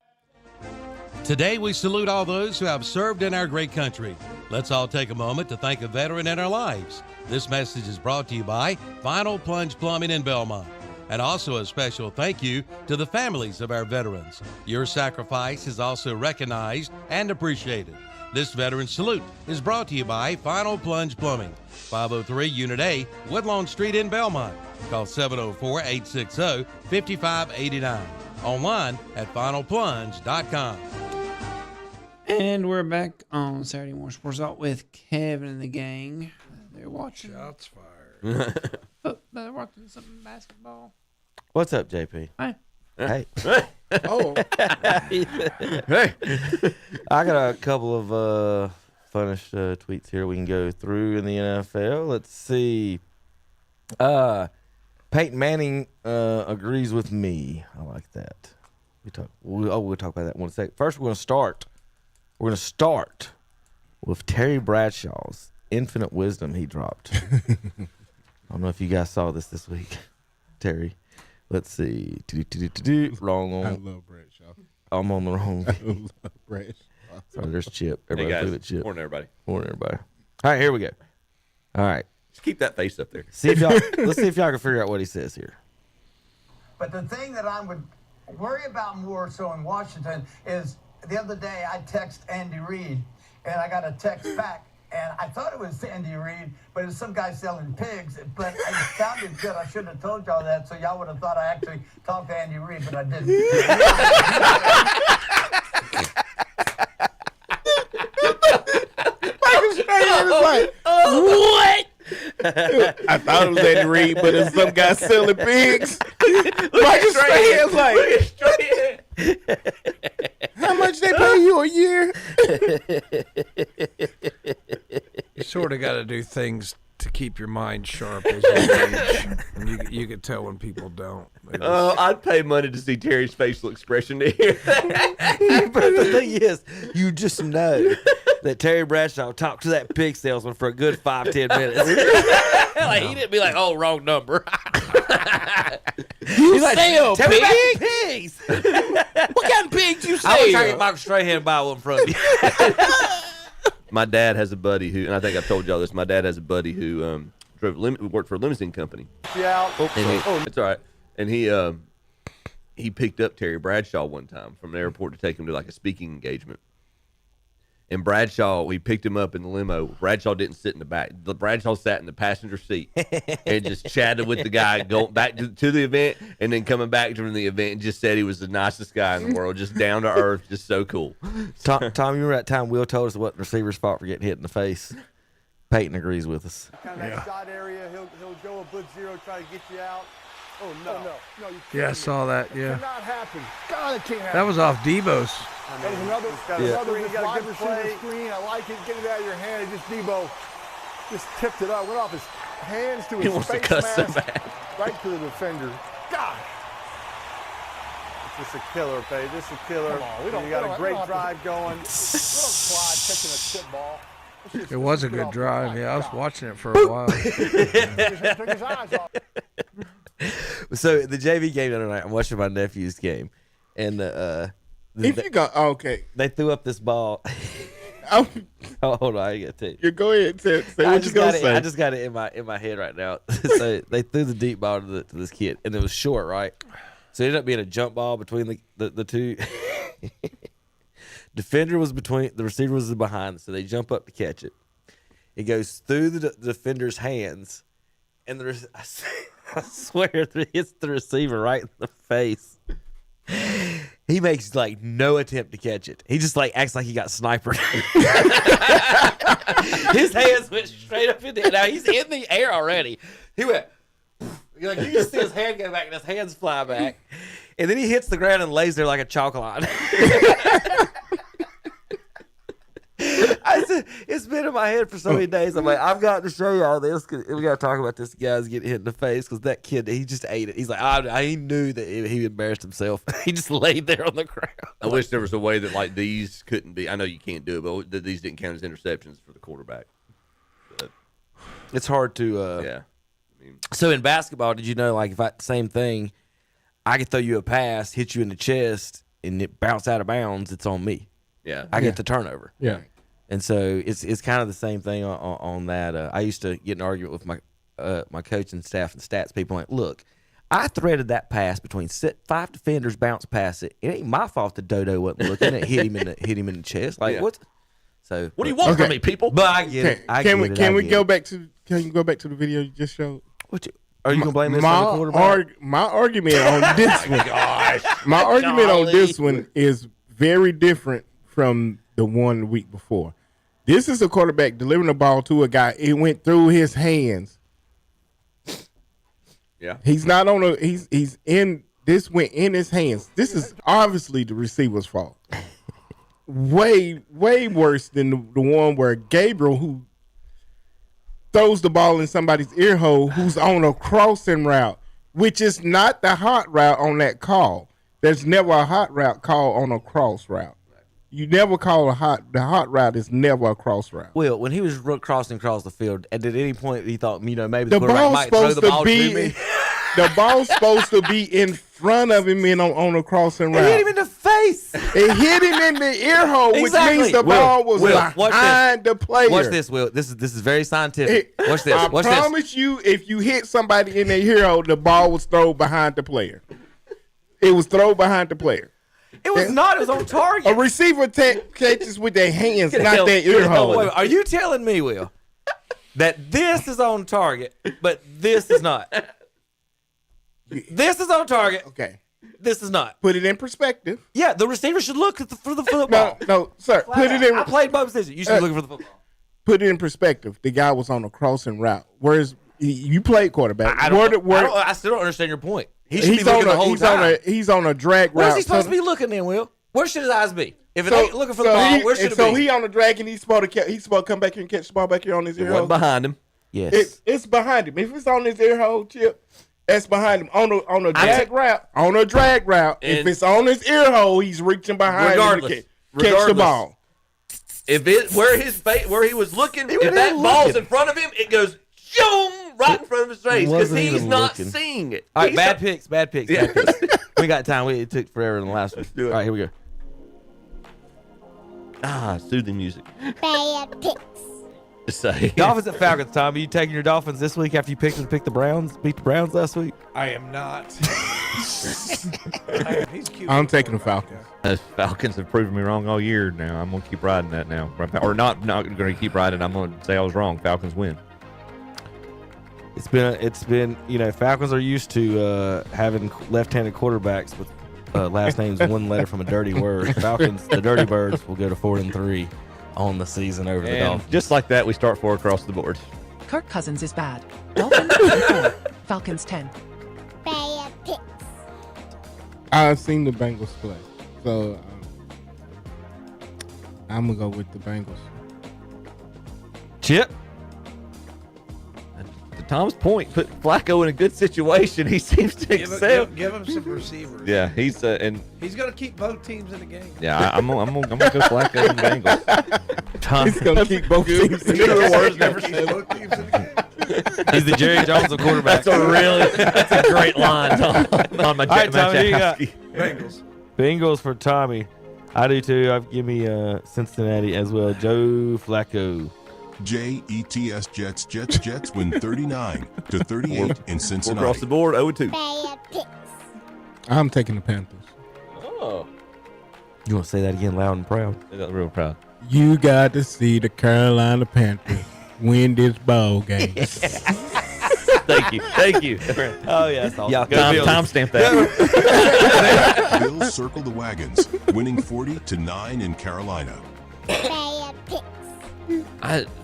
Today, we salute all those who have served in our great country. Let's all take a moment to thank a veteran in our lives. This message is brought to you by Final Plunge Plumbing in Belmont. And also a special thank you to the families of our veterans. Your sacrifice is also recognized and appreciated. This Veteran Salute is brought to you by Final Plunge Plumbing, 503 Unit A, Woodlawn Street in Belmont. Call 704-860-5589. Online at finalplunge.com. And we're back on Saturday Morning Sports Talk with Kevin and the gang. They're watching. Shots fired. They're watching some basketball. What's up, JP? Hey. Hey. Oh. Hey. I got a couple of funnish tweets here we can go through in the NFL. Let's see. Peyton Manning agrees with me. I like that. We'll talk about that in one second. First, we're going to start with Terry Bradshaw's infinite wisdom he dropped. I don't know if you guys saw this week, Terry. Let's see. Wrong on. I love Bradshaw. I'm on the wrong. I love Bradshaw. Sorry, there's Chip. Hey guys, look at Chip. morning everybody. Morning everybody. All right, here we go. All right. Just keep that face up there. Let's see if y'all can figure out what he says here. But the thing that I would worry about more so in Washington is the other day I text Andy Reid and I got a text back. And I thought it was Andy Reid, but it was some guy selling pigs. But it sounded good. I shouldn't have told y'all that, so y'all would have thought I actually talked to Andy Reid, but I didn't. Michael Strahan is like, what? I thought it was Andy Reid, but it's some guy selling pigs. Michael Strahan's like, how much they pay you a year? You sort of got to do things to keep your mind sharp as you age. And you can tell when people don't. I'd pay money to see Terry's facial expression here. But the thing is, you just know that Terry Bradshaw talked to that pig salesman for a good 5-10 minutes. Like, he didn't be like, oh, wrong number. You sell tell me about pigs? the pigs. What kind of pigs you sell? I was trying to get Michael Strahan to buy one from you. My dad has a buddy who, and I think I've told y'all this, my dad has a buddy who worked for a limousine company. Yeah. It's all right. And he picked up Terry Bradshaw one time from the airport to take him to like a speaking engagement. And Bradshaw, we picked him up in the limo. Bradshaw didn't sit in the back. Bradshaw sat in the passenger seat and just chatted with the guy going back to the event and then coming back from the event and just said he was the nicest guy in the world, just down to earth, just so cool. Tom, you remember that time Will told us what the receiver's fault for getting hit in the face? Peyton agrees with us. Kind of that side area, he'll go a foot zero, try to get you out. Oh, no. You can't. Yeah, I saw that, yeah. It cannot happen. God, it can't happen. That was off Debo's. That was another wide receiver screen. I like it. Get it out of your hand. And just Debo just tipped it up. Went off his hands to his face mask. Right to the defender. God. It's just a killer, babe. This is a killer. You got a great drive going. Little Clyde catching a tip ball. It was a good drive. Yeah, I was watching it for a while. Took his eyes off. So the JV game the other night, I'm watching my nephew's game, and if you go, okay, they threw up this ball. Oh, hold on, I got to tell you. You go ahead, say what you gonna say. I just got it in my head right now. So they threw the deep ball to this kid, and it was short, right? So it ended up being a jump ball between the two. Defender was between, the receiver was behind, so they jump up to catch it. It goes through the defender's hands, and I swear, it hits the receiver right in the face. He makes like no attempt to catch it. He just like acts like he got sniped. His hands went straight up in the air. Now he's in the air already. He went like you can see his hand go back and his hands fly back, and then he hits the ground and lays there like a chalk line. It's been in my head for so many days. I'm like, I've got to show y'all this because we got to talk about this guy's getting hit in the face because that kid, he just ate it. He's like, he knew that he embarrassed himself. He just laid there on the ground. I wish there was a way that like these couldn't be. I know you can't do it, but that these didn't count as interceptions for the quarterback. But it's hard to. Yeah. So in basketball, did you know like same thing? I could throw you a pass, hit you in the chest, and it bounce out of bounds. It's on me. Yeah, I get the turnover. Yeah. And so it's kind of the same thing on that. I used to get in an argument with my coaching staff and stats people. Like, look, I threaded that pass between 5 defenders, bounce past it. It ain't my fault the dodo wasn't looking. It hit him in the chest. Like what? So what do you want from me, people? But I get it. Can we go back to the video you just showed? Are you gonna blame this on the quarterback? My argument on this one. Gosh, my argument on this one is very different from the one the week before. This is a quarterback delivering the ball to a guy. It went through his hands. Yeah. He's not on a he's in this went in his hands. This is obviously the receiver's fault. Way worse than the one where Gabriel, who throws the ball in somebody's ear hole, who's on a crossing route, which is not the hot route on that call. There's never a hot route call on a cross route. You never call the hot route is never a cross route. Will, when he was crossing across the field, and at any point he thought, maybe the quarterback might throw the ball to me. The ball's supposed to be in front of him on a crossing route. It hit him in the face. It hit him in the ear hole, exactly. Which means the ball was behind the player. Watch this, Will. This is very scientific. Watch this. I promise you, if you hit somebody in the ear hole, the ball was thrown behind the player. It was thrown behind the player. It was not. It was on target. A receiver catches with their hands, not their ear hole. Wait, are you telling me, Will, that this is on target, but this is not? This is on target. Okay. This is not. Put it in perspective. Yeah, the receiver should look for the football. No, sir. Put it in. I played both positions. You should be looking for the football. Put it in perspective. The guy was on a crossing route. Whereas you played quarterback. I still don't understand your point. He should be looking the whole time. He's on a drag route. Where's he supposed to be looking then, Will? Where should his eyes be? If it ain't looking for the ball, where should it be? So he on the drag and he's supposed to come back here and catch the ball back here on his ear hole. Behind him. Yes. It's behind him. If it's on his ear hole, Chip, that's behind him. On a drag route. On a drag route. If it's on his ear hole, he's reaching behind him to catch the ball. If it where he was looking, if that ball's in front of him, it goes right in front of his face because he's not seeing it. All right, bad picks. We got time. It took forever in the last one. All right, here we go. Soothing music. Bad picks. Dolphins at Falcons, Tom. Are you taking your Dolphins this week after you beat the Browns last week? I am not. He's cute. I'm taking the Falcons. Falcons have proven me wrong all year now. I'm going to keep riding that now. Or not going to keep riding. I'm going to say I was wrong. Falcons win. It's been Falcons are used to having left-handed quarterbacks with last names one letter from a dirty word. Falcons, the Dirty Birds, will go to 4-3 on the season over the Dolphins. Just like that, we start 4 across the board. Kirk Cousins is bad. Dolphins 4, Falcons 10. Bad picks. I've seen the Bengals play, so I'm gonna go with the Bengals. Chip. To Tom's point, put Flacco in a good situation. He seems to excel. Give him some receivers. Yeah, he's and he's gonna keep both teams in the game. Yeah, I'm gonna go Flacco and Bengals. He's gonna keep both teams in the game. Words never said. Both teams in the game. He's the Jerry Jones of quarterback. That's a great line, Tom. On my All right, Tommy, you got Bengals for Tommy. I do too. Give me Cincinnati as well. Joe Flacco. Jets win 39-38 in Cincinnati. Across the board, 0-2. Bad picks. I'm taking the Panthers. Oh. You want to say that again loud and proud? They got real proud. You got to see the Carolina Panthers win this ball game. Thank you. Oh, yeah, that's awesome. Yeah, Go Bills. timestamp that. Bills circle the wagons, winning 40-9 in Carolina.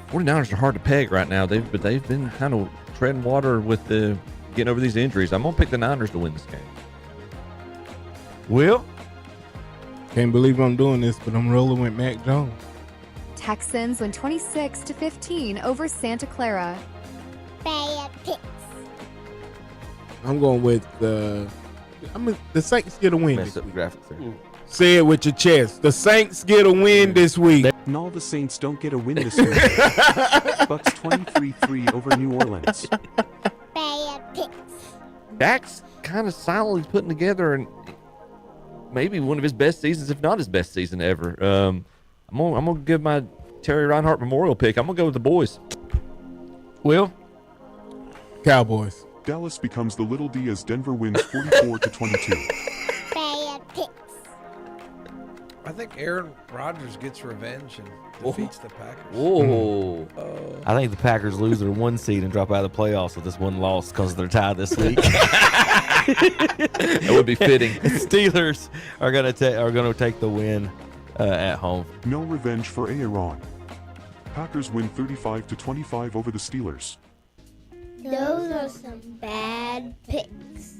49ers are hard to peg right now. They've been kind of treading water with the getting over these injuries. I'm gonna pick the Niners to win this game. Will? Can't believe I'm doing this, but I'm rolling with Mac Jones. Texans win 26-15 over Santa Clara. I'm going with the Saints get a win. Messed up the graphics there. Say it with your chest. The Saints get a win this week. No, the Saints don't get a win this week. Bucks 23-3 over New Orleans. Dak's kind of solidly putting together and maybe one of his best seasons, if not his best season ever. I'm gonna give my Terry Reinhart Memorial pick. I'm gonna go with the boys. Will? Cowboys. Dallas becomes the Little D as Denver wins 44-22. I think Aaron Rodgers gets revenge and defeats the Packers. Whoa. I think the Packers lose their 1 seed and drop out of the playoffs with this one loss because they're tied this week. That would be fitting. Steelers are gonna take the win at home. No revenge for Aaron. Packers win 35-25 over the Steelers. Those are some bad picks.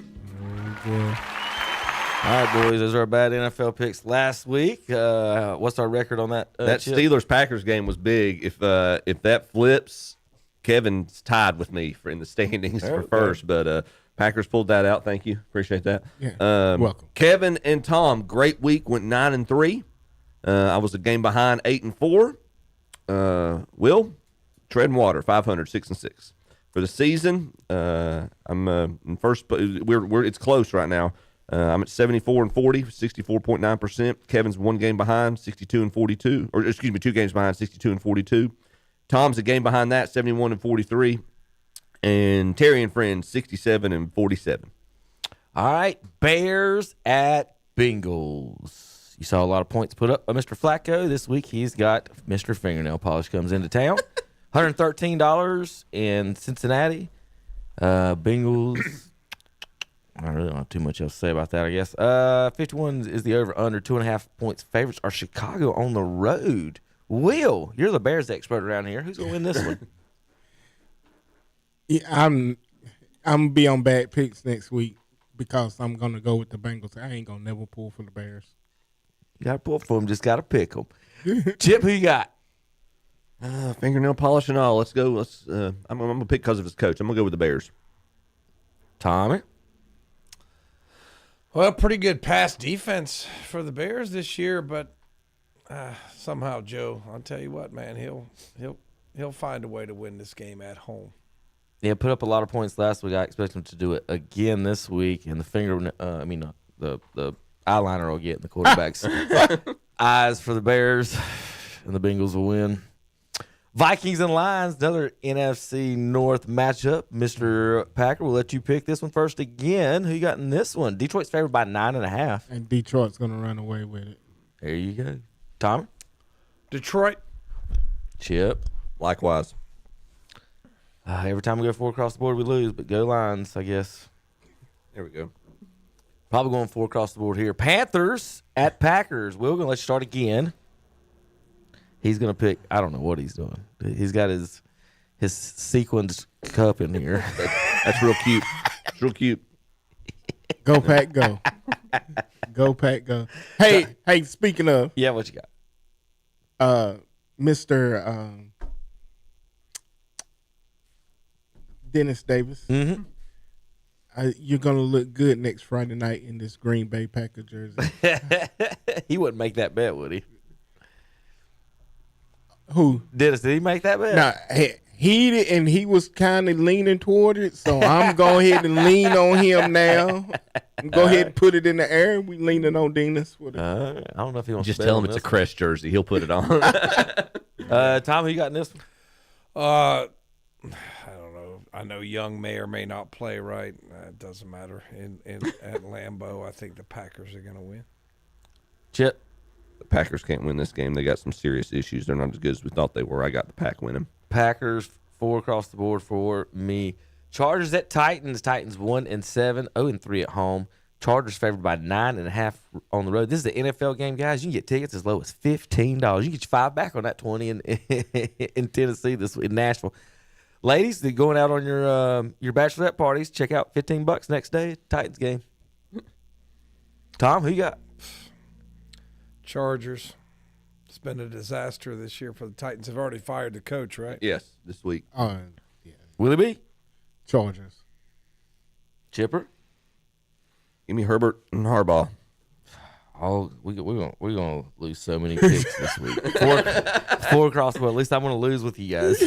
All right, boys, those are our bad NFL picks last week. What's our record on that? That Chip? Steelers-Packers game was big. If that flips, Kevin's tied with me in the standings for first. But Packers pulled that out. Thank you. Appreciate that. Yeah, welcome. Kevin and Tom, great week. Went 9-3. I was a game behind 8-4. Will, treading water, 500, 6-6. For the season, I'm in first. It's close right now. I'm at 74-40, 64.9%. Kevin's 1 game behind, 62-42, or excuse me, 2 games behind, 62-42. Tom's a game behind that, 71-43, and Terry and friends, 67-47. All right, Bears at Bengals. You saw a lot of points put up by Mr. Flacco. This week he's got Mr. Fingernail Polish comes into town. $113 in Cincinnati. Bengals. I really don't have too much else to say about that, I guess. 51 is the over-under. 2.5 points favorites are Chicago on the road. Will, you're the Bears expert around here. Who's going to win this one? Yeah, I'm going to be on bad picks next week because I'm going to go with the Bengals. I ain't going to never pull for the Bears. You got to pull for them. Just got to pick them. Chip, who you got? Fingernail polish and all. Let's go. I'm going to pick because of his coach. I'm going to go with the Bears. Tommy? Well, pretty good pass defense for the Bears this year, but somehow, Joe, I'll tell you what, man, he'll find a way to win this game at home. Yeah, put up a lot of points last week. I expect him to do it again this week, and the eyeliner will get in the quarterback's eyes for the Bears, and the Bengals will win. Vikings and Lions, another NFC North matchup. Mr. Packer, we'll let you pick this one first again. Who you got in this one? Detroit's favored by 9.5. And Detroit's going to run away with it. There you go. Tom? Detroit. Chip? Likewise. Every time we go 4 across the board, we lose, but go Lions, I guess. There we go. Probably going 4 across the board here. Panthers at Packers. We're going to let you start again. He's going to pick, I don't know what he's doing. He's got his sequins cup in here. That's real cute. It's real cute. Go, Pack, go. Go, Pack, go. Hey, speaking of. Yeah, what you got? Mr. Dennis Davis. Mm-hmm. You're going to look good next Friday night in this Green Bay Packer jersey. He wouldn't make that bet, would he? Who? Dennis, did he make that bet? Nah, he did, and he was kind of leaning toward it, so I'm going ahead and lean on him now. Go ahead and put it in the air. We leaning on Dennis. I don't know if he wants Just to bet tell on him it's a this Crest jersey. He'll put it on. Tom, who you got in this one? I don't know. I know Young may or may not play right. It doesn't matter. At Lambeau, I think the Packers are going to win. Chip? The Packers can't win this game. They got some serious issues. They're not as good as we thought they were. I got the Pack winning. Packers, 4 across the board for me. Chargers at Titans. Titans 1-7, 0-3 at home. Chargers favored by 9.5 on the road. This is the NFL game, guys. You can get tickets as low as $15. You can get your $5 back on that 20 in Tennessee this week, in Nashville. Ladies, they're going out on your bachelorette parties. Check out $15 next day. Titans game. Tom, who you got? Chargers. It's been a disaster this year for the Titans. Have already fired the coach, right? Yes, this week. Yeah. Will it be? Chargers. Chipper? Give me Herbert and Harbaugh. Oh, we're gonna lose so many picks this week. Four across the board. At least I'm gonna lose with you guys.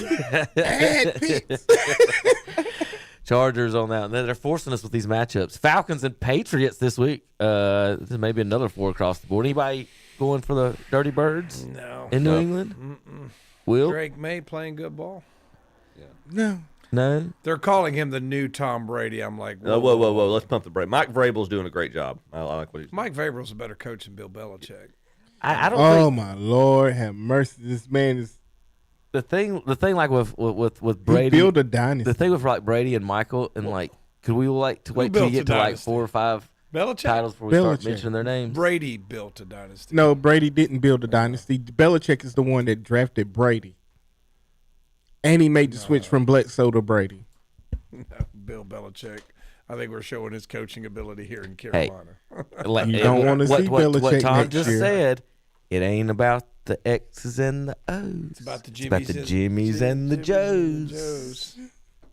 Chargers on that. And they're forcing us with these matchups. Falcons and Patriots this week. This is maybe another 4 across the board. Anybody going for the Dirty Birds? No. In New England? Will? Drake May playing good ball? No. None. They're calling him the new Tom Brady. I'm like, Whoa. Let's pump the brake. Mike Vrabel's doing a great job. I like what he's doing. Mike Vrabel's a better coach than Bill Belichick. I don't Oh think my Lord, have mercy! This man is the thing like with Brady. build a dynasty. The thing with like Brady and Michael and like, could we like to wait till built you a get to like dynasty? 4 or 5 Belichick? titles before we start Belichick. mentioning their names? Brady built a dynasty. No, Brady didn't build a dynasty. Belichick is the one that drafted Brady, and he made the switch from Bledsoe to Brady. No, Bill Belichick. I think we're showing his coaching ability here in Carolina. You don't want to see Belichick what Tom next just year. said. It ain't about the X's and the O's. It's about the Jimmies and the Joes.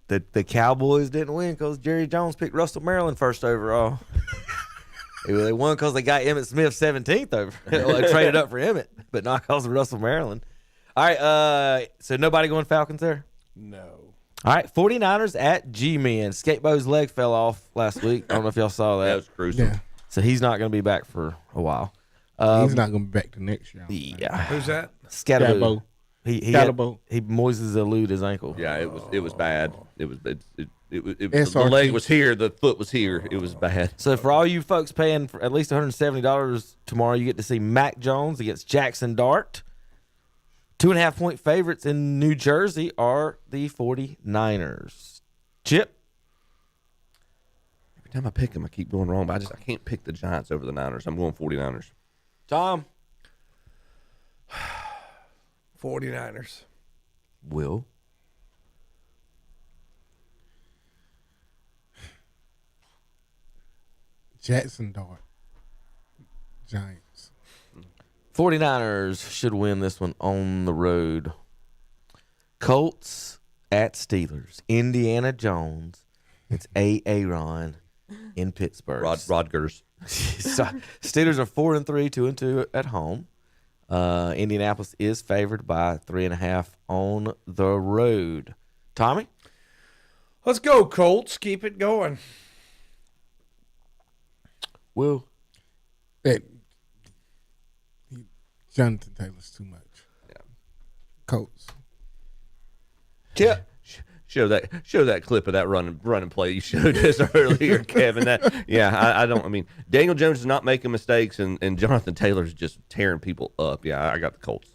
The Cowboys didn't win because Jerry Jones picked Russell Maryland first overall. They won because they got Emmitt Smith 17th over. They traded up for Emmitt, but not because of Russell Maryland. All right, so nobody going Falcons there? No. All right, 49ers at G-Men. Skatebo's leg fell off last week. I don't know if y'all saw that. That was gruesome. Yeah. So he's not going to be back for a while. He's not going to be back to next year. Yeah. Who's that? Scatterbo. Scatterbo. He Moises elude his ankle. Yeah, it was bad. It was the SRT. leg was here, the foot was here. It was bad. So for all you folks paying for at least $170 tomorrow, you get to see Mac Jones against Jackson Dart. 2.5-point favorites in New Jersey are the 49ers. Chip? Every time I pick them, I keep going wrong, but I can't pick the Giants over the Niners. I'm going 49ers. Tom? 49ers. Will? Jackson Dart. Giants. 49ers should win this one on the road. Colts at Steelers. Indiana Jones. It's Aaron in Pittsburgh. Rodgers. Steelers are 4-3, 2-2 at home. Indianapolis is favored by 3.5 on the road. Tommy? Let's go, Colts. Keep it going. Will? Jonathan Taylor's too much. Yeah. Colts. Yeah. Show that clip of that running play you showed us earlier, Kevin. I mean, Daniel Jones is not making mistakes, and Jonathan Taylor's just tearing people up. Yeah, I got the Colts.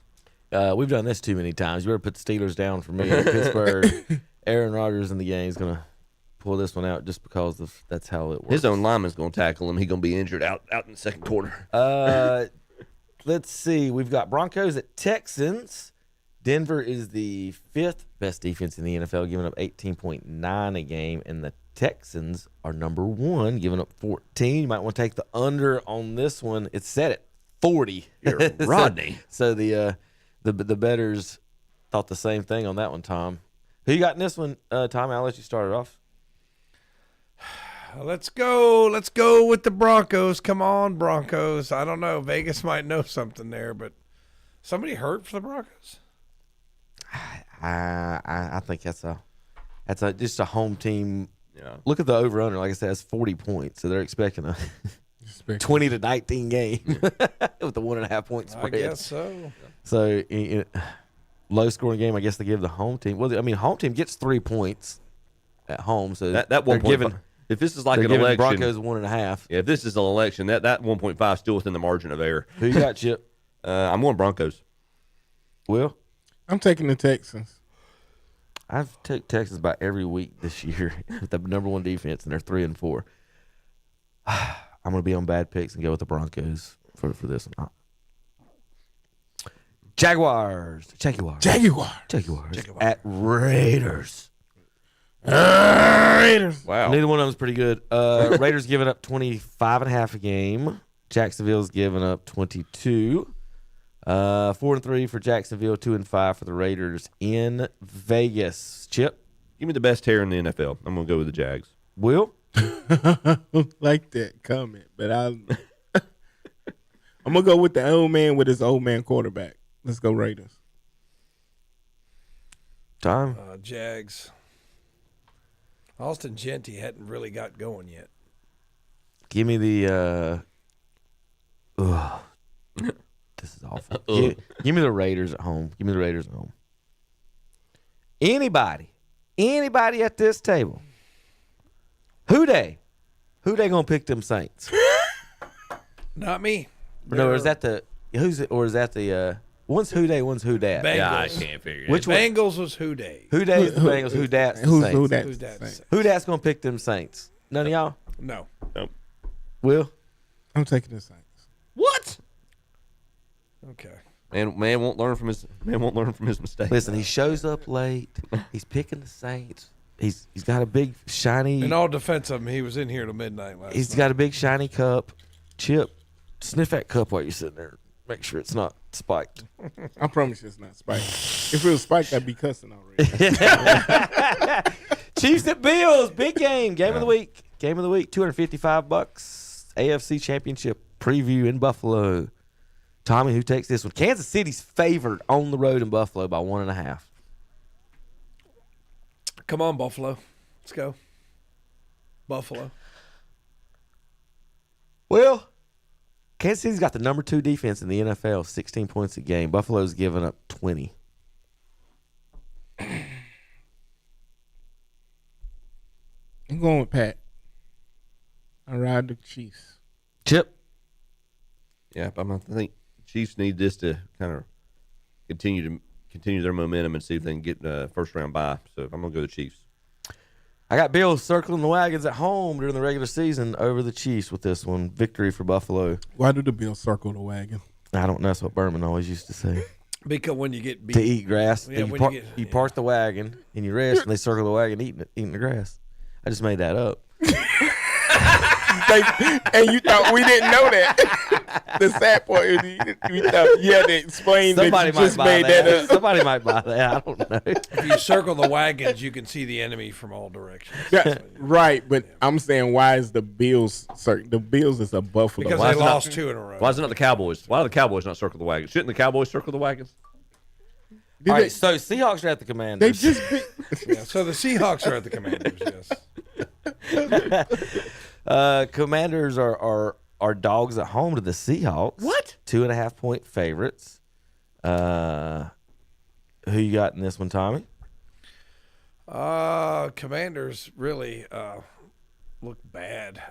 We've done this too many times. You better put the Steelers down for me in Pittsburgh. Aaron Rodgers in the game is going to pull this one out just because that's how it works. His own lineman's going to tackle him. He's going to be injured out in the second quarter. Let's see. We've got Broncos at Texans. Denver is the 5th best defense in the NFL, giving up 18.9 a game, and the Texans are number 1, giving up 14. You might want to take the under on this one. It's set at 40. You're Rodney. So the bettors thought the same thing on that one, Tom. Who you got in this one, Tom? I'll let you start it off. Let's go with the Broncos. Come on, Broncos. I don't know. Vegas might know something there, but somebody hurt for the Broncos? I think that's just a home team. Yeah. Look at the over under. Like I said, it's 40 points, so they're expecting a 20-19 game with the 1.5-point spread. I guess so. So low scoring game. I guess they give the home team. Well, I mean, home team gets 3 points at home, so that they're 1.5. If this is like they're an giving election, Broncos 1.5. Yeah, if this is an election, that 1.5 is still within the margin of error. Who you got, Chip? I'm going Broncos. Will? I'm taking the Texans. I've took Texas by every week this year with the number 1 defense, and they're 3-4. I'm gonna be on bad picks and go with the Broncos for this one. Jaguars at Raiders. Raiders. Wow. Neither one of them's pretty good. Raiders giving up 25.5 a game. Jacksonville's giving up 22. 4-3 for Jacksonville, 2-5 for the Raiders in Vegas. Chip, give me the best hair in the NFL. I'm gonna go with the Jags. Will, like that comment, but I'm gonna go with the old man with his old man quarterback. Let's go Raiders. Tom, Jags. Austin Genty hadn't really got going yet. give me the. This is awful. Give me the Raiders at home. Give me the Raiders at home. Anybody at this table, who they gonna pick them Saints? Not me. No, or is that the who's it? Or is that the one's who they, one's who dat? Bengals. Yeah, I can't figure it. Which one? Bengals was who day. Who they is the Bengals? Who dat's the Saints? Who that's the Saints? Who dat's gonna pick them Saints? None of y'all. No. Nope. Will? I'm taking the Saints. What? Okay. Man won't learn from his mistakes. Listen, he shows up late. He's picking the Saints. He's got a big shiny. In all defense of him, he was in here till midnight last He's night. got a big shiny cup. Chip, sniff that cup while you're sitting there. Make sure it's not spiked. I promise you it's not spiked. If it was spiked, I'd be cussing already. Chiefs at Bills, big game. Game of the week. $255. AFC Championship preview in Buffalo. Tommy, who takes this one? Kansas City's favored on the road in Buffalo by 1.5. Come on, Buffalo. Let's go. Buffalo. Well, Kansas City's got the number 2 defense in the NFL, 16 points a game. Buffalo's giving up 20. I'm going with Pat. I ride the Chiefs. Chip? Yeah, I think Chiefs need this to kind of continue their momentum and see if they can get a first round bye. So I'm gonna go the Chiefs. I got Bills circling the wagons at home during the regular season over the Chiefs with this one. Victory for Buffalo. Why do the Bills circle the wagon? I don't know. That's what Berman always used to say. Because when you get beat. To eat grass. Yeah, you park the wagon and you rest, and they circle the wagon eating the grass. I just made that up. And you thought we didn't know that. The sad part is you thought you had to explain Somebody that you just might buy made that up. Somebody might buy that. I don't know. If you circle the wagons, you can see the enemy from all directions. Yeah, right, but I'm saying why is the Bills the Bills is a Buffalo? Because they lost 2 in a row. Why is it not the Cowboys? Why do the Cowboys not circle the wagons? Shouldn't the Cowboys circle the wagons? All right, so Seahawks are at the Commanders. They just Yeah, so the Seahawks are at the Commanders, yes. Commanders are dogs at home to the Seahawks. What? 2.5 point favorites. Who you got in this one, Tommy? Commanders really look bad.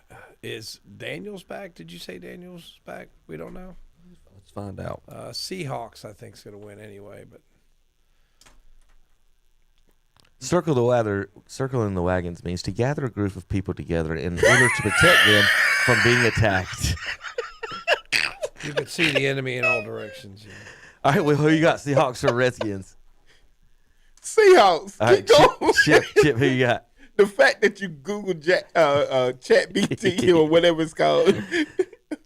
Is Daniels back? Did you say Daniels back? We don't know. Let's find out. Seahawks, I think, is going to win anyway, but. Circling the wagons means to gather a group of people together in order to protect them from being attacked. You can see the enemy in all directions. Yeah. All right, well, who you got, Seahawks or Redskins? Seahawks. All right, Chip, who you got? The fact that you Google ChatBT or whatever it's called.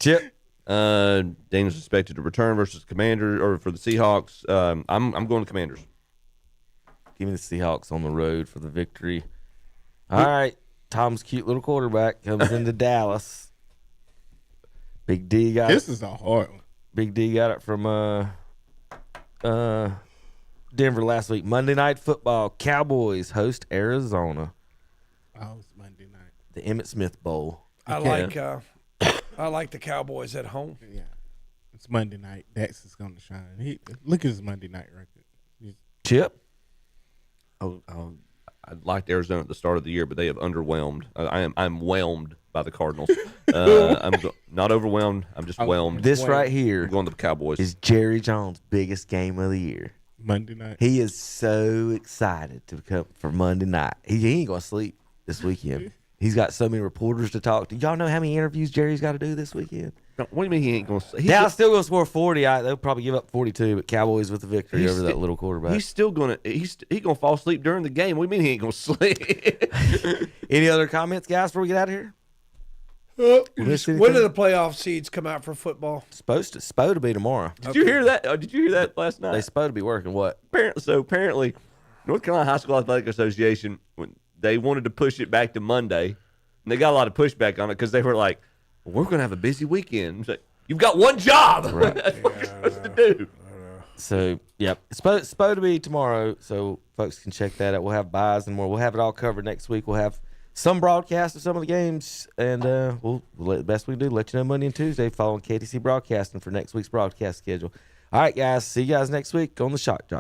Chip. Daniels expected to return versus Commander or for the Seahawks. I'm going to Commanders. Give me the Seahawks on the road for the victory. All right. Tom's cute little quarterback comes into Dallas. Big D got This it. is a hard one. Big D got it from Denver last week. Monday Night Football. Cowboys host Arizona. Oh, it's Monday night. The Emmitt Smith Bowl. I like the Cowboys at home. Yeah. It's Monday night. Dax is going to shine. Look at his Monday night record. Chip? I liked Arizona at the start of the year, but they have underwhelmed. I'm whelmed by the Cardinals. I'm not overwhelmed. I'm just whelmed. This right here I'm going to the Cowboys. is Jerry Jones' biggest game of the year. Monday night. He is so excited to come for Monday night. He ain't going to sleep this weekend. He's got so many reporters to talk to. Y'all know how many interviews Jerry's got to do this weekend? What do you mean he ain't going to? Dallas still going to score 40. They'll probably give up 42, but Cowboys with the victory over that little quarterback. He's still going to. He's going to fall asleep during the game. What do you mean he ain't going to sleep? Any other comments, guys, before we get out of here? When do the playoff seeds come out for football? Supposed to be tomorrow. Did you hear that? Did you hear that last night? They supposed to be working what? Apparently, North Carolina High School Athletic Association, when they wanted to push it back to Monday, and they got a lot of pushback on it because they were like, well, "We're going to have a busy weekend." It's like, you've got one job. Right. That's what you're supposed to do. So, yep, it's supposed to be tomorrow, so folks can check that out. We'll have buys and more. We'll have it all covered next week. We'll have some broadcast of some of the games, and we'll let the best we can do. Let you know Monday and Tuesday following KTC Broadcasting for next week's broadcast schedule. All right, guys. See you guys next week on the Shock Jock.